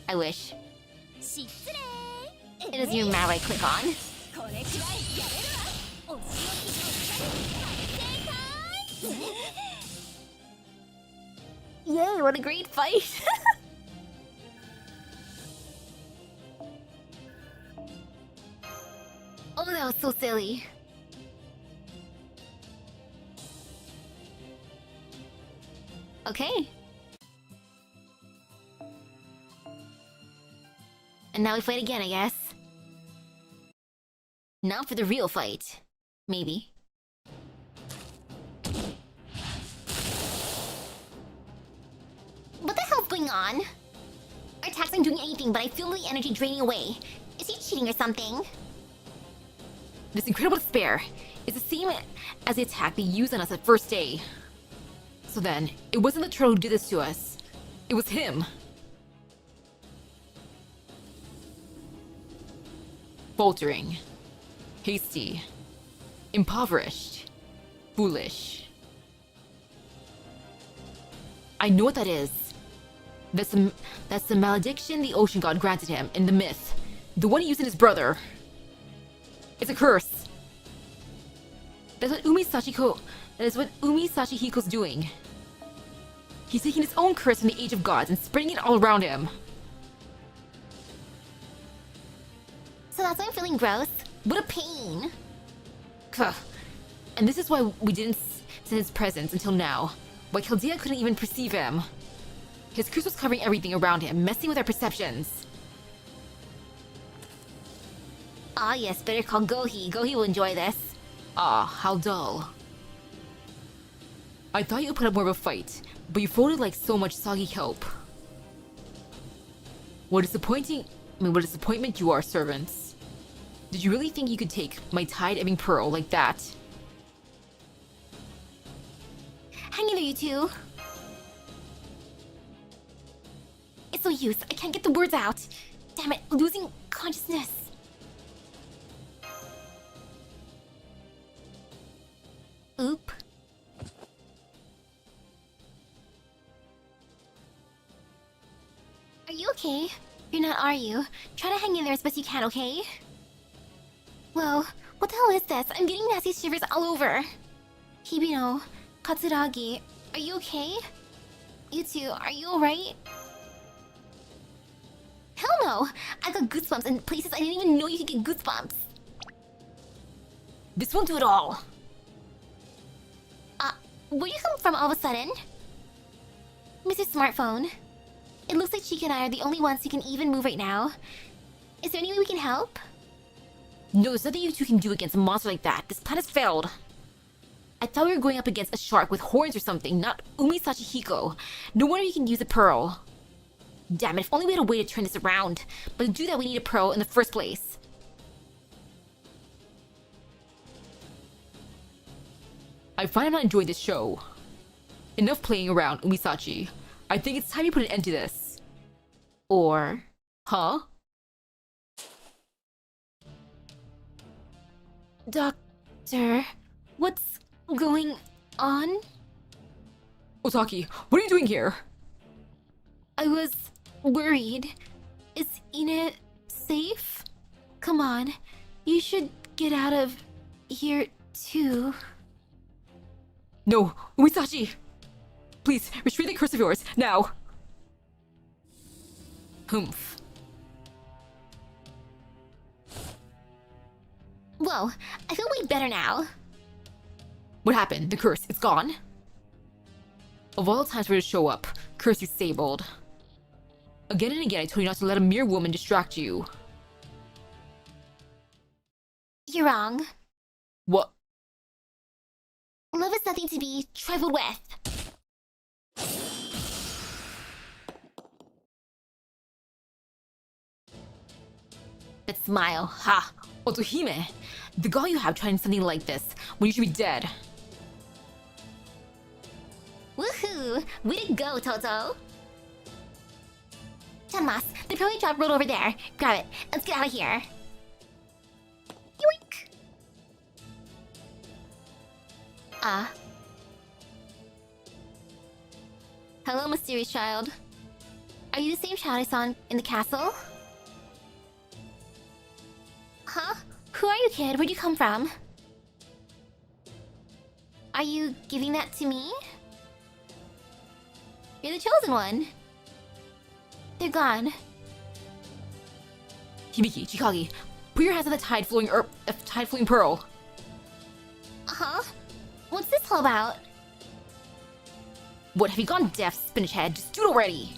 I wish. It doesn't even matter what I click on. Yay, what a great fight! Oh, that was so silly. Okay. And now we fight again, I guess. Now for the real fight. Maybe. What the hell's going on? Our attacks aren't doing anything, but I feel the energy draining away. Is he cheating or something? This incredible despair is the same as the attack they used on us at first day. So then, it wasn't the turtle who did this to us. It was him. Faltering. Hasty. Impoverished. Foolish. I know what that is. That's the malediction the ocean god granted him in the myth. The one he used in his brother. It's a curse. That is what Umi Sachihiko's doing. He's taking his own curse from the Age of Gods and spreading it all around him. So that's why I'm feeling gross? What a pain! Ugh. And this is why we didn't sense his presence until now. Why Chaldea couldn't even perceive him. His curse was covering everything around him, messing with our perceptions. Ah yes, better call Gohi. Gohi will enjoy this. Ah, how dull. I thought you'd put up more of a fight, but you folded like so much soggy kelp. What disappointment you are, servants. Did you really think you could take my tide-ebbing pearl like that? Hang in there, you two. It's no use. I can't get the words out. Damn it, losing consciousness. Oop. Are you okay? You're not, are you? Try to hang in there as best you can, okay? Whoa, what the hell is this? I'm getting nasty shivers all over. Hibino, Katsuragi, are you okay? You two, are you alright? Hell no! I got goosebumps in places I didn't even know you could get goosebumps. This won't do it all. Where'd you come from all of a sudden? Mr. Smartphone, it looks like Chika and I are the only ones who can even move right now. Is there any way we can help? No, there's nothing you two can do against a monster like that. This plan has failed. I thought we were going up against a shark with horns or something, not Umi Sachihiko. No wonder you can use a pearl. Damn it, if only we had a way to turn this around. But to do that, we need a pearl in the first place. I find I'm not enjoying this show. Enough playing around, Umisachi. I think it's time you put an end to this. Or... Huh? Doctor, what's going on? Otaki, what are you doing here? I was worried. Is Ina safe? Come on, you should get out of here too. No, Umisachi! Please, restrain the curse of yours, now! Humph. Whoa, I feel way better now. What happened? The curse, it's gone? Of all the times for it to show up, curse disabled. Again and again I told you not to let a mere woman distract you. You're wrong. What? Love is nothing to be trifled with. That smile, ha! Otohime! The gall you have trying something like this, when you should be dead. Woohoo! Way to go, Toto! Chanmas, the pearl you dropped rolled over there. Grab it. Let's get out of here. Yoink! Hello, mysterious child. Are you the same child I saw in the castle? Huh? Who are you, kid? Where'd you come from? Are you giving that to me? You're the chosen one. They're gone. Hibiki, Chikagi, put your hands on the tide-flowing pearl. Huh? What's this all about? What, have you gone deaf, spinach head? Just do it already!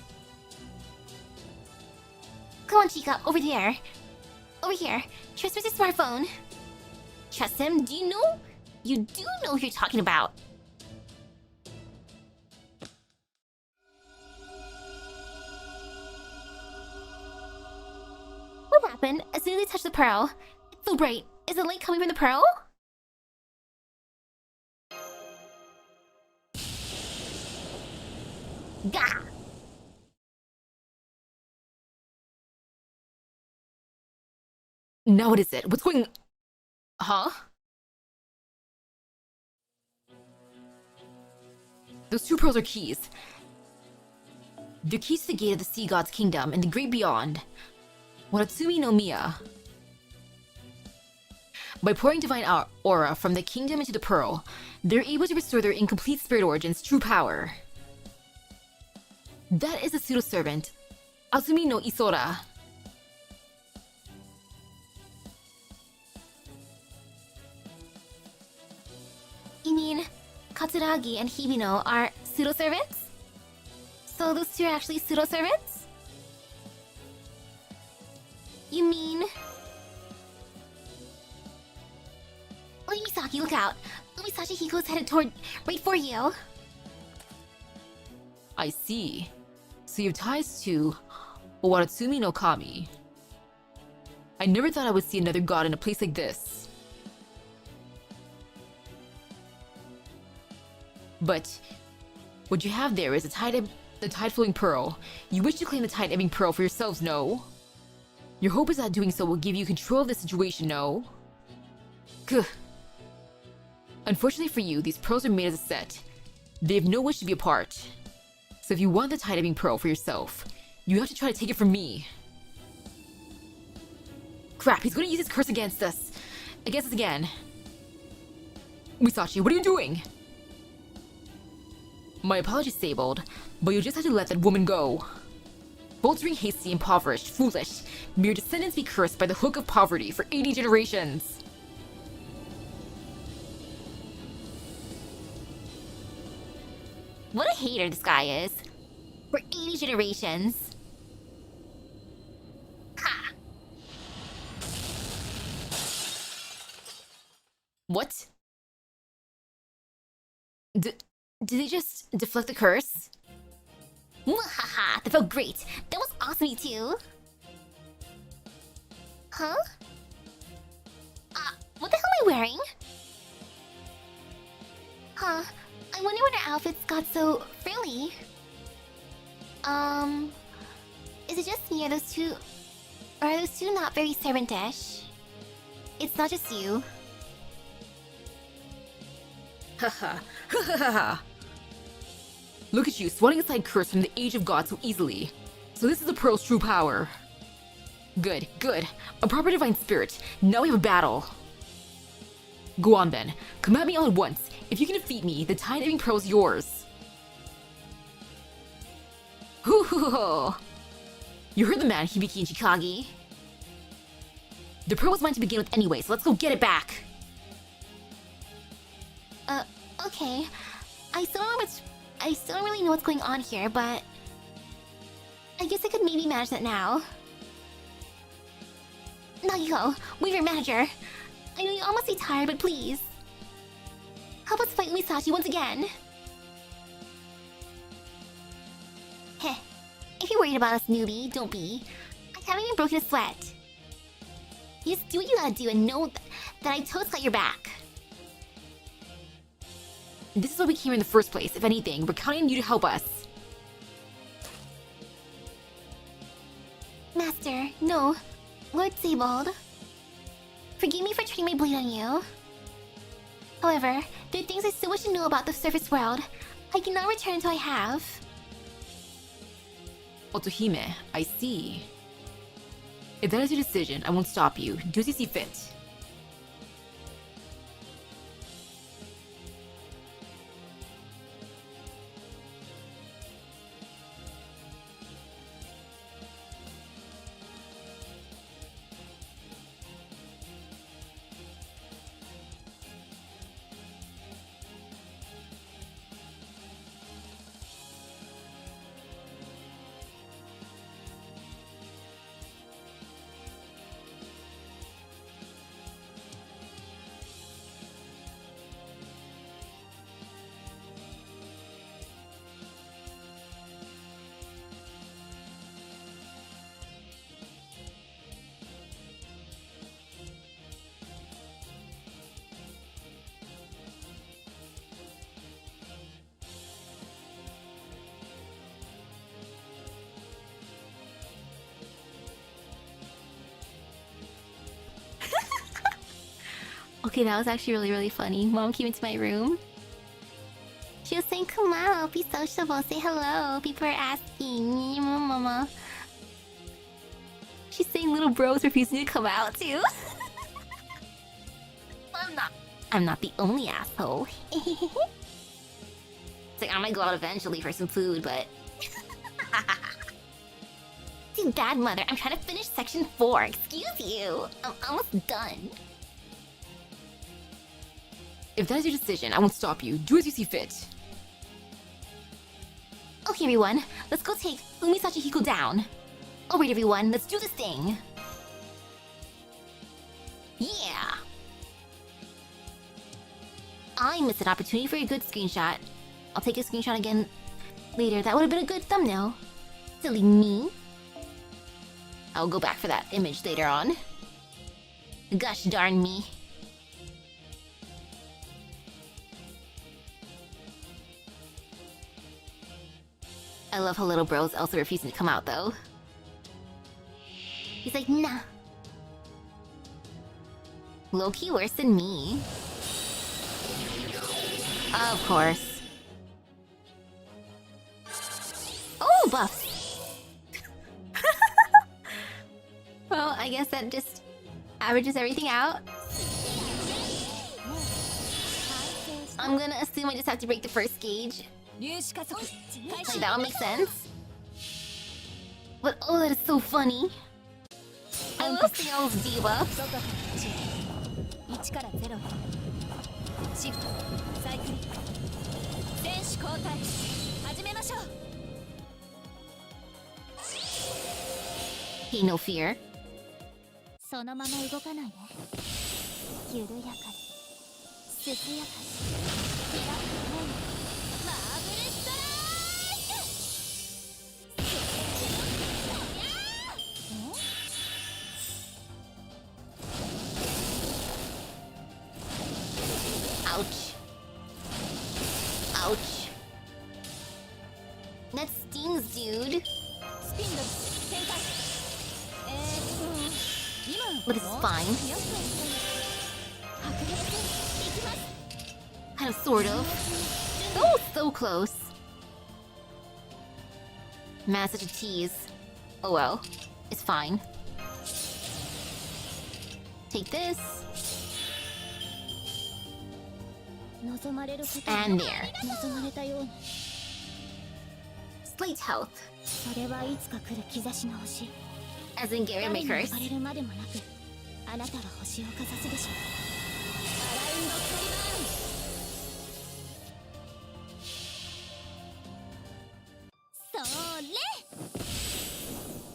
Come on, Chica, over there. Over here. Trust Mr. Smartphone. Trust him? Do you know? You do know who you're talking about. What happened as soon as I touched the pearl? It's so bright. Is the light coming from the pearl? Gah! Now what is it? What's going... Huh? Those two pearls are keys. They're keys to the gate of the Sea God's kingdom and the great beyond. Watatsumi no Miya. By pouring divine aura from the kingdom into the pearl, they're able to restore their incomplete spirit origin's true power. That is the pseudo-servant, Azumi no Isora. You mean Katsuragi and Hibino are pseudo-servants? So those two are actually pseudo-servants? You mean... Oh, Misaki, look out! Umisashi Hiko's headed toward... right for you! I see. So you have ties to Watatsumi no Kami. I never thought I would see another god in a place like this. But what you have there is the tide-flowing pearl. You wish to claim the tide-ebbing pearl for yourselves, no? Your hope is that doing so will give you control of the situation, no? Gah. Unfortunately for you, these pearls are made as a set. They have no wish to be apart. So if you want the tide-ebbing pearl for yourself, you have to try to take it from me. Crap, he's gonna use his curse against us. Against us again. Misaki, what are you doing? My apologies, Sabled, but you'll just have to let that woman go. Faltering, hasty, impoverished, foolish, may your descendants be cursed by the hook of poverty for 80 generations. What a hater this guy is. For 80 generations. Ha! What? Did they just deflect the curse? Mwahaha! That felt great! That was awesome, too! Huh? What the hell am I wearing? Huh. I wonder when her outfits got so frilly. Is it just me or those two... Or are those two not very servant-ish? It's not just you. Haha. Hahaha. Look at you, swatting aside curse from the age of God so easily. So this is the pearl's true power. Good, good. A proper divine spirit. Now we have a battle. Go on then. Come at me all at once. If you can defeat me, the tide-ebbing pearl is yours. Hoo hoo hoo. You heard the man, Hibiki and Chikagi. The pearl was mine to begin with anyway, so let's go get it back. Okay. I still don't really know what's going on here, but... I guess I could maybe manage that now. Nagiko, Weaver Manager. I know you all must be tired, but please. Help us fight Umisashi once again. Heh. If you're worried about us, newbie, don't be. I haven't even broken a sweat. You just do what you gotta do and know that I totally got your back. This is why we came here in the first place. If anything, we're counting on you to help us. Master, no. Lord Sebald. Forgive me for turning my blade on you. However, there are things I still wish to know about the surface world. I cannot return until I have. Otohime, I see. If that is your decision, I won't stop you. Do as you see fit. Okay, that was actually really funny. Mom came into my room. She was saying, come out, be sociable, say hello. People are asking. Mama. She's saying little bros refusing to come out too. I'm not the only asshole. It's like I might go out eventually for some food, but too bad, mother. I'm trying to finish section 4. Excuse you. I'm almost done. If that is your decision, I won't stop you. Do as you see fit. Okay, everyone. Let's go take Umisachi Hiko down. Alright, everyone. Let's do this thing. Yeah. I missed an opportunity for a good screenshot. I'll take a screenshot again later. That would have been a good thumbnail. Silly me. I'll go back for that image later on. Gosh darn me. I love how little bro's also refusing to come out though. He's like, nah. Low-key worse than me. Of course. Oh, buffs! Well, I guess that just averages everything out. I'm gonna assume I just have to break the first gauge. Like, that would make sense. But oh, that is so funny. I love seeing all those debuffs. Hey, no fear. そのまま動かないで。緩やかに、涼やかに。マーブルストライク。 Ouch. Ouch. That stings, dude. But it's fine. Kind of, sort of. Oh, so close. Man, such a tease. Oh well. It's fine. Take this. And there. Slight health. As in get rid of my curse.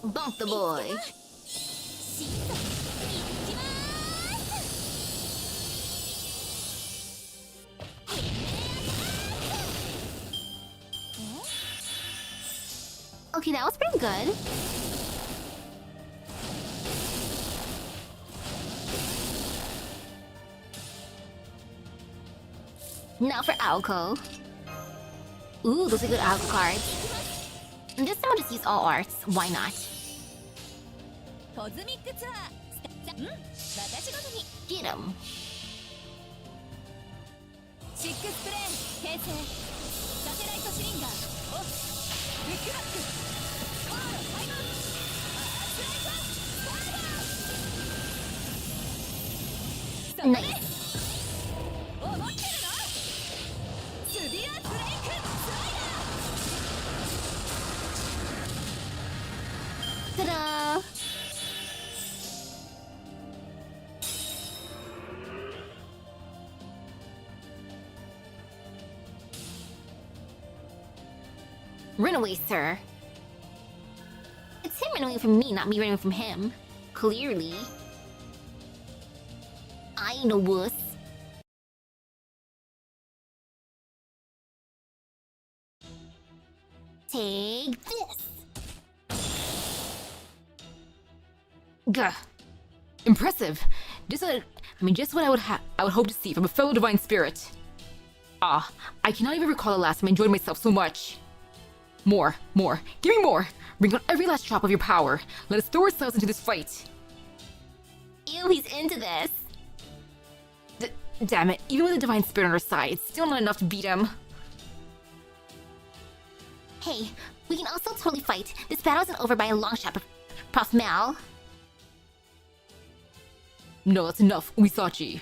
Bonk the boy. Okay, that was pretty good. Now for Alco. Ooh, those are good Alco cards. And this time I'll just use all arts. Why not? Get him. Nice. Ta-da! Run away, sir. It's him running away from me, not me running away from him. Clearly. I ain't no wuss. Take this. Gah. Impressive. Just what I would hope to see from a fellow divine spirit. Ah, I cannot even recall the last time I enjoyed myself so much. More. Give me more. Bring out every last drop of your power. Let us throw ourselves into this fight. Ew, he's into this. Damn it, even with a divine spirit on our side, it's still not enough to beat him. Hey, we can also totally fight. This battle isn't over by a long shot, Prof. Mal. No, that's enough, Misaki.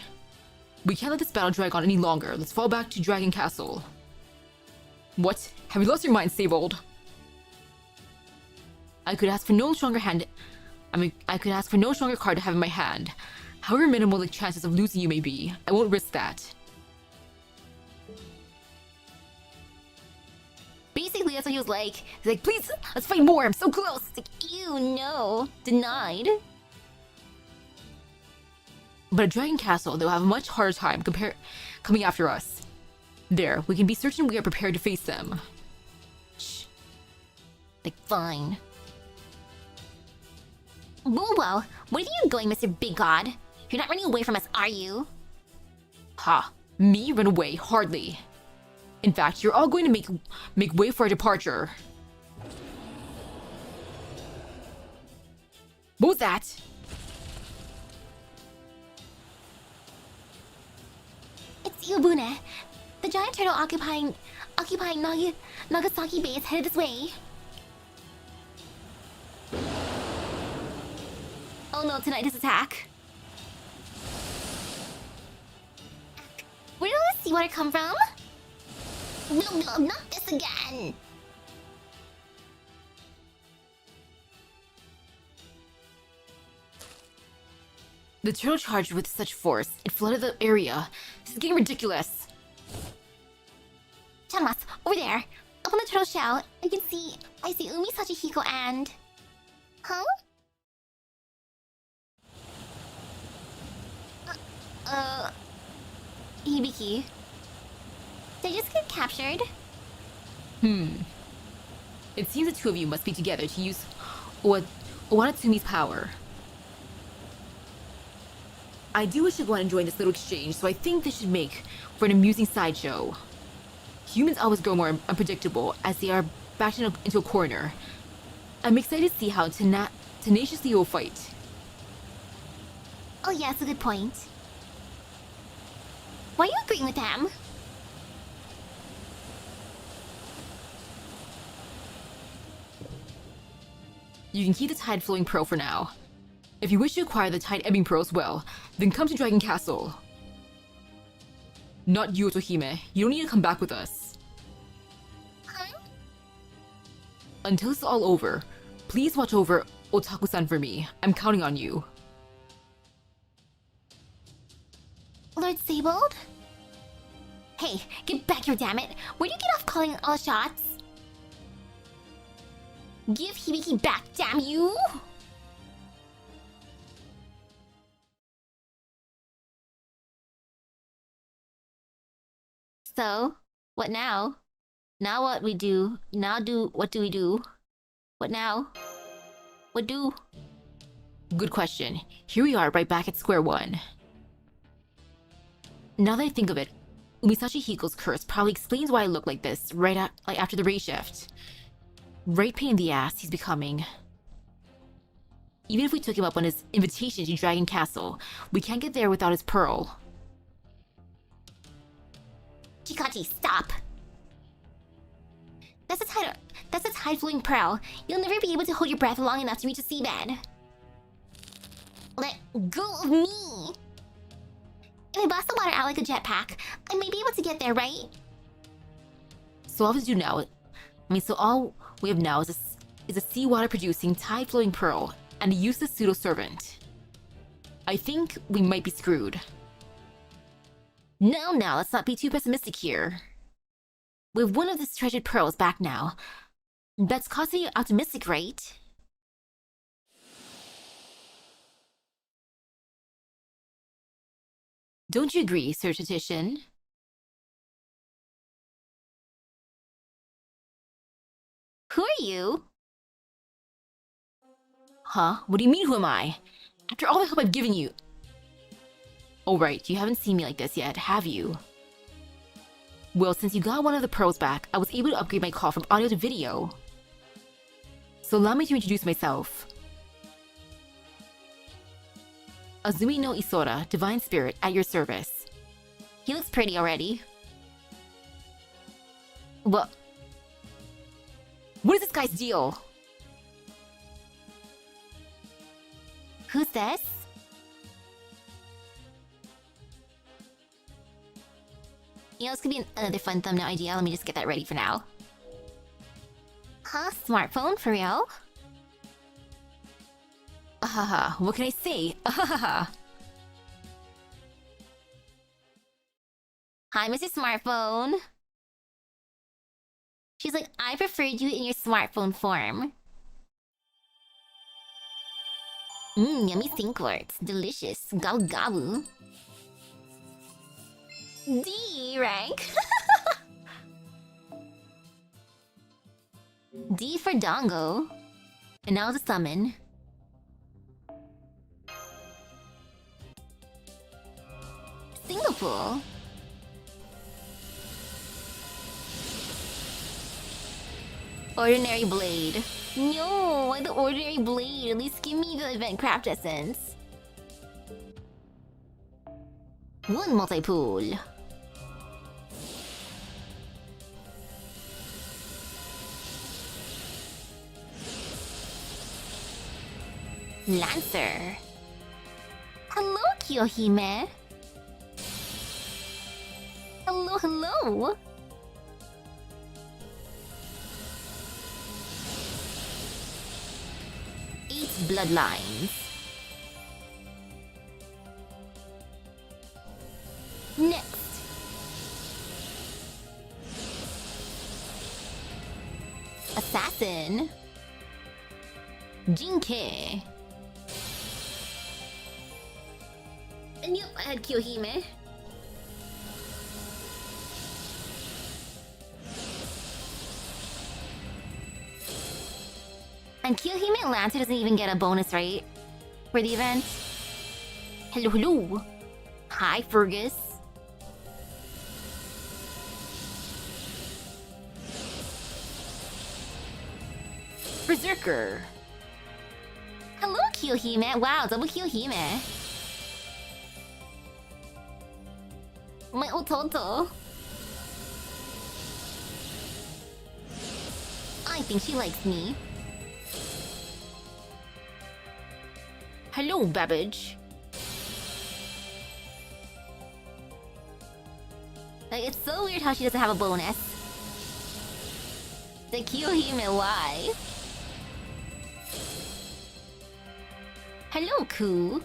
We can't let this battle drag on any longer. Let's fall back to Dragon Castle. What? Have you lost your mind, Savold? I could ask for no stronger card to have in my hand. However minimal the chances of losing you may be, I won't risk that. Basically, that's what he was like. He's like, please, let's fight more. I'm so close. It's like, ew, no. Denied. But at Dragon Castle, they'll have a much harder time coming after us. There, we can be certain we are prepared to face them. Shh. Like, fine. Whoa, where are you going, Mr. Big God? You're not running away from us, are you? Ha! Me run away? Hardly. In fact, you're all going to make way for our departure. What was that? It's Yobune. The giant turtle occupying Nagasaki Bay is headed this way. Oh no, tonight is attack. Where did all the seawater come from? No, not this again! The turtle charged with such force, it flooded the area. This is getting ridiculous. Chanmas, over there. Up on the turtle shell, I see Umi Sachihiko and... Huh? Hibiki. Did I just get captured? It seems the two of you must be together to use Owanatsumi's power. I do wish everyone enjoyed this little exchange, so I think this should make for an amusing sideshow. Humans always grow more unpredictable as they are backed into a corner. I'm excited to see how tenaciously you'll fight. Oh yeah, that's a good point. Why are you agreeing with them? You can keep the Tide Flowing Pearl for now. If you wish to acquire the Tide Ebbing Pearl as well, then come to Dragon Castle. Not you, Otohime. You don't need to come back with us. Huh? Until it's all over, please watch over Otaku-san for me. I'm counting on you. Lord Savold? Hey, get back here, damn it! Where do you get off calling all shots? Give Hibiki back, damn you! So, what now? What do we do? What now? What do? Good question. Here we are, right back at square one. Now that I think of it, Umisashi Hiko's curse probably explains why I look like this after the race shift. Right pain in the ass he's becoming. Even if we took him up on his invitation to Dragon Castle, we can't get there without his pearl. Chikagi, stop! That's a tide flowing pearl. You'll never be able to hold your breath long enough to reach the seabed. Let go of me! If I blast the water out like a jetpack, I might be able to get there, right? So all we have to do now, all we have now is a seawater producing tide flowing pearl and a useless pseudo servant. I think we might be screwed. No, let's not be too pessimistic here. With one of the treasured pearls back now, that's cause to be optimistic, right? Don't you agree, Sir Titian? Who are you? Huh? What do you mean, who am I? After all the help I've given you... Oh right, you haven't seen me like this yet, have you? Well, since you got one of the pearls back, I was able to upgrade my call from audio to video. So allow me to introduce myself. Azumi no Isora, Divine Spirit, at your service. He looks pretty already. What? What is this guy's deal? Who's this? You know, this could be another fun thumbnail idea. Let me just get that ready for now. Huh? Smartphone? For real? Ahaha, what can I say? Ahaha. Hi, Mr. Smartphone. She's like, I preferred you in your smartphone form. Yummy stinklorts. Delicious. Gobble gobble. D rank. D for Dongo. And now the summon. Singapore. Ordinary blade. No, why the ordinary blade? At least give me the event craft essence. One multi-pool. Lancer. Hello, Kiyohime. Hello, hello. Eight bloodlines. Next. Assassin. Jinke. And yep, I had Kiyohime. And Kiyohime and Lancer doesn't even get a bonus, right? For the event. Hello, hello. Hi, Fergus. Berserker. Hello, Kiyohime. Wow, double Kiyohime. My Ototo. I think she likes me. Hello, Babbage. Like, it's so weird how she doesn't have a bonus. The Kiyohime, why? Hello, Ku.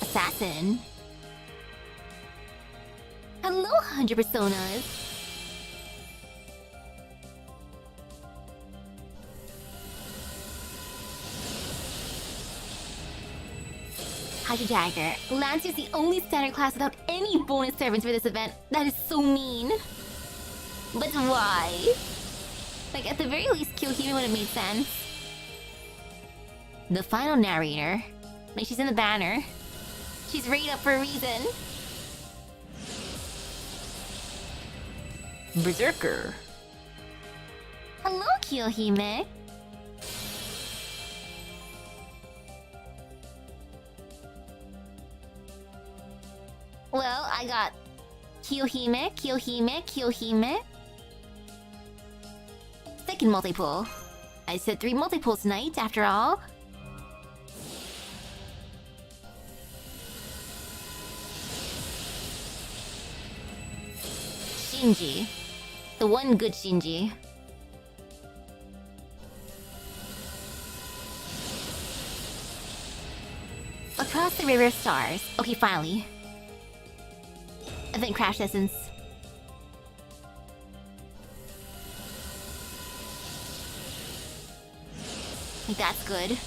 Assassin. Hello, 100 personas. Hydra Dagger. Lancer's the only standard class without any bonus servants for this event. That is so mean. But why? Like, at the very least, Kiyohime would have made sense. The final narrator. Like, she's in the banner. She's rated up for a reason. Berserker. Hello, Kiyohime. Well, I got Kiyohime, Kiyohime, Kiyohime. Second multi-pull. I said 3 multi-pulls tonight, after all. Shinji. The one good Shinji. Across the river of stars. Okay, finally. Event crash essence. Like, that's good.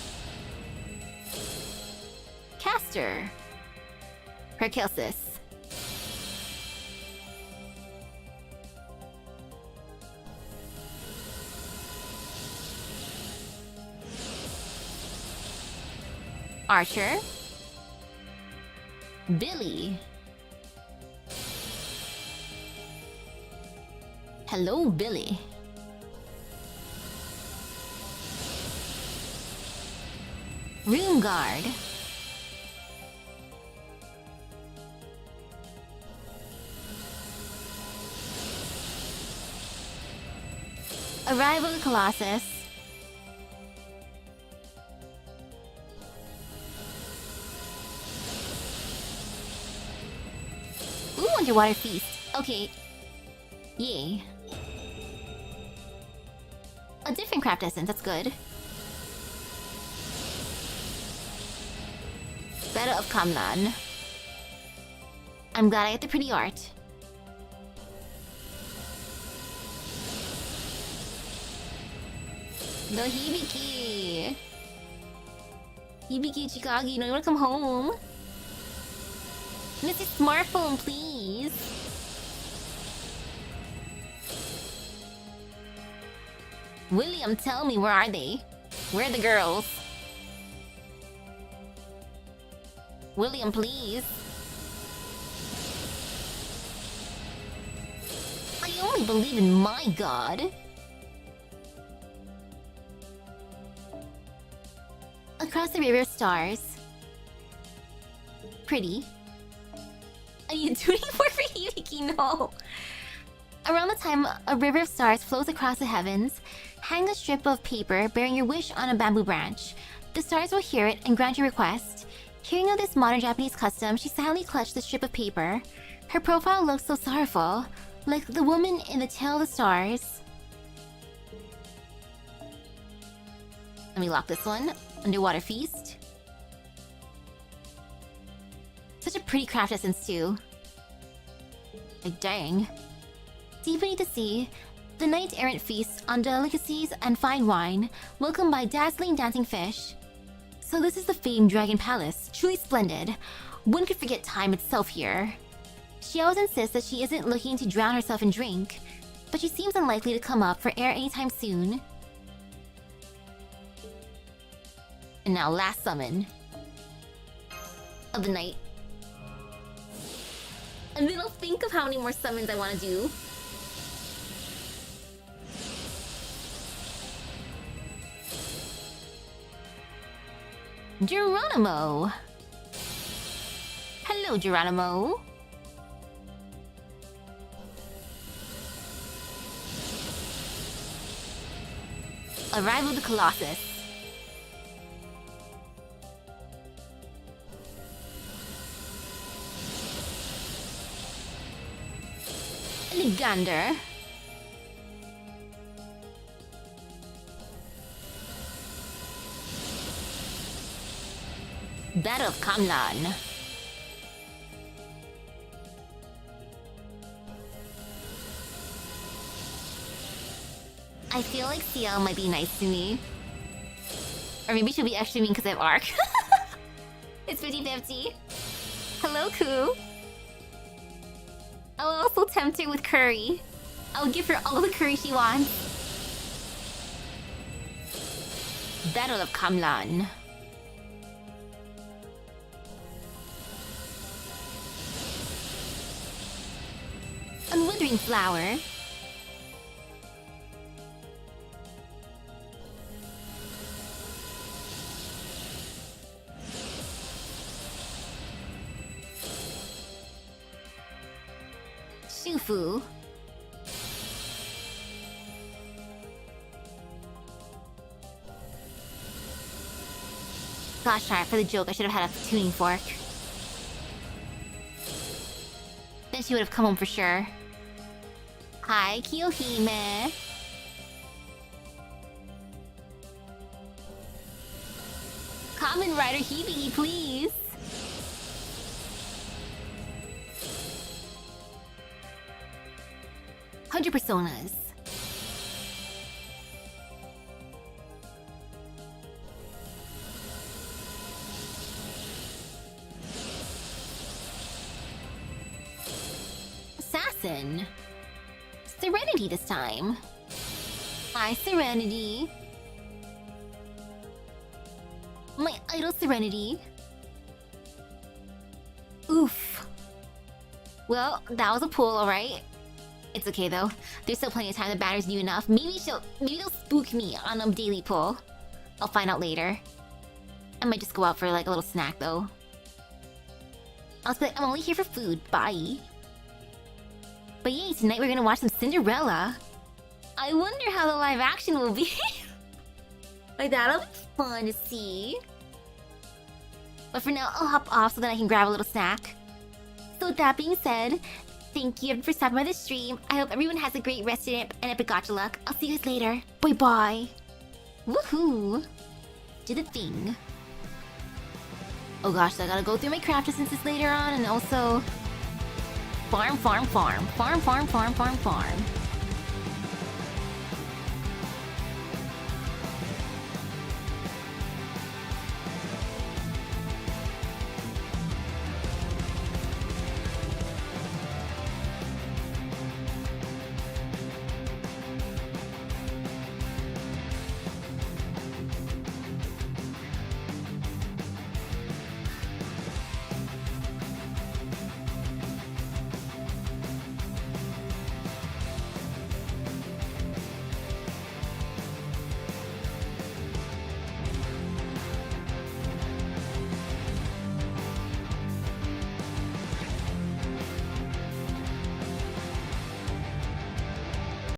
Caster. Herkelsis. Archer. Billy. Hello, Billy. Room guard. Arrival of Colossus. Ooh, underwater feast. Okay. Yay. A different craft essence, that's good. Battle of Kamlan. I'm glad I get the pretty art. No Hibiki! Hibiki, Chikagi, no, you wanna come home? Mr. Smartphone, please! William, tell me, where are they? Where are the girls? William, please. I only believe in my god. Across the river of stars. Pretty. Are you doing for Hibiki? No. Around the time a river of stars flows across the heavens, hang a strip of paper bearing your wish on a bamboo branch. The stars will hear it and grant your request. Hearing of this modern Japanese custom, she silently clutched the strip of paper. Her profile looked so sorrowful, like the woman in the Tale of the Stars. Let me lock this one. Underwater feast. Such a pretty craft essence too. Like dang. Deep beneath the sea, the knight-errant feasts on delicacies and fine wine, welcomed by dazzling dancing fish. So this is the famed Dragon Palace, truly splendid. One could forget time itself here. She always insists that she isn't looking to drown herself in drink, but she seems unlikely to come up for air anytime soon. And now last summon of the night. And then I'll think of how many more summons I want to do. Geronimo! Hello, Geronimo! Arrival of the Colossus. Ligander. Battle of Kamlan. I feel like CL might be nice to me. Or maybe she'll be extra mean because I have ARC. It's 50-50. Hello, Koo. I will also tempt her with curry. I'll give her all the curry she wants. Battle of Kamlan. Unwithering flower. Shufu. Gosh darn, for the joke I should have had a tuning fork. Then she would have come home for sure. Hi, Kiyohime. Kamen Rider Hibiki, please. Hundred personas. Assassin. Serenity this time. Hi, Serenity. My idol Serenity. Oof. Well, that was a pull, alright. It's okay though. There's still plenty of time. The battery's new enough. Maybe they'll spook me on a daily pull. I'll find out later. I might just go out for like a little snack though. I'll just be like, I'm only here for food. Bye. But yay, tonight we're gonna watch some Cinderella. I wonder how the live action will be. Like that'll be fun to see. But for now, I'll hop off so that I can grab a little snack. So with that being said, thank you for stopping by the stream. I hope everyone has a great rest of it and epic gacha luck. I'll see you guys later. Bye bye. Woohoo! Do the thing. Oh gosh, so I gotta go through my craft essences later on and also farm.